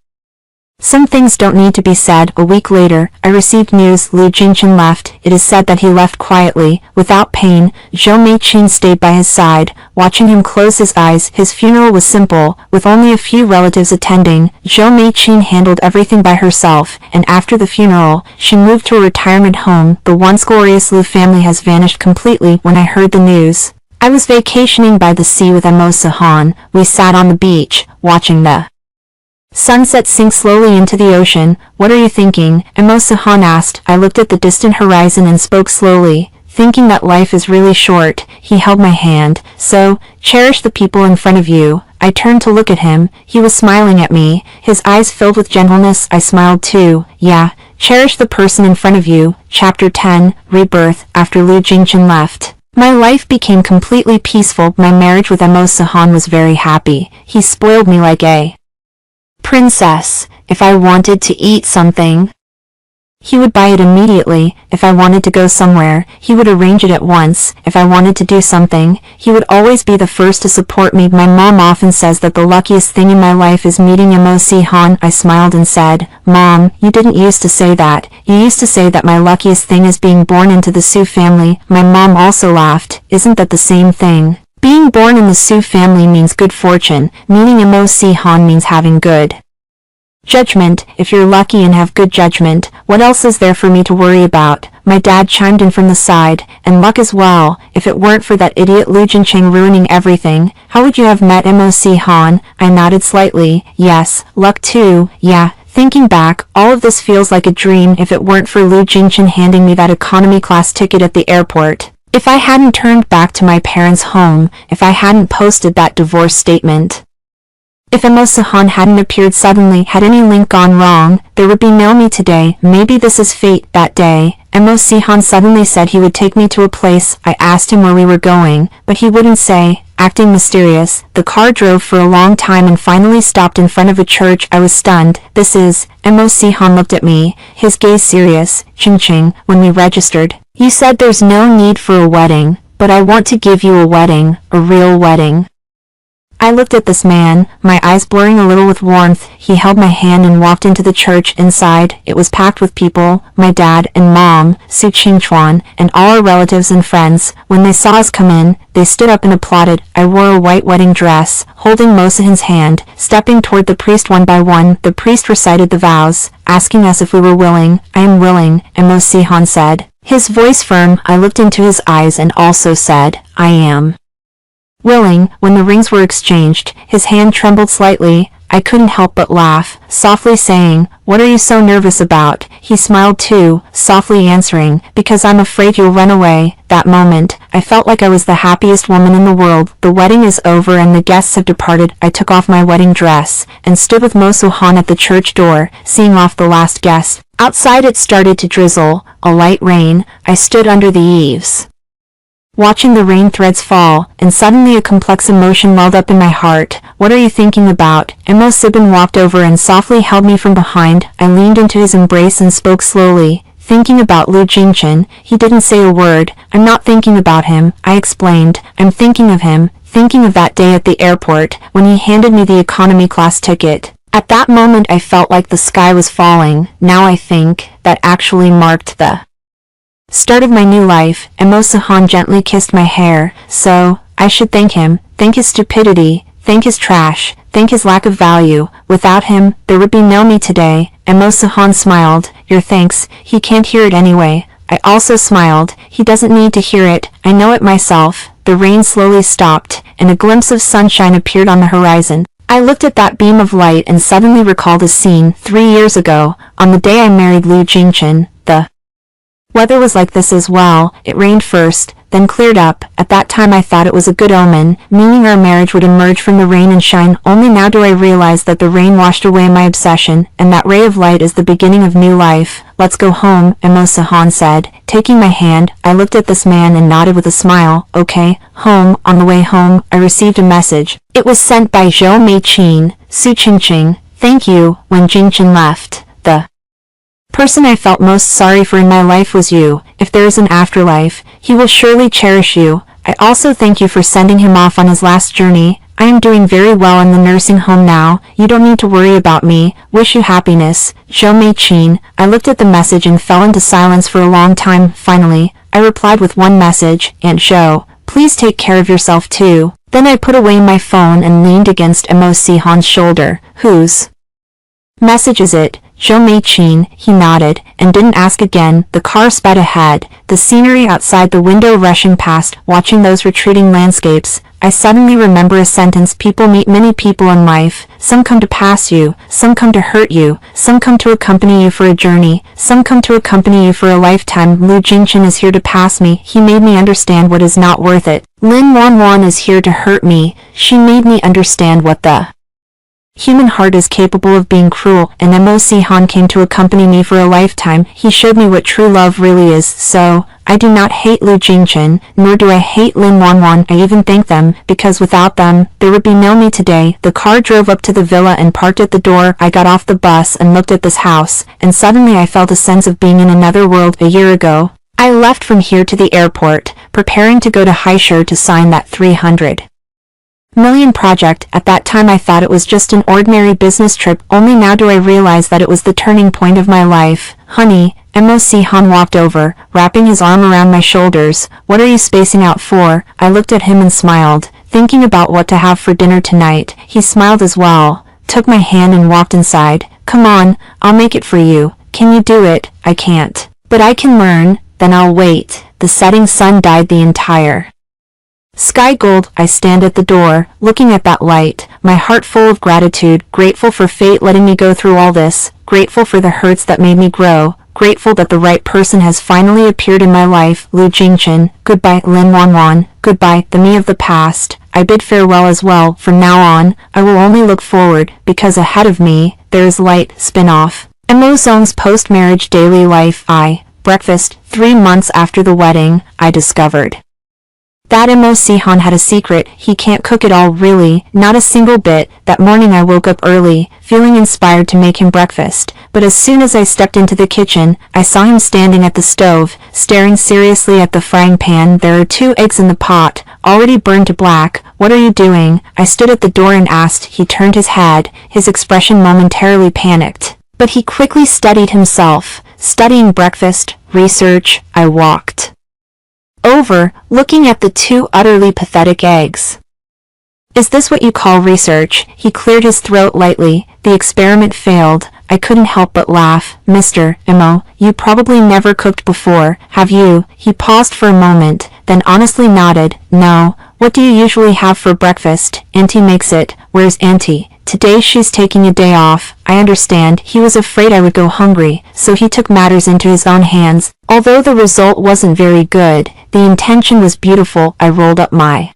Some things don't need to be said. A week later, I received news. Lu Jingchen left. It is said that he left quietly, without pain. Zhou Mei-chin stayed by his side, watching him close his eyes. His funeral was simple, with only a few relatives attending. Zhou Mei-chin handled everything by herself, and after the funeral, she moved to a retirement home. The once glorious Lu family has vanished completely. When I heard the news, I was vacationing by the sea with Mo Si-han. We sat on the beach, watching the sunset sink slowly into the ocean. "What are you thinking?" Mo Si-han asked. I looked at the distant horizon and spoke slowly, thinking that life is really short. He held my hand. "So, cherish the people in front of you." I turned to look at him. He was smiling at me, his eyes filled with gentleness. I smiled too. "Yeah, cherish the person in front of you." Chapter 10, Rebirth. After Lu Jingchen left, my life became completely peaceful. My marriage with Mo Si-han was very happy. He spoiled me like a princess. If I wanted to eat something, he would buy it immediately. If I wanted to go somewhere, he would arrange it at once. If I wanted to do something, he would always be the first to support me. My mom often says that the luckiest thing in my life is meeting Mo Si-han. I smiled and said, "Mom, you didn't used to say that. You used to say that my luckiest thing is being born into the Su family." My mom also laughed. "Isn't that the same thing? Being born in the Su family means good fortune. Meeting Mo Si-han means having good Judgment, if you're lucky and have good judgment, what else is there for me to worry about? My dad chimed in from the side, and luck as well, if it weren't for that idiot Lu Jincheng ruining everything. How would you have met MOC Han? I nodded slightly. Yes, luck too, yeah. Thinking back, all of this feels like a dream if it weren't for Lu Jincheng handing me that economy class ticket at the airport. If I hadn't turned back to my parents' home, if I hadn't posted that divorce statement. If MOC Han hadn't appeared suddenly, had any link gone wrong, there would be no me today. Maybe this is fate. That day, MOC Han suddenly said he would take me to a place. I asked him where we were going, but he wouldn't say. Acting mysterious, the car drove for a long time and finally stopped in front of a church. I was stunned. This is... MOC Han looked at me, his gaze serious. Jincheng, when we registered, you said there's no need for a wedding, but I want to give you a wedding, a real wedding. I looked at this man, my eyes blurring a little with warmth. He held my hand and walked into the church. Inside, it was packed with people, my dad and mom, Su Qingchuan, and all our relatives and friends. When they saw us come in, they stood up and applauded. I wore a white wedding dress, holding Mosahan's hand, stepping toward the priest one by one. The priest recited the vows, asking us if we were willing. I am willing, MOC Han said, his voice firm. I looked into his eyes and also said, I am willing. When the rings were exchanged, his hand trembled slightly. I couldn't help but laugh, softly saying, what are you so nervous about? He smiled too, softly answering, because I'm afraid you'll run away. That moment, I felt like I was the happiest woman in the world. The wedding is over and the guests have departed. I took off my wedding dress, and stood with MOC Han at the church door, seeing off the last guest. Outside it started to drizzle, a light rain. I stood under the eaves, watching the rain threads fall, and suddenly a complex emotion welled up in my heart. What are you thinking about? MOC walked over and softly held me from behind. I leaned into his embrace and spoke slowly. Thinking about Lu Jincheng. He didn't say a word. I'm not thinking about him, I explained. I'm thinking of him, thinking of that day at the airport, when he handed me the economy class ticket. At that moment I felt like the sky was falling. Now I think that actually marked the start of my new life. MOC Han gently kissed my hair. So, I should thank him, thank his stupidity, thank his trash, thank his lack of value. Without him, there would be no me today. MOC Han smiled. Your thanks, he can't hear it anyway. I also smiled. He doesn't need to hear it, I know it myself. The rain slowly stopped, and a glimpse of sunshine appeared on the horizon. I looked at that beam of light and suddenly recalled a scene 3 years ago, on the day I married Lu Jincheng. The weather was like this as well. It rained first, then cleared up. At that time I thought it was a good omen, meaning our marriage would emerge from the rain and shine. Only now do I realize that the rain washed away my obsession, and that ray of light is the beginning of new life. Let's go home, MOC Han said, taking my hand. I looked at this man and nodded with a smile. Okay, home. On the way home, I received a message. It was sent by Zhou Meiqin. Su Qingcheng, thank you. When Jincheng left, the person I felt most sorry for in my life was you. If there is an afterlife, he will surely cherish you. I also thank you for sending him off on his last journey. I am doing very well in the nursing home now. You don't need to worry about me. Wish you happiness. Zhou Meiqin. I looked at the message and fell into silence for a long time. Finally, I replied with one message. Aunt Zhou, please take care of yourself too. Then I put away my phone and leaned against MOC Han's shoulder. Whose message is it? Zhou Meiqin. He nodded, and didn't ask again. The car sped ahead, the scenery outside the window rushing past. Watching those retreating landscapes, I suddenly remember a sentence. People meet many people in life. Some come to pass you, some come to hurt you, some come to accompany you for a journey, some come to accompany you for a lifetime. Lu Jincheng is here to pass me. He made me understand what is not worth it. Lin Wanwan is here to hurt me. She made me understand what the human heart is capable of being cruel, and MOC Han came to accompany me for a lifetime. He showed me what true love really is. So, I do not hate Lu Jincheng, nor do I hate Lin Wanwan. I even thank them, because without them, there would be no me today. The car drove up to the villa and parked at the door. I got off the bus and looked at this house, and suddenly I felt a sense of being in another world. A year ago, I left from here to the airport, preparing to go to Haishur to sign that 300 million project. At that time I thought it was just an ordinary business trip. Only now do I realize that it was the turning point of my life. Honey, MOC Han walked over, wrapping his arm around my shoulders. What are you spacing out for? I looked at him and smiled, thinking about what to have for dinner tonight. He smiled as well, took my hand and walked inside. Come on, I'll make it for you. Can you do it? I can't. But I can learn, then I'll wait. The setting sun dyed the entire sky gold. I stand at the door, looking at that light, my heart full of gratitude, grateful for fate letting me go through all this, grateful for the hurts that made me grow, grateful that the right person has finally appeared in my life. Lu Jingchen, goodbye Lin Wanwan, goodbye, the me of the past. I bid farewell as well. From now on, I will only look forward, because ahead of me, there is light. Spin-off. Mo Zong's post-marriage daily life. Breakfast. 3 months after the wedding, I discovered that Mo Sihan had a secret. He can't cook at all, really, not a single bit. That morning I woke up early, feeling inspired to make him breakfast, but as soon as I stepped into the kitchen, I saw him standing at the stove, staring seriously at the frying pan. There are 2 eggs in the pot, already burned to black. What are you doing? I stood at the door and asked. He turned his head, his expression momentarily panicked, but he quickly steadied himself. Studying breakfast, research. I walked over, looking at the 2 utterly pathetic eggs. Is this what you call research? He cleared his throat lightly. The experiment failed. I couldn't help but laugh. Mr. Mo, you probably never cooked before, have you? He paused for a moment, then honestly nodded. No. What do you usually have for breakfast? Auntie makes it. Where's Auntie? Today she's taking a day off. I understand. He was afraid I would go hungry, so he took matters into his own hands. Although the result wasn't very good, the intention was beautiful. I rolled up my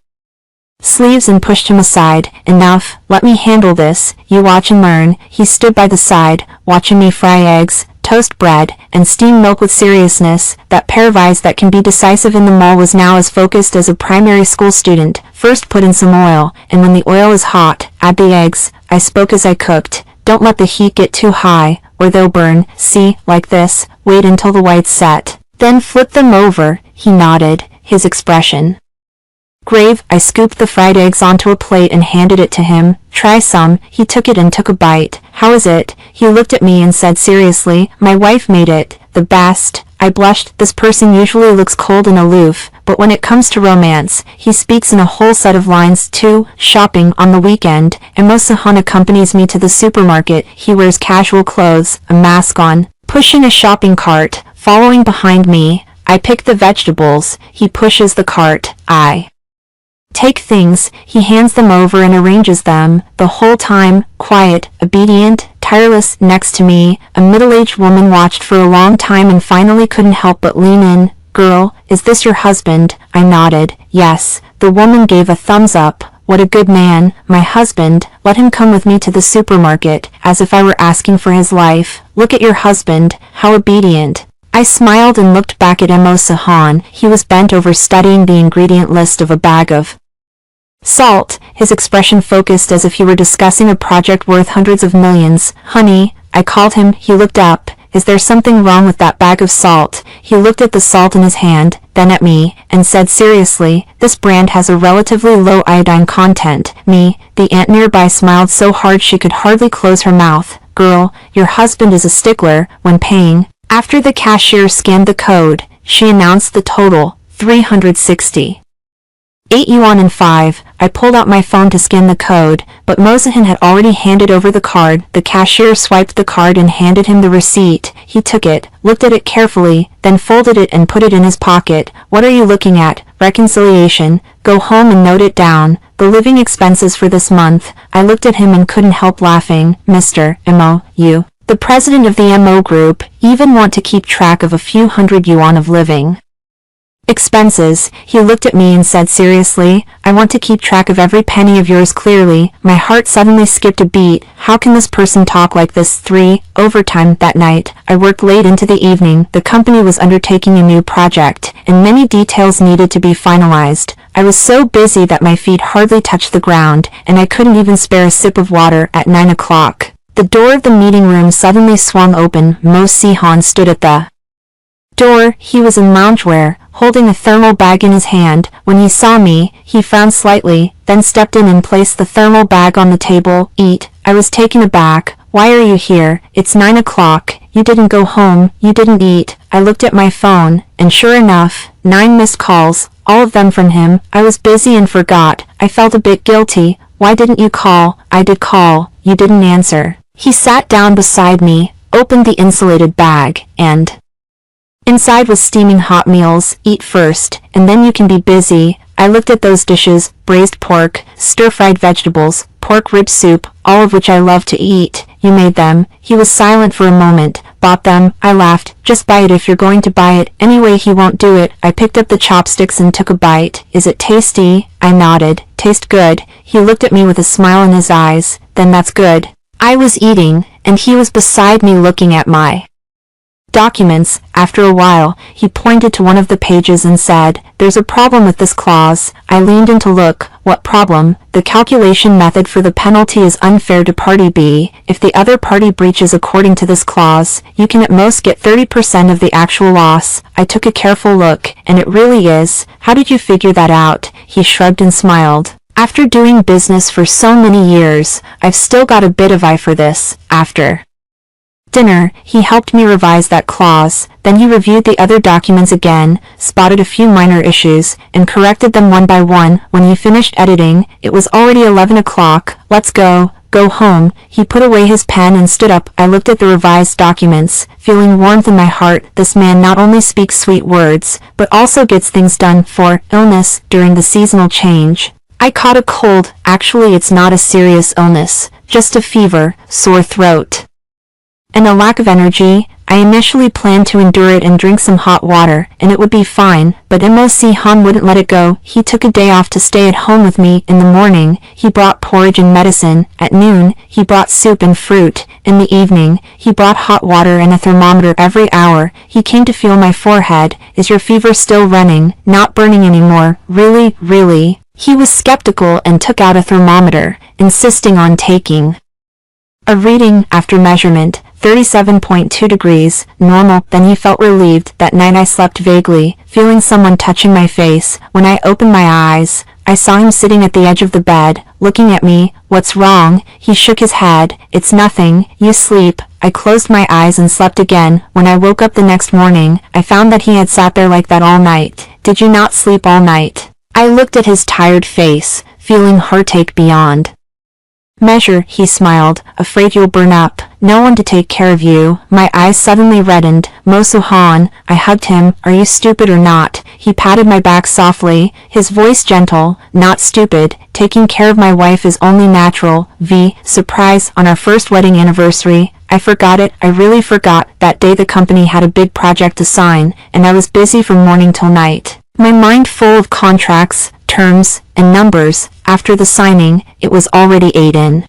sleeves and pushed him aside. Enough, let me handle this. You watch and learn. He stood by the side, watching me fry eggs, toast bread, and steam milk with seriousness. That pair of eyes that can be decisive in the mall was now as focused as a primary school student. First put in some oil, and when the oil is hot, add the eggs. I spoke as I cooked. Don't let the heat get too high, or they'll burn. See, like this. Wait until the whites set. Then flip them over. He nodded, his expression grave. I scooped the fried eggs onto a plate and handed it to him. Try some. He took it and took a bite. How is it? He looked at me and said seriously, my wife made it. The best. I blushed. This person usually looks cold and aloof, but when it comes to romance, he speaks in a whole set of lines too. Shopping on the weekend, and Mo Sihan accompanies me to the supermarket. He wears casual clothes, a mask on, pushing a shopping cart. Following behind me, I pick the vegetables. He pushes the cart. I take things. He hands them over and arranges them. The whole time, quiet, obedient, tireless. Next to me, a middle-aged woman watched for a long time and finally couldn't help but lean in. Girl, is this your husband? I nodded. Yes. The woman gave a thumbs up. What a good man. My husband. Let him come with me to the supermarket, as if I were asking for his life. Look at your husband. How obedient. I smiled and looked back at Mo Sihan. He was bent over studying the ingredient list of a bag of salt, his expression focused as if he were discussing a project worth hundreds of millions. Honey, I called him. He looked up. Is there something wrong with that bag of salt? He looked at the salt in his hand, then at me, and said seriously, this brand has a relatively low iodine content. Me, the aunt nearby smiled so hard she could hardly close her mouth. Girl, your husband is a stickler when paying. After the cashier scanned the code, she announced the total, 360. 8 yuan and 5. I pulled out my phone to scan the code, but Mo Sihan had already handed over the card. The cashier swiped the card and handed him the receipt. He took it, looked at it carefully, then folded it and put it in his pocket. What are you looking at? Reconciliation. Go home and note it down. The living expenses for this month. I looked at him and couldn't help laughing. Mr. Mo, you, the president of the Mo Group, even want to keep track of a few hundred yuan of living expenses. He looked at me and said seriously, I want to keep track of every penny of yours clearly. My heart suddenly skipped a beat. How can this person talk like this? 3. Overtime. That night, I worked late into the evening. The company was undertaking a new project, and many details needed to be finalized. I was so busy that my feet hardly touched the ground, and I couldn't even spare a sip of water. At 9 o'clock, the door of the meeting room suddenly swung open. Mo Sihan stood at the door. He was in loungewear, holding a thermal bag in his hand. When he saw me, he frowned slightly, then stepped in and placed the thermal bag on the table. Eat. I was taken aback. Why are you here? It's 9 o'clock. You didn't go home. You didn't eat. I looked at my phone, and sure enough, 9 missed calls, all of them from him. I was busy and forgot. I felt a bit guilty. Why didn't you call? I did call. You didn't answer. He sat down beside me, opened the insulated bag, and inside was steaming hot meals. Eat first, and then you can be busy. I looked at those dishes, braised pork, stir-fried vegetables, pork rib soup, all of which I love to eat. You made them. He was silent for a moment. Bought them. I laughed. Just buy it if you're going to buy it. Anyway, he won't do it. I picked up the chopsticks and took a bite. Is it tasty? I nodded. Taste good. He looked at me with a smile in his eyes. Then that's good. I was eating, and he was beside me looking at my documents. After a while, he pointed to one of the pages and said, "There's a problem with this clause." I leaned in to look. What problem? The calculation method for the penalty is unfair to party B. If the other party breaches according to this clause, you can at most get 30% of the actual loss. I took a careful look, and it really is. How did you figure that out? He shrugged and smiled. After doing business for so many years, I've still got a bit of eye for this. After dinner, he helped me revise that clause. Then he reviewed the other documents again, spotted a few minor issues, and corrected them one by one. When he finished editing, it was already 11 o'clock. Let's go home. He put away his pen and stood up. I looked at the revised documents, feeling warmth in my heart. This man not only speaks sweet words, but also gets things done. For illness during the seasonal change, I caught a cold. Actually, it's not a serious illness, just a fever, sore throat, and a lack of energy. I initially planned to endure it and drink some hot water, and it would be fine, but MOC Han wouldn't let it go. He took a day off to stay at home with me. In the morning, he brought porridge and medicine. At noon, he brought soup and fruit. In the evening, he brought hot water and a thermometer. Every hour, he came to feel my forehead. Is your fever still running? Not burning anymore? Really, really? He was skeptical and took out a thermometer, insisting on taking a reading. After measurement, 37.2 degrees, normal. Then he felt relieved. That night I slept vaguely, feeling someone touching my face. When I opened my eyes, I saw him sitting at the edge of the bed, looking at me. What's wrong? He shook his head. It's nothing. You sleep. I closed my eyes and slept again. When I woke up the next morning, I found that he had sat there like that all night. Did you not sleep all night? I looked at his tired face, feeling heartache beyond measure. He smiled. Afraid you'll burn up. No one to take care of you. My eyes suddenly reddened. Mosuhan. I hugged him. Are you stupid or not? He patted my back softly, his voice gentle. Not stupid. Taking care of my wife is only natural. Surprise, on our first wedding anniversary. I forgot it. I really forgot. That day the company had a big project to sign, and I was busy from morning till night. My mind full of contracts, terms, and numbers. After the signing, it was already 8 in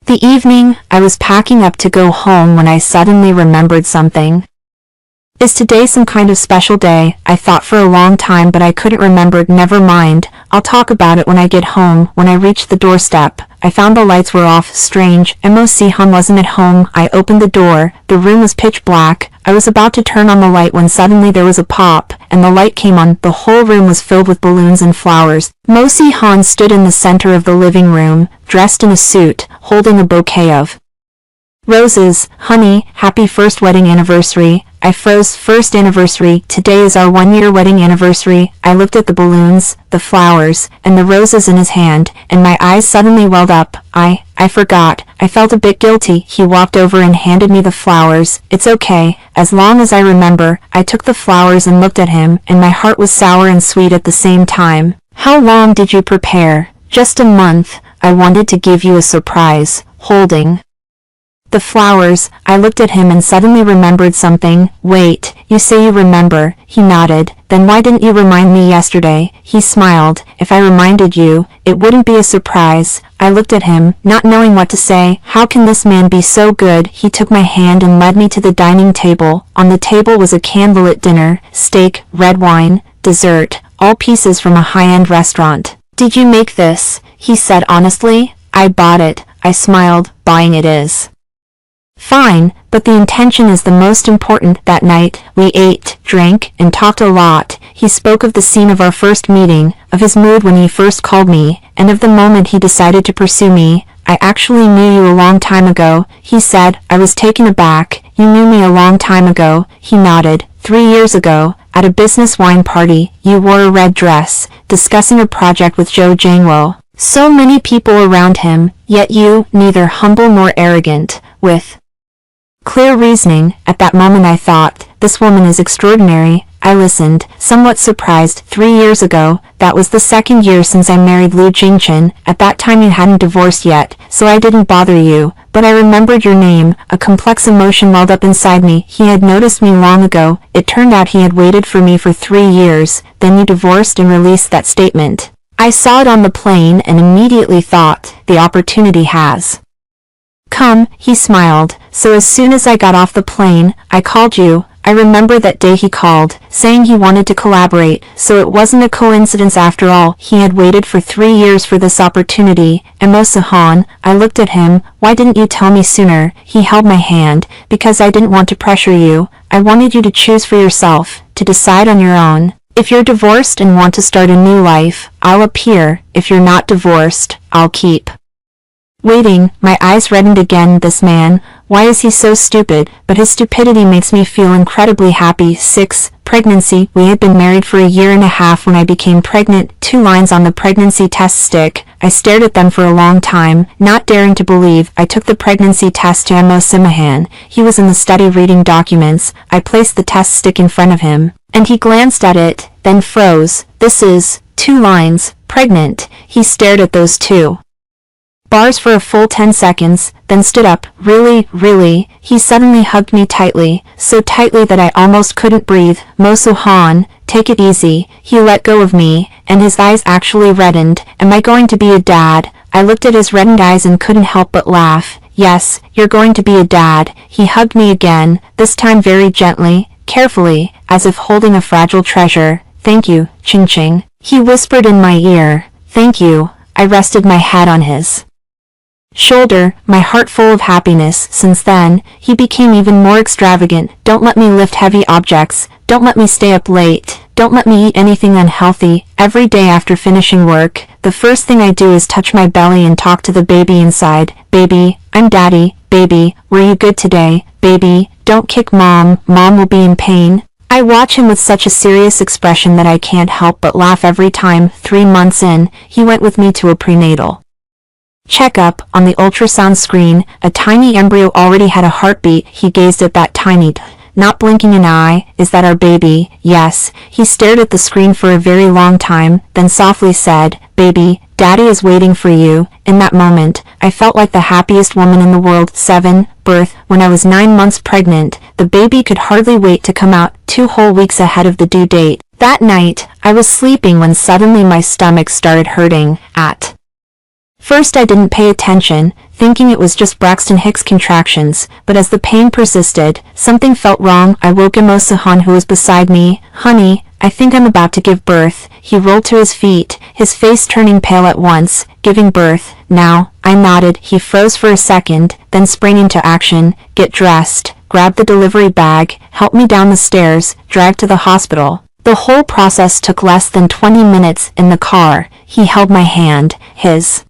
the evening. I was packing up to go home when I suddenly remembered something. Is today some kind of special day? I thought for a long time, but I couldn't remember. Never mind. I'll talk about it when I get home. When I reached the doorstep, I found the lights were off. Strange. MOC Han wasn't at home. I opened the door. The room was pitch black. I was about to turn on the light when suddenly there was a pop, and the light came on. The whole room was filled with balloons and flowers. MOC Han stood in the center of the living room, dressed in a suit, holding a bouquet of roses. Honey, happy first wedding anniversary. I froze. First anniversary. Today is our 1-year wedding anniversary. I looked at the balloons, the flowers, and the roses in his hand, and my eyes suddenly welled up. I forgot. I felt a bit guilty. He walked over and handed me the flowers. It's okay, as long as I remember. I took the flowers and looked at him, and my heart was sour and sweet at the same time. How long did you prepare? Just a month. I wanted to give you a surprise. Holding the flowers, I looked at him and suddenly remembered something. Wait, you say you remember? He nodded. Then why didn't you remind me yesterday? He smiled. If I reminded you, it wouldn't be a surprise. I looked at him, not knowing what to say. How can this man be so good? He took my hand and led me to the dining table. On the table was a candlelit dinner, steak, red wine, dessert, all pieces from a high-end restaurant. Did you make this? He said honestly. I bought it. I smiled. Buying it is fine, but the intention is the most important. That night, we ate, drank, and talked a lot. He spoke of the scene of our first meeting, of his mood when he first called me, and of the moment he decided to pursue me. I actually knew you a long time ago, he said. I was taken aback. You knew me a long time ago. He nodded. 3 years ago, at a business wine party, you wore a red dress, discussing a project with Joe Jangwo. So many people around him. Yet you, neither humble nor arrogant, with clear reasoning. At that moment I thought, this woman is extraordinary. I listened, somewhat surprised. 3 years ago, that was the 2nd year since I married Liu Jingchen. At that time you hadn't divorced yet, so I didn't bother you, but I remembered your name. A complex emotion welled up inside me. He had noticed me long ago. It turned out he had waited for me for 3 years, then you divorced and released that statement. I saw it on the plane and immediately thought, the opportunity has come. He smiled. So as soon as I got off the plane, I called you. I remember that day he called, saying he wanted to collaborate, so it wasn't a coincidence after all. He had waited for 3 years for this opportunity. Emo-san, I looked at him. Why didn't you tell me sooner? He held my hand. Because I didn't want to pressure you. I wanted you to choose for yourself, to decide on your own. If you're divorced and want to start a new life, I'll appear. If you're not divorced, I'll keep waiting. My eyes reddened again. This man, why is he so stupid? But his stupidity makes me feel incredibly happy. 6. Pregnancy. We had been married for a year and a half when I became pregnant. 2 lines on the pregnancy test stick. I stared at them for a long time, not daring to believe. I took the pregnancy test to Emo-san. He was in the study reading documents. I placed the test stick in front of him, and he glanced at it, then froze. This is 2 lines. Pregnant. He stared at those 2 bars for a full 10 seconds, then stood up. Really, really? He suddenly hugged me tightly, so tightly that I almost couldn't breathe. Mo-san, take it easy. He let go of me, and his eyes actually reddened. Am I going to be a dad? I looked at his reddened eyes and couldn't help but laugh. Yes, you're going to be a dad. He hugged me again, this time very gently, carefully, as if holding a fragile treasure. Thank you, Ching-Ching. He whispered in my ear. Thank you. I rested my head on his shoulder, my heart full of happiness. Since then, he became even more extravagant. Don't let me lift heavy objects. Don't let me stay up late. Don't let me eat anything unhealthy. Every day after finishing work, the first thing I do is touch my belly and talk to the baby inside. Baby, I'm daddy. Baby, were you good today? Baby, don't kick mom. Mom will be in pain. I watch him with such a serious expression that I can't help but laugh every time. 3 months in, he went with me to a prenatal checkup. On the ultrasound screen, a tiny embryo already had a heartbeat. He gazed at that tiny, not blinking an eye. Is that our baby? Yes. He stared at the screen for a very long time, then softly said, Baby, Daddy is waiting for you. In that moment, I felt like the happiest woman in the world. 7. Birth. When I was 9 months pregnant, the baby could hardly wait to come out, 2 whole weeks ahead of the due date. That night, I was sleeping when suddenly my stomach started hurting. At first I didn't pay attention, thinking it was just Braxton Hicks contractions, but as the pain persisted, something felt wrong. I woke Emo-san, who was beside me. Honey, I think I'm about to give birth. He rolled to his feet, his face turning pale at once. Giving birth, now? I nodded. He froze for a second, then sprang into action. Get dressed, grab the delivery bag, help me down the stairs, drag to the hospital. The whole process took less than 20 minutes. In the car, he held my hand. His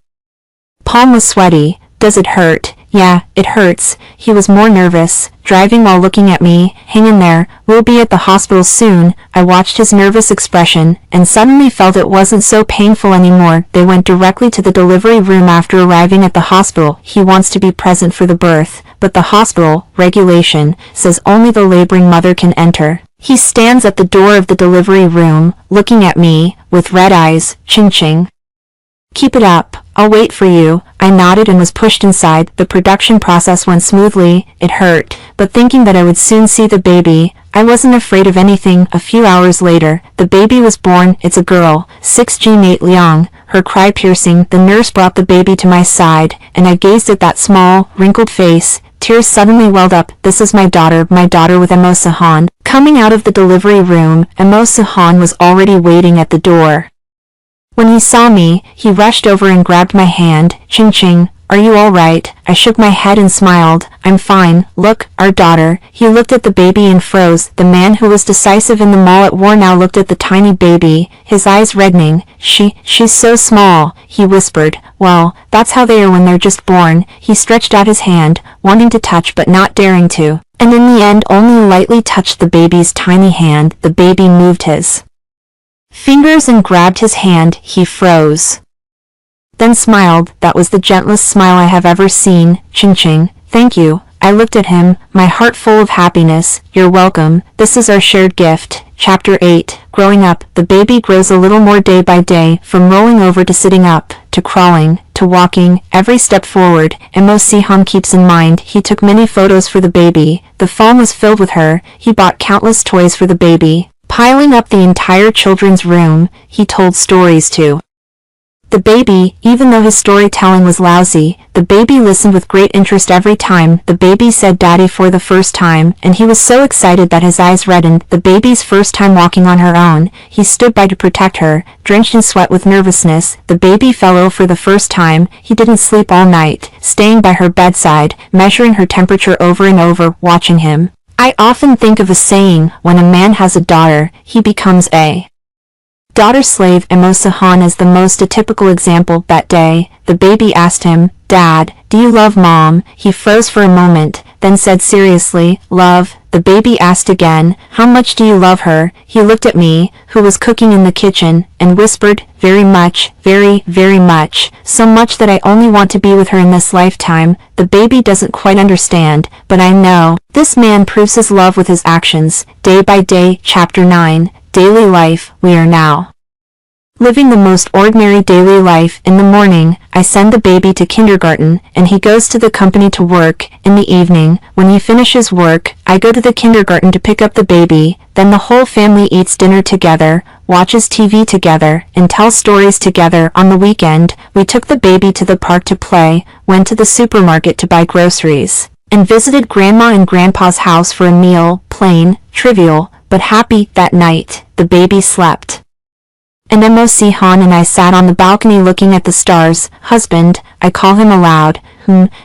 palm was sweaty. Does it hurt? Yeah, it hurts. He was more nervous, driving while looking at me. Hang in there, we'll be at the hospital soon. I watched his nervous expression, and suddenly felt it wasn't so painful anymore. They went directly to the delivery room after arriving at the hospital. He wants to be present for the birth, but the hospital regulation says only the laboring mother can enter. He stands at the door of the delivery room, looking at me, with red eyes. Ching-Ching. Keep it up. I'll wait for you. I nodded and was pushed inside. The production process went smoothly. It hurt, but thinking that I would soon see the baby, I wasn't afraid of anything. A few hours later, the baby was born. It's a girl. 6G Nate Liang. Her cry piercing. The nurse brought the baby to my side, and I gazed at that small, wrinkled face. Tears suddenly welled up. This is my daughter with Emo-san. Coming out of the delivery room, Emo-san was already waiting at the door. When he saw me, he rushed over and grabbed my hand. Ching-Ching, are you all right? I shook my head and smiled. I'm fine. Look, our daughter. He looked at the baby and froze. The man who was decisive in the mall at war now looked at the tiny baby, his eyes reddening. She's so small, he whispered. Well, that's how they are when they're just born. He stretched out his hand, wanting to touch but not daring to, and in the end only lightly touched the baby's tiny hand. The baby moved his fingers and grabbed his hand. He froze. then smiled. That was the gentlest smile I have ever seen. Ching ching. Thank you. I looked at him, my heart full of happiness. You're welcome. This is our shared gift. Chapter 8. Growing up, the baby grows a little more day by day, from rolling over to sitting up, to crawling, to walking, every step forward, and Mo Si-han keeps in mind. He took many photos for the baby. The phone was filled with her. He bought countless toys for the baby. Piling up the entire children's room, he told stories to the baby. Even though his storytelling was lousy, the baby listened with great interest every time the baby said daddy for the first time, and he was so excited that his eyes reddened. The baby's first time walking on her own, he stood by to protect her, drenched in sweat with nervousness. The baby fell ill for the first time. He didn't sleep all night, staying by her bedside, measuring her temperature over and over, watching him. I often think of a saying, when a man has a daughter, he becomes a daughter slave, and Mo Si-han is the most atypical example. That day, the baby asked him, Dad, do you love Mom? He froze for a moment, then said seriously, Love. The baby asked again, How much do you love her? He looked at me, who was cooking in the kitchen, and whispered, Very much, very, very much, so much that I only want to be with her in this lifetime. The baby doesn't quite understand, but I know. This man proves his love with his actions, day by day. Chapter 9. Daily life. We are now living the most ordinary daily life. In the morning, I send the baby to kindergarten, and he goes to the company to work. In the evening, when he finishes work, I go to the kindergarten to pick up the baby. Then the whole family eats dinner together, watches TV together, and tells stories together. On the weekend, we took the baby to the park to play, went to the supermarket to buy groceries, and visited Grandma and Grandpa's house for a meal. Plain, trivial, but happy. That night, the baby slept, and Mo Si-han and I sat on the balcony looking at the stars. Husband, I call him aloud.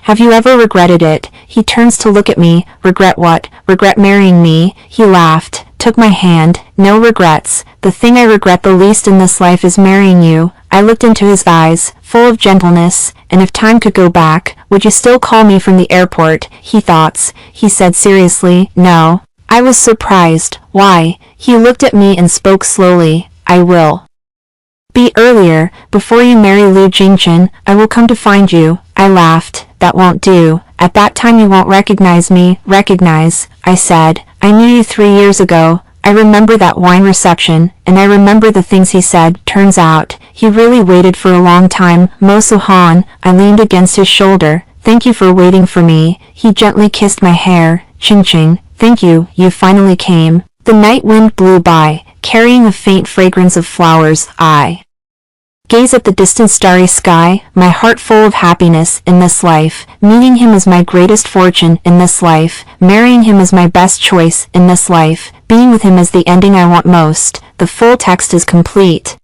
Have you ever regretted it? He turns to look at me. Regret what? Regret marrying me? He laughed, took my hand. No regrets. The thing I regret the least in this life is marrying you. I looked into his eyes, full of gentleness. And if time could go back, would you still call me from the airport? He said seriously, No. I was surprised. Why? He looked at me and spoke slowly. I will be earlier. Before you marry Liu Jingchen, I will come to find you. I laughed. That won't do. At that time you won't recognize me. Recognize? I said. I knew you 3 years ago. I remember that wine reception, and I remember the things he said. Turns out, he really waited for a long time. Mo Si-han, I leaned against his shoulder. Thank you for waiting for me. He gently kissed my hair. Ching ching. Thank you. You finally came. The night wind blew by, carrying a faint fragrance of flowers. I gaze at the distant starry sky, my heart full of happiness. In this life, meeting him is my greatest fortune. In this life, marrying him is my best choice. In this life, being with him is the ending I want most. The full text is complete.